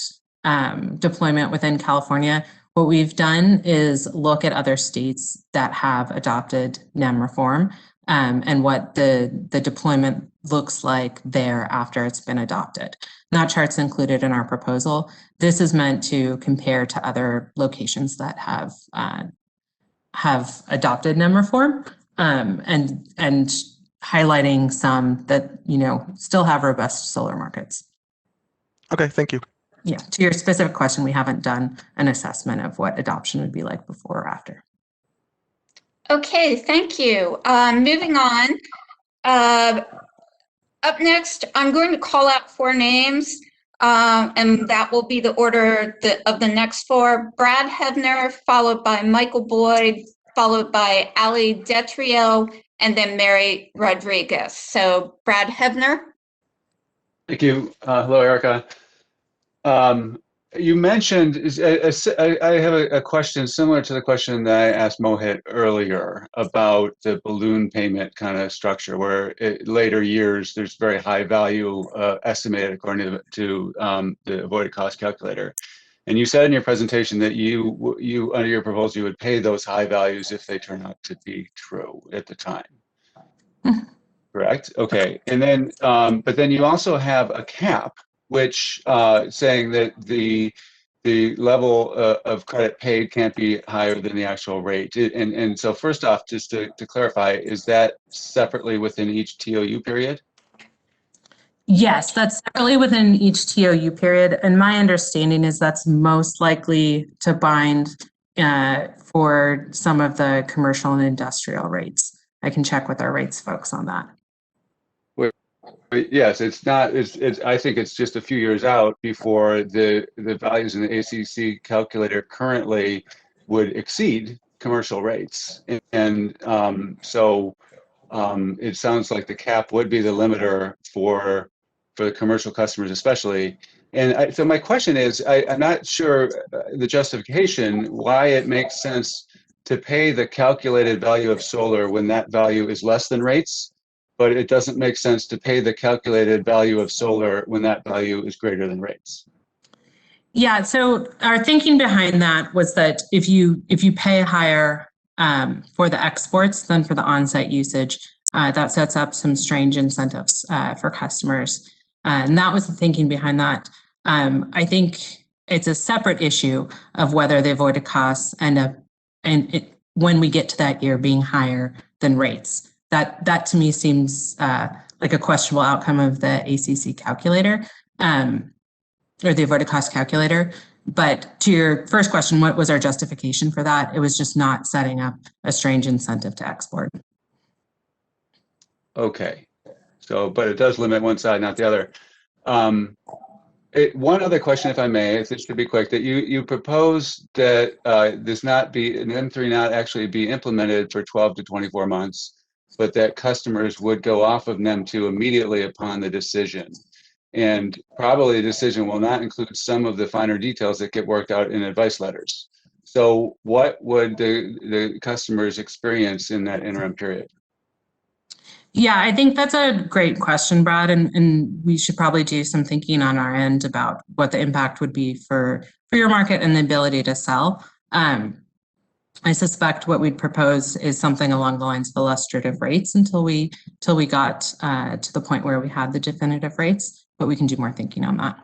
deployment within California. What we've done is look at other states that have adopted NEM reform and what the deployment looks like there after it's been adopted. Not charts included in our proposal. This is meant to compare to other locations that have adopted NEM reform and highlighting some that still have robust solar markets. Okay, thank you. Yeah, to your specific question, we haven't done an assessment of what adoption would be like before or after. Okay, thank you. Moving on. Up next, I'm going to call out 4 names, and that will be the order of the next 4. Brad Hebner, followed by Michael Boyd, followed by Ali Detrio, and then Mary Rodriguez. So Brad Hebner. Thank you. Hello, Erica. You mentioned, I have a question similar to the question that I asked Mohit earlier about the balloon payment kind of structure, where later years there's very high value estimated according to the avoided cost calculator. And you said in your presentation that you under your proposal, you would pay those high values if they turn out to be true at the time. Correct? Okay. And then, but then you also have a cap, which saying that the level of credit paid can't be higher than the actual rate. And so first off, just to clarify, is that separately within each TOU period? Yes, that's separately within each TOU period. And my understanding is that's most likely to bind for some of the commercial and industrial rates. I can check with our rates folks on that. Yes, it's not. I think it's just a few years out before the values in the ACC calculator currently would exceed commercial rates, and so it sounds like the cap would be the limiter for the commercial customers, especially. And so my question is, I'm not sure the justification why it makes sense to pay the calculated value of solar when that value is less than rates, but it doesn't make sense to pay the calculated value of solar when that value is greater than rates. Yeah, so our thinking behind that was that if you pay higher for the exports than for the on-site usage, that sets up some strange incentives for customers. And that was the thinking behind that. I think it's a separate issue of whether the avoided costs end up, when we get to that year, being higher than rates. That to me seems like a questionable outcome of the ACC calculator, or the avoided cost calculator. But to your first question, what was our justification for that? It was just not setting up a strange incentive to export. Okay, so but it does limit one side, not the other. One other question, if I may, this should be quick, that you propose that this not be, an NEM3 not actually be implemented for 12 to 24 months, but that customers would go off of NEM2 immediately upon the decision. And probably the decision will not include some of the finer details that get worked out in advice letters. So what would the customers experience in that interim period? Yeah, I think that's a great question, Brad, and we should probably do some thinking on our end about what the impact would be for your market and the ability to sell. I suspect what we'd propose is something along the lines of illustrative rates until we got to the point where we had the definitive rates, but we can do more thinking on that.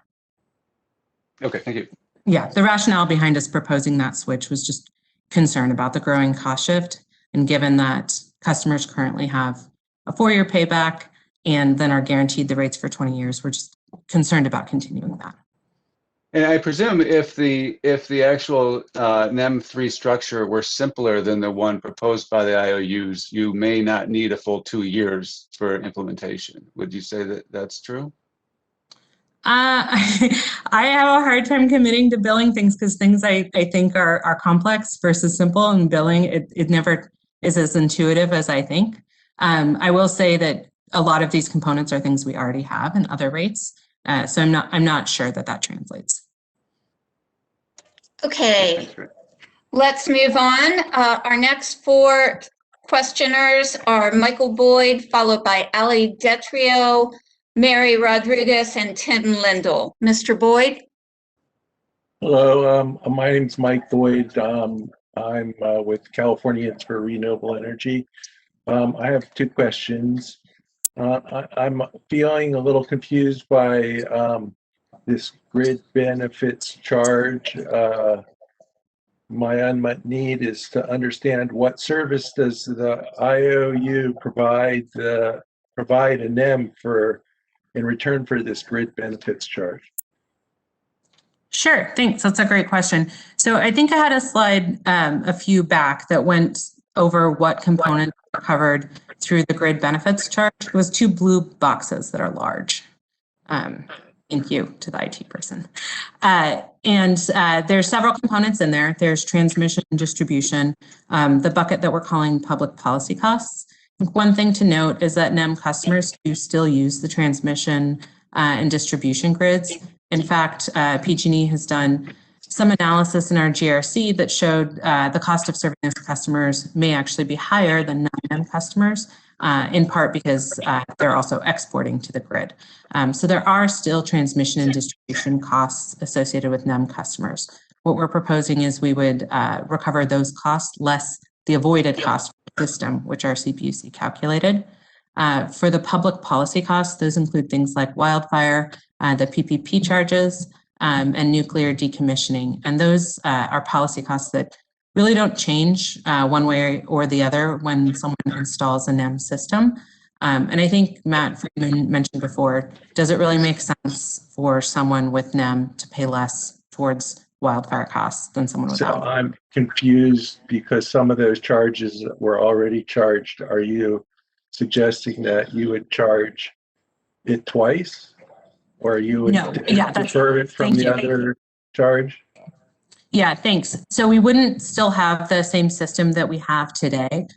Okay, thank you. Yeah, the rationale behind us proposing that switch was just concern about the growing cost shift. And given that customers currently have a 4-year payback and then are guaranteed the rates for 20 years, we're just concerned about continuing that. And I presume if the actual NEM3 structure were simpler than the one proposed by the IOUs, you may not need a full 2 years for implementation. Would you say that that's true? I have a hard time committing to billing things because things I think are complex versus simple, and billing, it never is as intuitive as I think. I will say that a lot of these components are things we already have in other rates. So I'm not sure that translates. Okay, let's move on. Our next 4 questioners are Michael Boyd, followed by Ali Detrio, Mary Rodriguez, and Tim Lindell. Mr. Boyd? Hello, my name's Mike Boyd. I'm with Californians for Renewable Energy. I have 2 questions. I'm feeling a little confused by this grid benefits charge. My unmet need is to understand what service does the IOU provide a NEM for in return for this grid benefits charge? Sure, thanks. That's a great question. So I think I had a slide a few back that went over what components are covered through the grid benefits charge. It was 2 blue boxes that are large. Thank you to the IT person. There's several components in there. There's transmission and distribution, the bucket that we're calling public policy costs. One thing to note is that NEM customers do still use the transmission and distribution grids. In fact, PG&E has done some analysis in our GRC that showed the cost of serving those customers may actually be higher than non-NEM customers, in part because they're also exporting to the grid. So there are still transmission and distribution costs associated with NEM customers. What we're proposing is we would recover those costs less the avoided cost for the system, which our CPUC calculated. For the public policy costs, those include things like wildfire, the PPP charges, and nuclear decommissioning. And those are policy costs that really don't change one way or the other when someone installs a NEM system. And I think Matt Friedman mentioned before, does it really make sense for someone with NEM to pay less towards wildfire costs than someone So without? I'm confused because some of those charges were already charged. Are you suggesting that you would charge it twice? Or you would No, yeah, defer it from thank the you. other charge? Yeah, thanks. So we wouldn't still have the same system that we have today,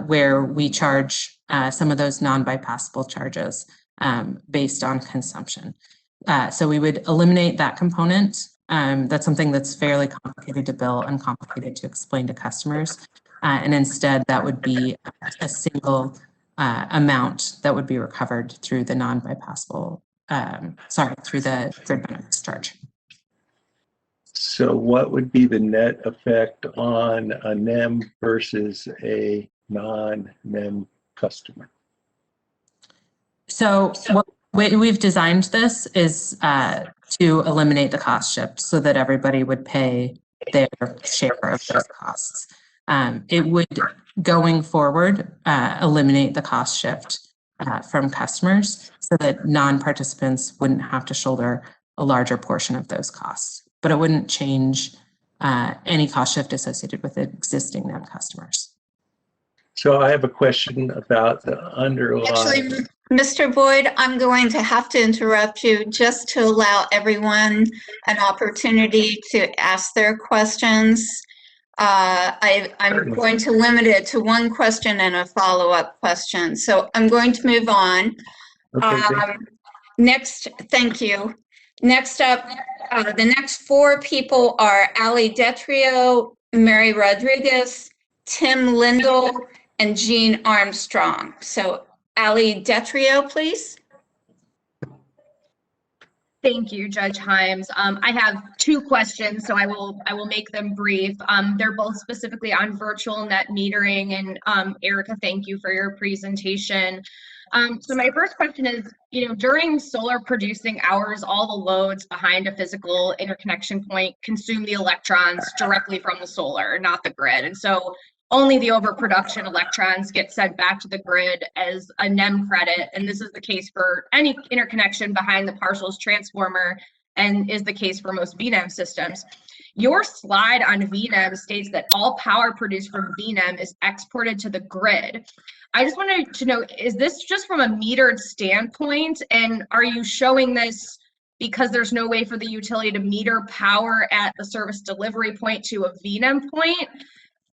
where we charge some of those non-bypassable charges based on consumption. So we would eliminate that component. That's something that's fairly complicated to bill and complicated to explain to customers. And instead, that would be a single amount that would be recovered through the non-bypassable, through the grid benefits charge. So what would be the net effect on a NEM versus a non-NEM customer? So what way we've designed this is to eliminate the cost shift so that everybody would pay their share of those costs. It would, going forward, eliminate the cost shift from customers so that non-participants wouldn't have to shoulder a larger portion of those costs. But it wouldn't change any cost shift associated with existing NEM customers. So I have a question about the underlying. Actually, Mr. Boyd, I'm going to have to interrupt you just to allow everyone an opportunity to ask their questions. I'm going to limit it to one question and a follow-up question. So I'm going to move on. Okay, Next, thank you. Next up, the next four people are Ali Detrio, Mary Rodriguez, Tim Lindell, and Jean Armstrong. So Ali Detrio, please. Thank you, Judge Hyams. I have two questions, so I will make them brief. They're both specifically on virtual net metering, and Erica, thank you for your presentation. So my first question is, during solar producing hours, all the loads behind a physical interconnection point consume the electrons directly from the solar, not the grid. And so only the overproduction electrons get sent back to the grid as a NEM credit. And this is the case for any interconnection behind the parcels transformer and is the case for most VNEM systems. Your slide on VNEM states that all power produced from VNEM is exported to the grid. I just wanted to know, is this just from a metered standpoint? And are you showing this because there's no way for the utility to meter power at the service delivery point to a VNEM point?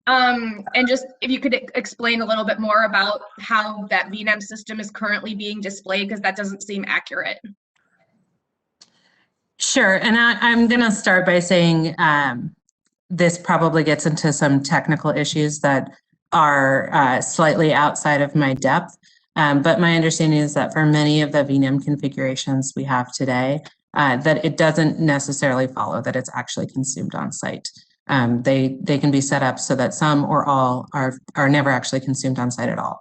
And just if you could explain a little bit more about how that VNEM system is currently being displayed, because that doesn't seem accurate. Sure, and I'm going to start by saying this probably gets into some technical issues that are slightly outside of my depth, but my understanding is that for many of the VNEM configurations we have today, that it doesn't necessarily follow that it's actually consumed on site. They can be set up so that some or all are never actually consumed on site at all.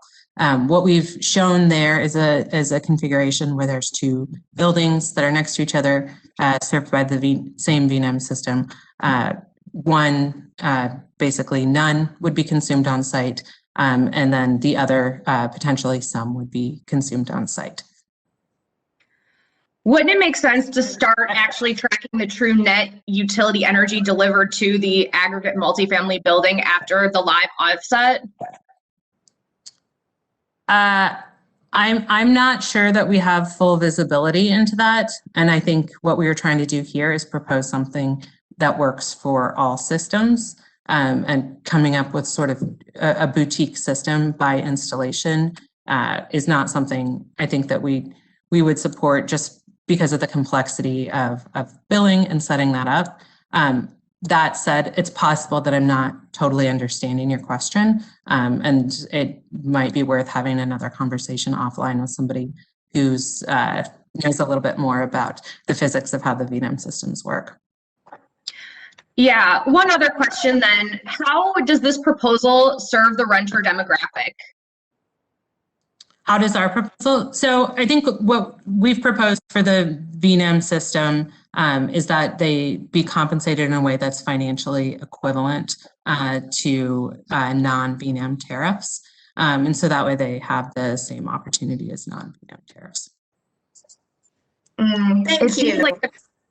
What we've shown there is a configuration where there's two buildings that are next to each other, served by the same VNEM system. One, basically none would be consumed on site, and then the other, potentially some would be consumed on site. Wouldn't it make sense to start actually tracking the true net utility energy delivered to the aggregate multifamily building after the live offset? I'm not sure that we have full visibility into that. And I think what we were trying to do here is propose something that works for all systems, and coming up with sort of a boutique system by installation is not something I think that we would support just because of the complexity of billing and setting that up. That said, it's possible that I'm not totally understanding your question, and it might be worth having another conversation offline with somebody who's knows a little bit more about the physics of how the VNEM systems work. Yeah, one other question then. How does this proposal serve the renter demographic? How does our proposal? So I think what we've proposed for the VNEM system is that they be compensated in a way that's financially equivalent to non-VNEM tariffs. And so that way they have the same opportunity as non-VNEM tariffs. Thank you.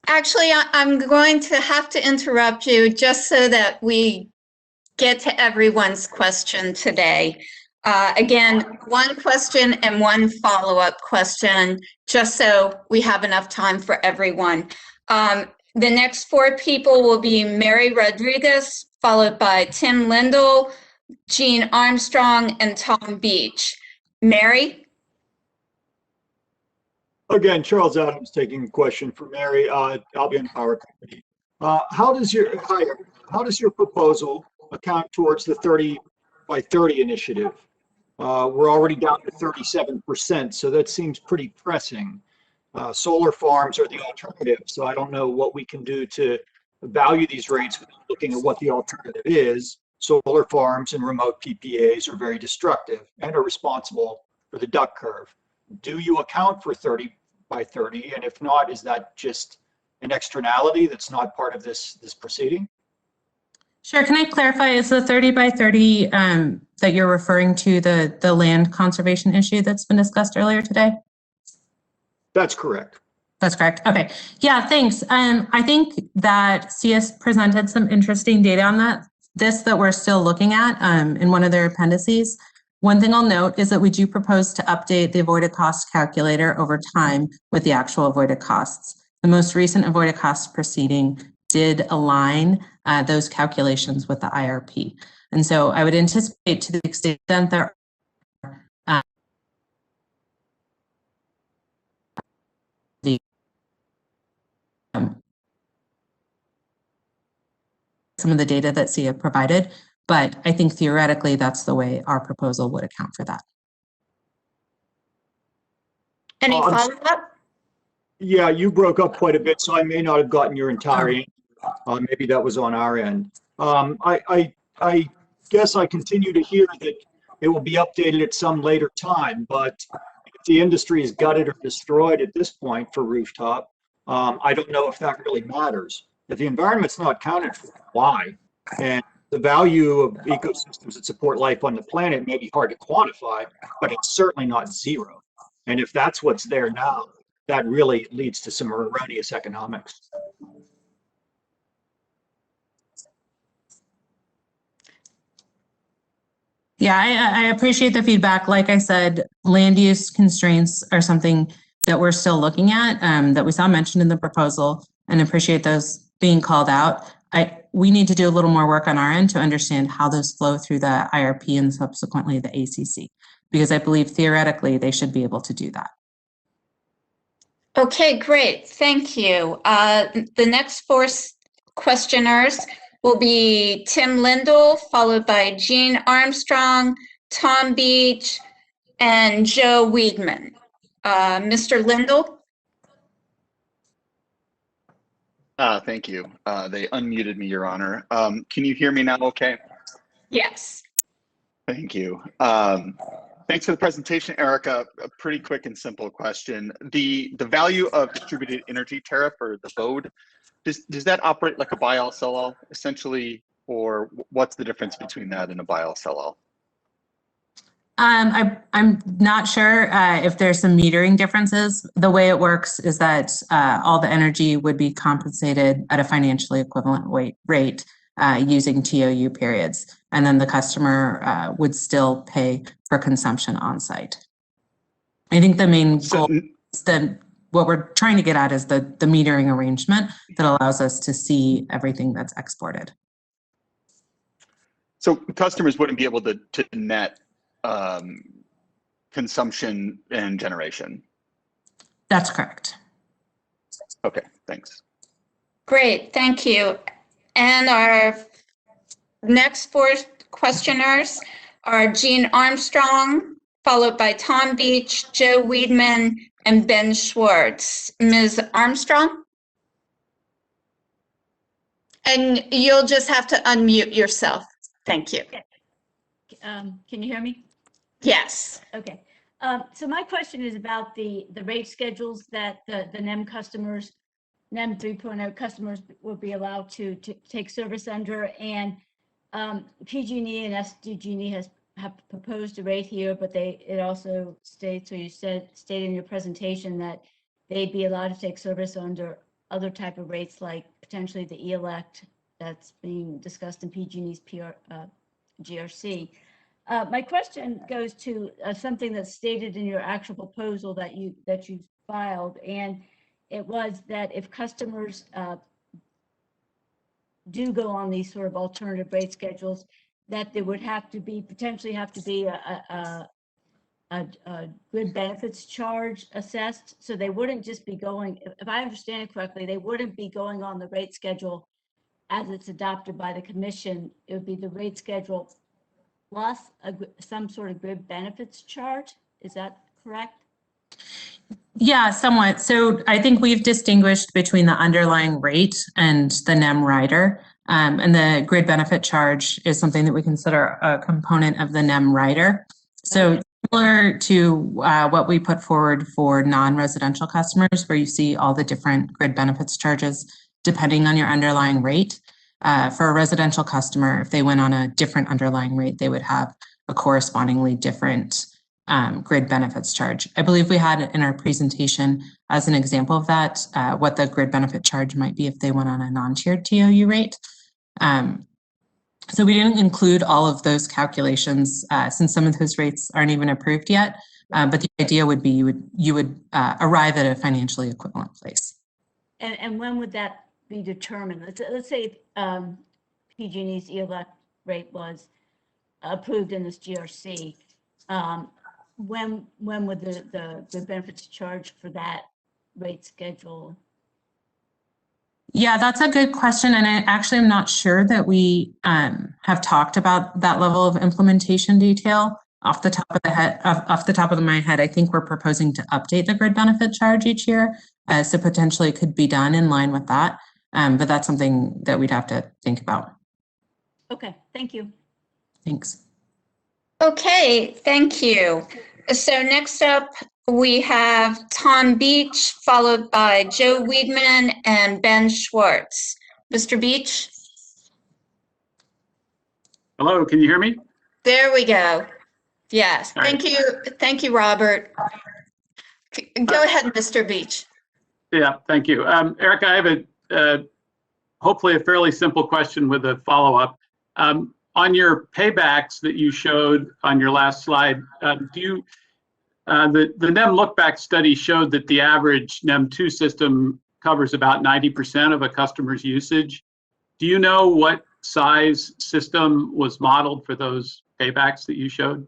Actually, I'm going to have to interrupt you just so that we get to everyone's question today. Again, one question and one follow-up question, just so we have enough time for everyone. The next 4 people will be Mary Rodriguez, followed by Tim Lindell, Jean Armstrong, and Tom Beach. Mary? Again, Charles Adams taking a question for Mary, Albion Power Company. How does your proposal account towards the 30 by 30 initiative? We're already down to 37%, so that seems pretty pressing. Solar farms are the alternative, so I don't know what we can do to value these rates without looking at what the alternative is. Solar farms and remote PPAs are very destructive and are responsible for the duck curve. Do you account for 30 by 30? And if not, is that just an externality that's not part of this proceeding? Sure. Can I clarify, is the 30 by 30 that you're referring to the land conservation issue that's been discussed earlier today? That's correct. That's correct. Okay. Yeah, thanks. I think that CS presented some interesting data on that we're still looking at in one of their appendices. One thing I'll note is that we do propose to update the avoided cost calculator over time with the actual avoided costs. The most recent avoided cost proceeding did align those calculations with the IRP. And so I would anticipate, to the extent there are some of the data that SIA provided, but I think theoretically that's the way our proposal would account for that. Any follow-up? Yeah, you broke up quite a bit, so I may not have gotten your entire answer. Maybe that was on our end. I guess I continue to hear that it will be updated at some later time, but if the industry is gutted or destroyed at this point for rooftop, I don't know if that really matters. If the environment's not counted for, why? And the value of ecosystems that support life on the planet may be hard to quantify, but it's certainly not zero. And if that's what's there now, that really leads to some erroneous economics. Yeah, I appreciate the feedback. Like I said, land use constraints are something that we're still looking at, that we saw mentioned in the proposal, and appreciate those being called out. We need to do a little more work on our end to understand how those flow through the IRP and subsequently the ACC, because I believe theoretically they should be able to do that. Okay, great. Thank you. The next 4 questioners will be Tim Lindell, followed by Jean Armstrong, Tom Beach, and Joe Weidman. Mr. Lindell? Thank you. They unmuted me, Your Honor. Can you hear me now okay? Yes. Thank you. Thanks for the presentation, Erica. A pretty quick and simple question. The value of distributed energy tariff, or the BODE, does that operate like a buy-all, sell-all essentially, or what's the difference between that and a buy-all, sell-all? I'm not sure if there's some metering differences. The way it works is that all the energy would be compensated at a financially equivalent rate using TOU periods, and then the customer would still pay for consumption on site. I think the main goal is what we're trying to get at is the metering arrangement that allows us to see everything that's exported. So customers wouldn't be able to net consumption and generation. That's correct. Okay, thanks. Great, thank you. And our next four questioners are Jean Armstrong, followed by Tom Beach, Joe Weedman, and Ben Schwartz. Ms. Armstrong? And you'll just have to unmute yourself. Thank you. Can you hear me? Yes. Okay. So my question is about the rate schedules that the NEM customers, NEM 3.0 customers will be allowed to take service under. And PG&E and SDG&E have proposed a rate here, but it also states, or you stated in your presentation, that they'd be allowed to take service under other type of rates, like potentially the E-elect that's being discussed in PG&E's GRC. My question goes to something that's stated in your actual proposal that you filed, and it was that if customers do go on these sort of alternative rate schedules, that there would potentially have to be a grid benefits charge assessed. So they wouldn't just be going, if I understand it correctly, they wouldn't be going on the rate schedule as it's adopted by the commission. It would be the rate schedule plus some sort of grid benefits charge. Is that correct? Yeah, somewhat. So I think we've distinguished between the underlying rate and the NEM rider. And the grid benefit charge is something that we consider a component of the NEM rider. So similar to what we put forward for non-residential customers, where you see all the different grid benefits charges depending on your underlying rate. For a residential customer, if they went on a different underlying rate, they would have a correspondingly different grid benefits charge. I believe we had in our presentation as an example of that, what the grid benefit charge might be if they went on a non-tiered TOU rate. So we didn't include all of those calculations since some of those rates aren't even approved yet. But the idea would be you would arrive at a financially equivalent place. And when would that be determined? Let's say PG&E's E-elect rate was approved in this GRC. When would the benefits charge for that rate schedule? Yeah, that's a good question. And I actually am not sure that we have talked about that level of implementation detail off the top of the head. Off the top of my head, I think we're proposing to update the grid benefit charge each year. So potentially it could be done in line with that. But that's something that we'd have to think about. Okay, thank you. Thanks. Okay, thank you. So next up, we have Tom Beach, followed by Joe Weedman and Ben Schwartz. Mr. Beach? Hello, can you hear me? There we go. Yes, All right. thank you. Thank you, Robert. Go ahead, Mr. Beach. Yeah, thank you. Erica, I have hopefully a fairly simple question with a follow-up. On your paybacks that you showed on your last slide, the NEM look-back study showed that the average NEM 2 system covers about 90% of a customer's usage. Do you know what size system was modeled for those paybacks that you showed?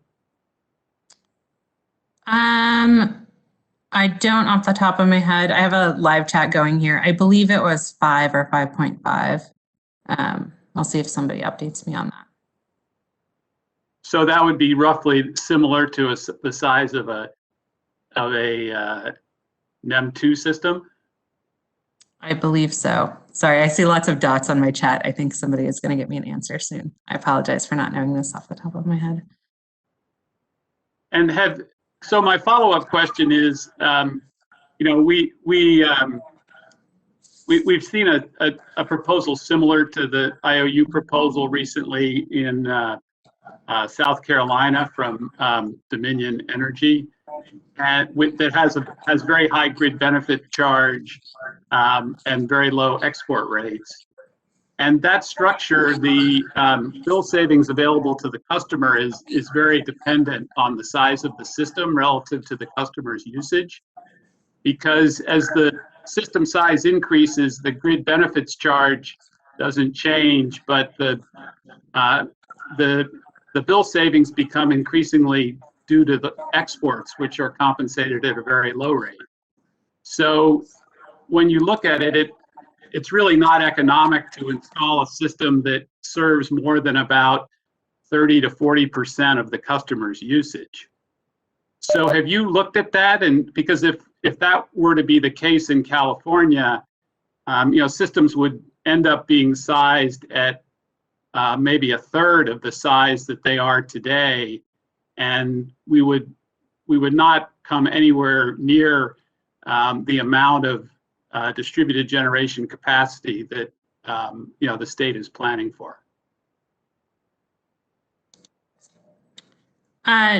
I don't off the top of my head. I have a live chat going here. I believe it was 5 or 5.5. I'll see if somebody updates me on that. So that would be roughly similar to the size of a NEM 2 system? I believe so. Sorry, I see lots of dots on my chat. I think somebody is going to get me an answer soon. I apologize for not knowing this off the top of my head. And so my follow-up question is, we've seen a proposal similar to the IOU proposal recently in South Carolina from Dominion Energy, and that has very high grid benefit charge and very low export rates. And that structure, the bill savings available to the customer is very dependent on the size of the system relative to the customer's usage. Because as the system size increases, the grid benefits charge doesn't change, but the bill savings become increasingly due to the exports, which are compensated at a very low rate. So when you look at it, it's really not economic to install a system that serves more than about 30 to 40% of the customer's usage. So have you looked at that? And because if that were to be the case in California, systems would end up being sized at maybe a third of the size that they are today, and we would not come anywhere near the amount of distributed generation capacity that the state is planning for.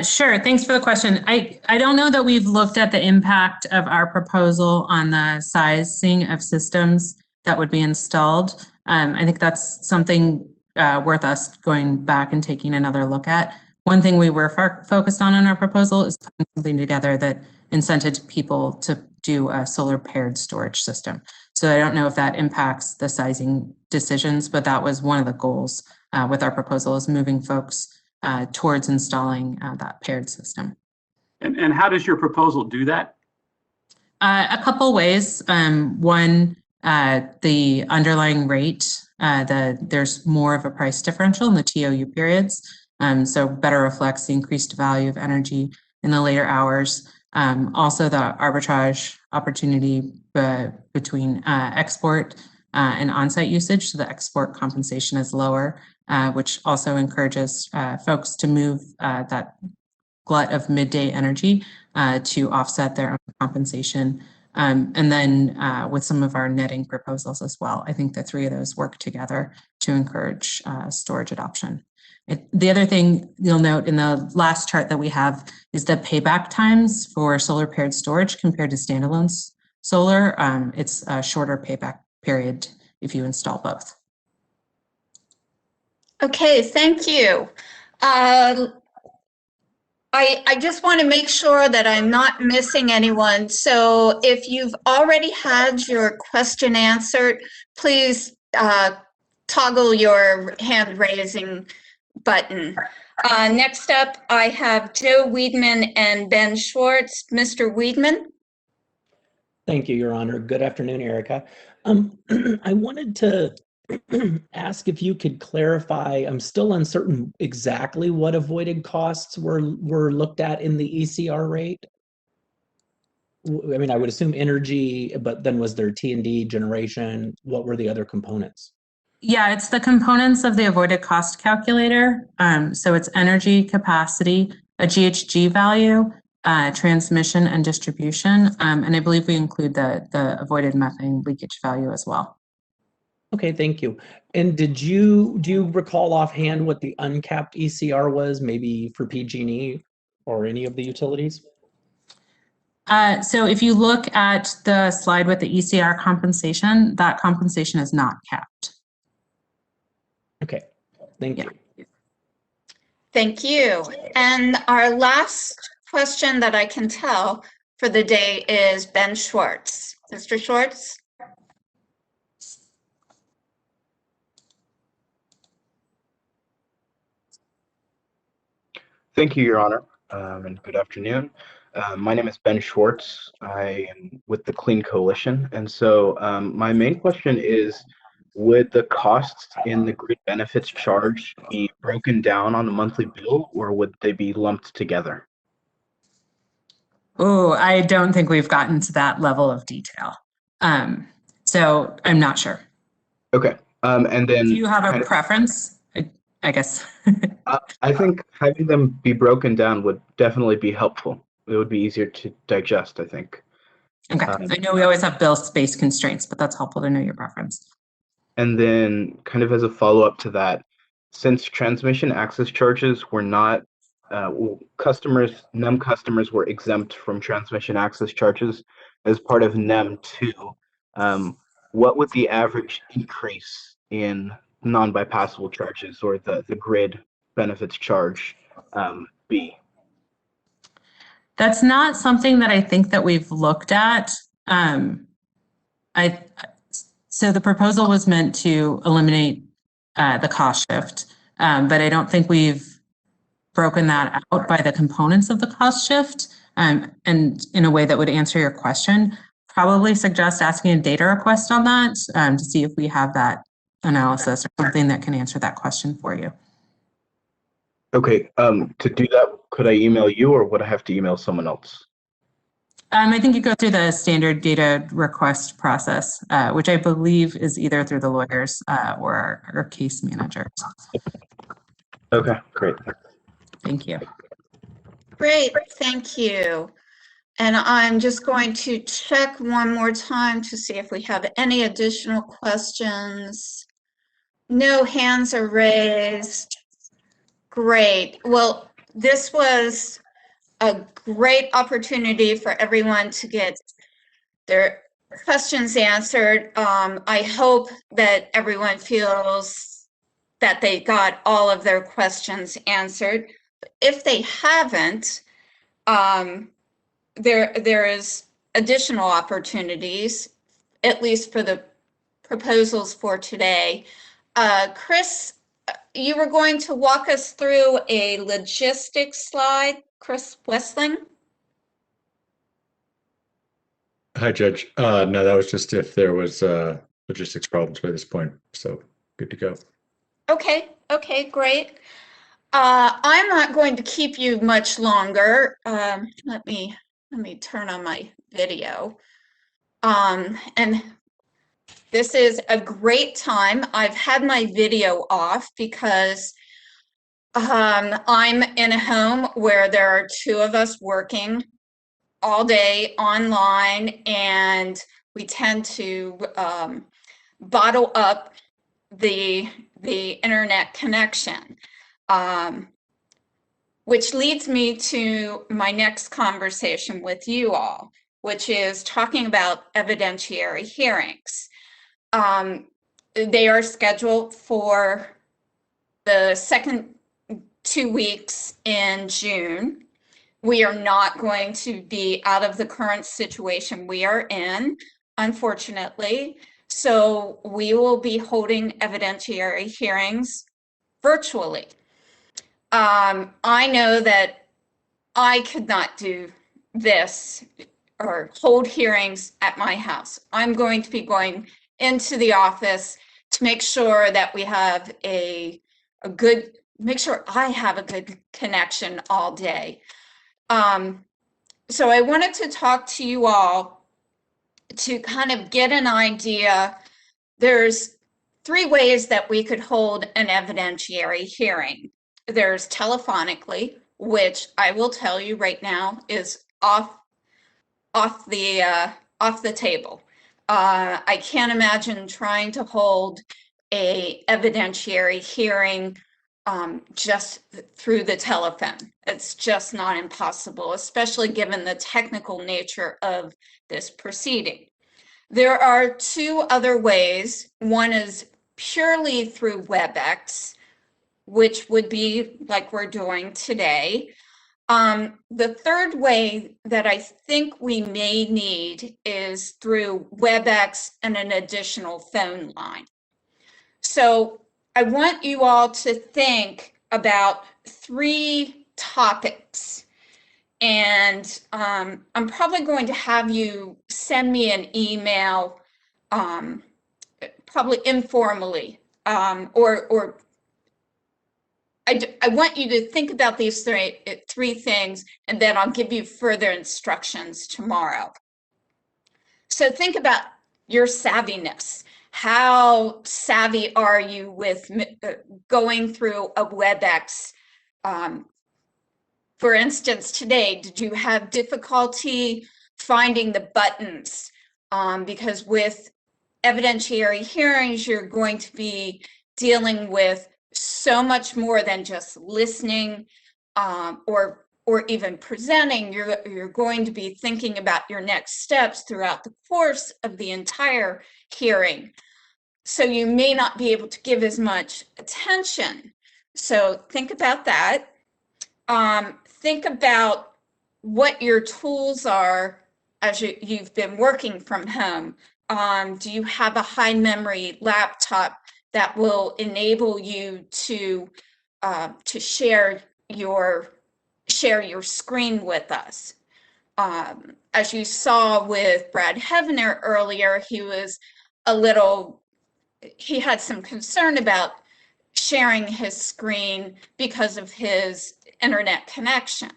Sure. Thanks for the question. I don't know that we've looked at the impact of our proposal on the sizing of systems that would be installed. I think that's something worth us going back and taking another look at. One thing we were focused on in our proposal is putting something together that incented people to do a solar paired storage system. So I don't know if that impacts the sizing decisions, but that was one of the goals with our proposal, is moving folks towards installing that paired system. And how does your proposal do that? A couple ways. One, the underlying rate, there's more of a price differential in the TOU periods, so better reflects the increased value of energy in the later hours. Also, the arbitrage opportunity between export and on-site usage, so the export compensation is lower, which also encourages folks to move that glut of midday energy to offset their own compensation. And then with some of our netting proposals as well, I think the three of those work together to encourage storage adoption. The other thing you'll note in the last chart that we have is the payback times for solar paired storage compared to standalone solar. It's a shorter payback period if you install both. Okay, thank you. I just want to make sure that I'm not missing anyone. So if you've already had your question answered, please toggle your hand raising button. Next up, I have Joe Weedman and Ben Schwartz. Mr. Weedman? Thank you, Your Honor. Good afternoon, Erica. I wanted to ask if you could clarify. I'm still uncertain exactly what avoided costs were looked at in the ECR rate. I mean, I would assume energy, but then was there T&D generation? What were the other components? Yeah, it's the components of the avoided cost calculator. So it's energy, capacity, a GHG value, transmission and distribution. And I believe we include the avoided methane leakage value as well. Okay, thank you. And do you recall offhand what the uncapped ECR was, maybe for PG&E or any of the utilities? So if you look at the slide with the ECR compensation, that compensation is not capped. Okay, thank you. Thank you. And our last question that I can tell for the day is Ben Schwartz. Mr. Schwartz? Thank you, Your Honor, and good afternoon. My name is Ben Schwartz. I am with the Clean Coalition. And so my main question is, would the costs in the grid benefits charge be broken down on a monthly bill, or would they be lumped together? Oh, I don't think we've gotten to that level of detail. So I'm not sure. Okay. And then do you have a preference? I guess. I think having them be broken down would definitely be helpful. It would be easier to digest, I think. Okay. I know we always have bill space constraints, but that's helpful to know your preference. And then kind of as a follow-up to that, since transmission access charges were not, NEM customers were exempt from transmission access charges as part of NEM 2, what would the average increase in non-bypassable charges or the grid benefits charge be? That's not something that I think that we've looked at. So the proposal was meant to eliminate the cost shift, but I don't think we've broken that out by the components of the cost shift. And in a way that would answer your question, probably suggest asking a data request on that to see if we have that analysis or something that can answer that question for you. Okay, to do that, could I email you or would I have to email someone else? I think you go through the standard data request process, which I believe is either through the lawyers or our case managers. Okay, great. Thank you. Great, thank you. And I'm just going to check one more time to see if we have any additional questions. No hands are raised. Great. Well, this was a great opportunity for everyone to get their questions answered. I hope that everyone feels that they got all of their questions answered. If they haven't, there is additional opportunities, at least for the proposals for today. Chris, you were going to walk us through a logistics slide, Chris Westling? Hi, Judge. No, that was just if there was logistics problems by this point. So good to go. Okay, great. I'm not going to keep you much longer. Let me turn on my video. And this is a great time. I've had my video off because I'm in a home where there are two of us working all day online, and we tend to bottle up the internet connection. Which leads me to my next conversation with you all, which is talking about evidentiary hearings. They are scheduled for the second 2 weeks in June. We are not going to be out of the current situation we are in, unfortunately. So we will be holding evidentiary hearings virtually. I know that I could not do this or hold hearings at my house. I'm going to be going into the office to make sure that we have make sure I have a good connection all day. So I wanted to talk to you all to kind of get an idea. There's 3 ways that we could hold an evidentiary hearing. There's telephonically, which I will tell you right now is off the table. I can't imagine trying to hold a evidentiary hearing just through the telephone. It's just not impossible, especially given the technical nature of this proceeding. There are 2 other ways. One is purely through WebEx, which would be like we're doing today. The third way that I think we may need is through WebEx and an additional phone line. So I want you all to think about 3 topics. And I'm probably going to have you send me an email, probably informally, or I want you to think about these 3 things, and then I'll give you further instructions tomorrow. So think about your savviness. How savvy are you with going through a WebEx? For instance, today, did you have difficulty finding the buttons? Because with evidentiary hearings, you're going to be dealing with so much more than just listening or even presenting. You're going to be thinking about your next steps throughout the course of the entire hearing. So you may not be able to give as much attention. So think about that. Think about what your tools are as you've been working from home. Do you have a high memory laptop that will enable you to share your screen with us? As you saw with Brad Heavener earlier, he had some concern about sharing his screen because of his internet connection.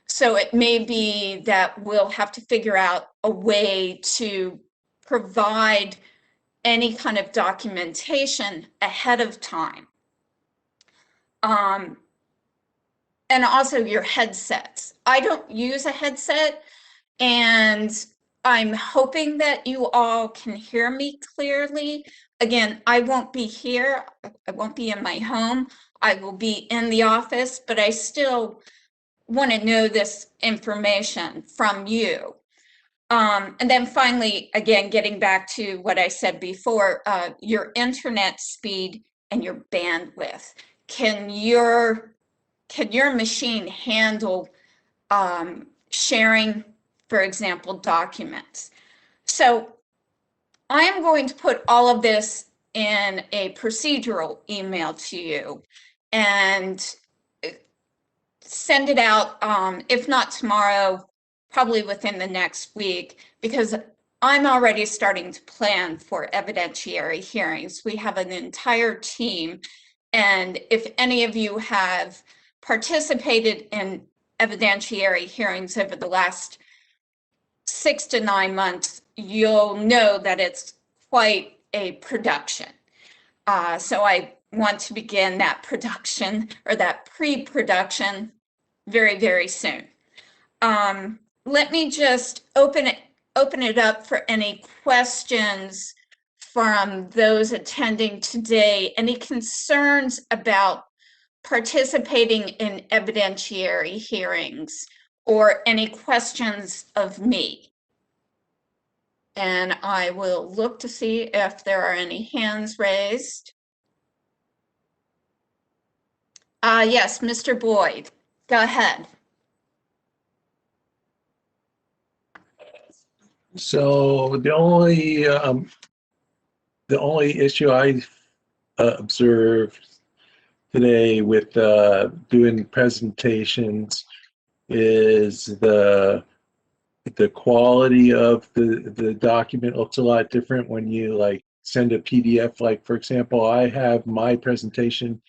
So it may be that we'll have to figure out a way to provide any kind of documentation ahead of time. And also your headsets. I don't use a headset, and I'm hoping that you all can hear me clearly. Again, I won't be here. I won't be in my home. I will be in the office, but I still want to know this information from you. And then finally, again, getting back to what I said before, your internet speed and your bandwidth. Can your machine handle sharing, for example, documents? So I am going to put all of this in a procedural email to you and send it out, if not tomorrow, probably within the next week, because I'm already starting to plan for evidentiary hearings. We have an entire team, and if any of you have participated in evidentiary hearings over the last 6 to 9 months, you'll know that it's quite a production. So I want to begin that production, or that pre-production, very, very soon. Let me just open it up for any questions from those attending today. Any concerns about participating in evidentiary hearings, or any questions of me? And I will look to see if there are any hands raised. Yes, Mr. Boyd, go ahead. So the only issue I observed today with doing presentations is the quality of the document looks a lot different when you like send a PDF. Like, for example, I have my presentation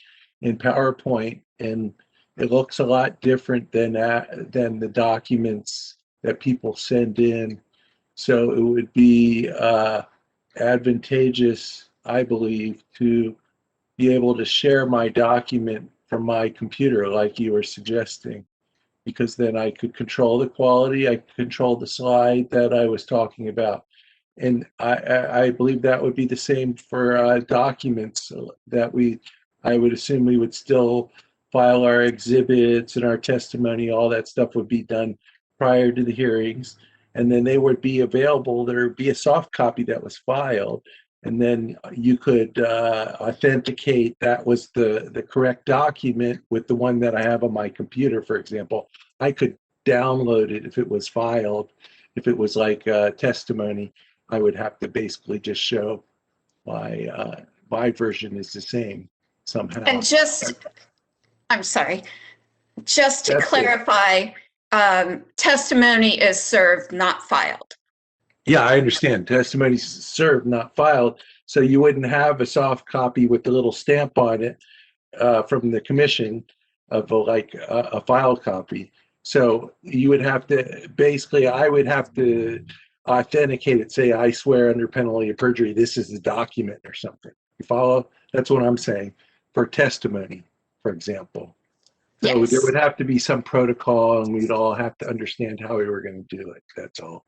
in PowerPoint, and it looks a lot different than the documents that people send in. So it would be advantageous, I believe, to be able to share my document from my computer like you were suggesting, because then I could control the quality, I could control the slide that I was talking about. And I believe that would be the same for documents that I would assume we would still file our exhibits and our testimony, all that stuff would be done prior to the hearings. And then they would be available, there would be a soft copy that was filed, and then you could authenticate that was the correct document with the one that I have on my computer, for example. I could download it if it was filed. If it was like testimony, I would have to basically just show my version is the same somehow. And I'm sorry, just to clarify, testimony is served, not filed. Yeah, I understand. Testimony served, not filed. So you wouldn't have a soft copy with the little stamp on it from the commission of a file copy. So you would have to, basically, I would have to authenticate it, say, I swear under penalty of perjury, this is the document or something. You follow? That's what I'm saying for testimony, for example. So yes. There would have to be some protocol, and we'd all have to understand how we were going to do it. That's all.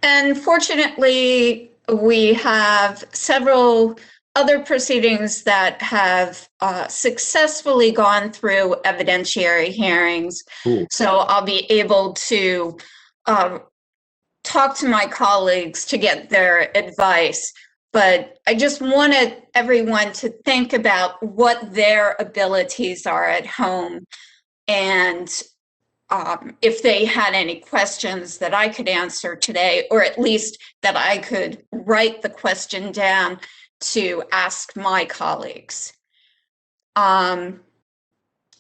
And fortunately, we have several other proceedings that have successfully gone through evidentiary hearings. Cool. So I'll be able to talk to my colleagues to get their advice But I just wanted everyone to think about what their abilities are at home, and if they had any questions that I could answer today, or at least that I could write the question down to ask my colleagues.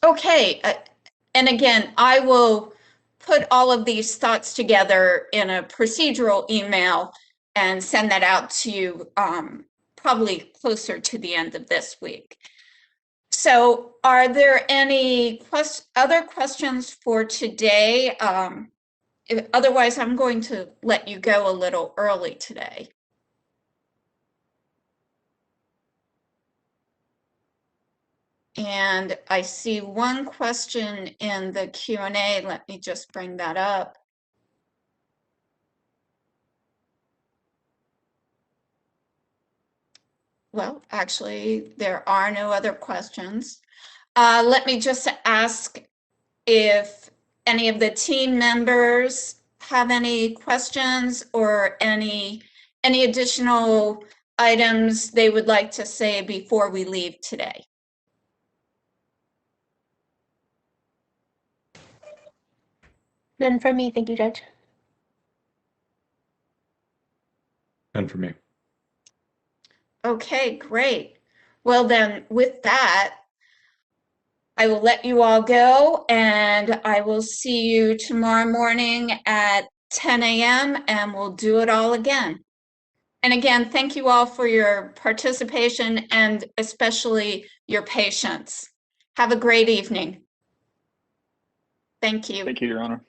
Okay, and again, I will put all of these thoughts together in a procedural email and send that out to you probably closer to the end of this week. So are there any other questions for today? Otherwise, I'm going to let you go a little early today. And I see one question in the Q&A. Let me just bring that up. Well, actually, there are no other questions. Let me just ask if any of the team members have any questions or any additional items they would like to say before we leave today. None for me. Thank you, Judge. None for me. Okay, great. Well then, with that, I will let you all go, and I will see you tomorrow morning at 10 a.m. and we'll do it all again. And again, thank you all for your participation and especially your patience. Have a great evening. Thank you. Thank you, Your Honor.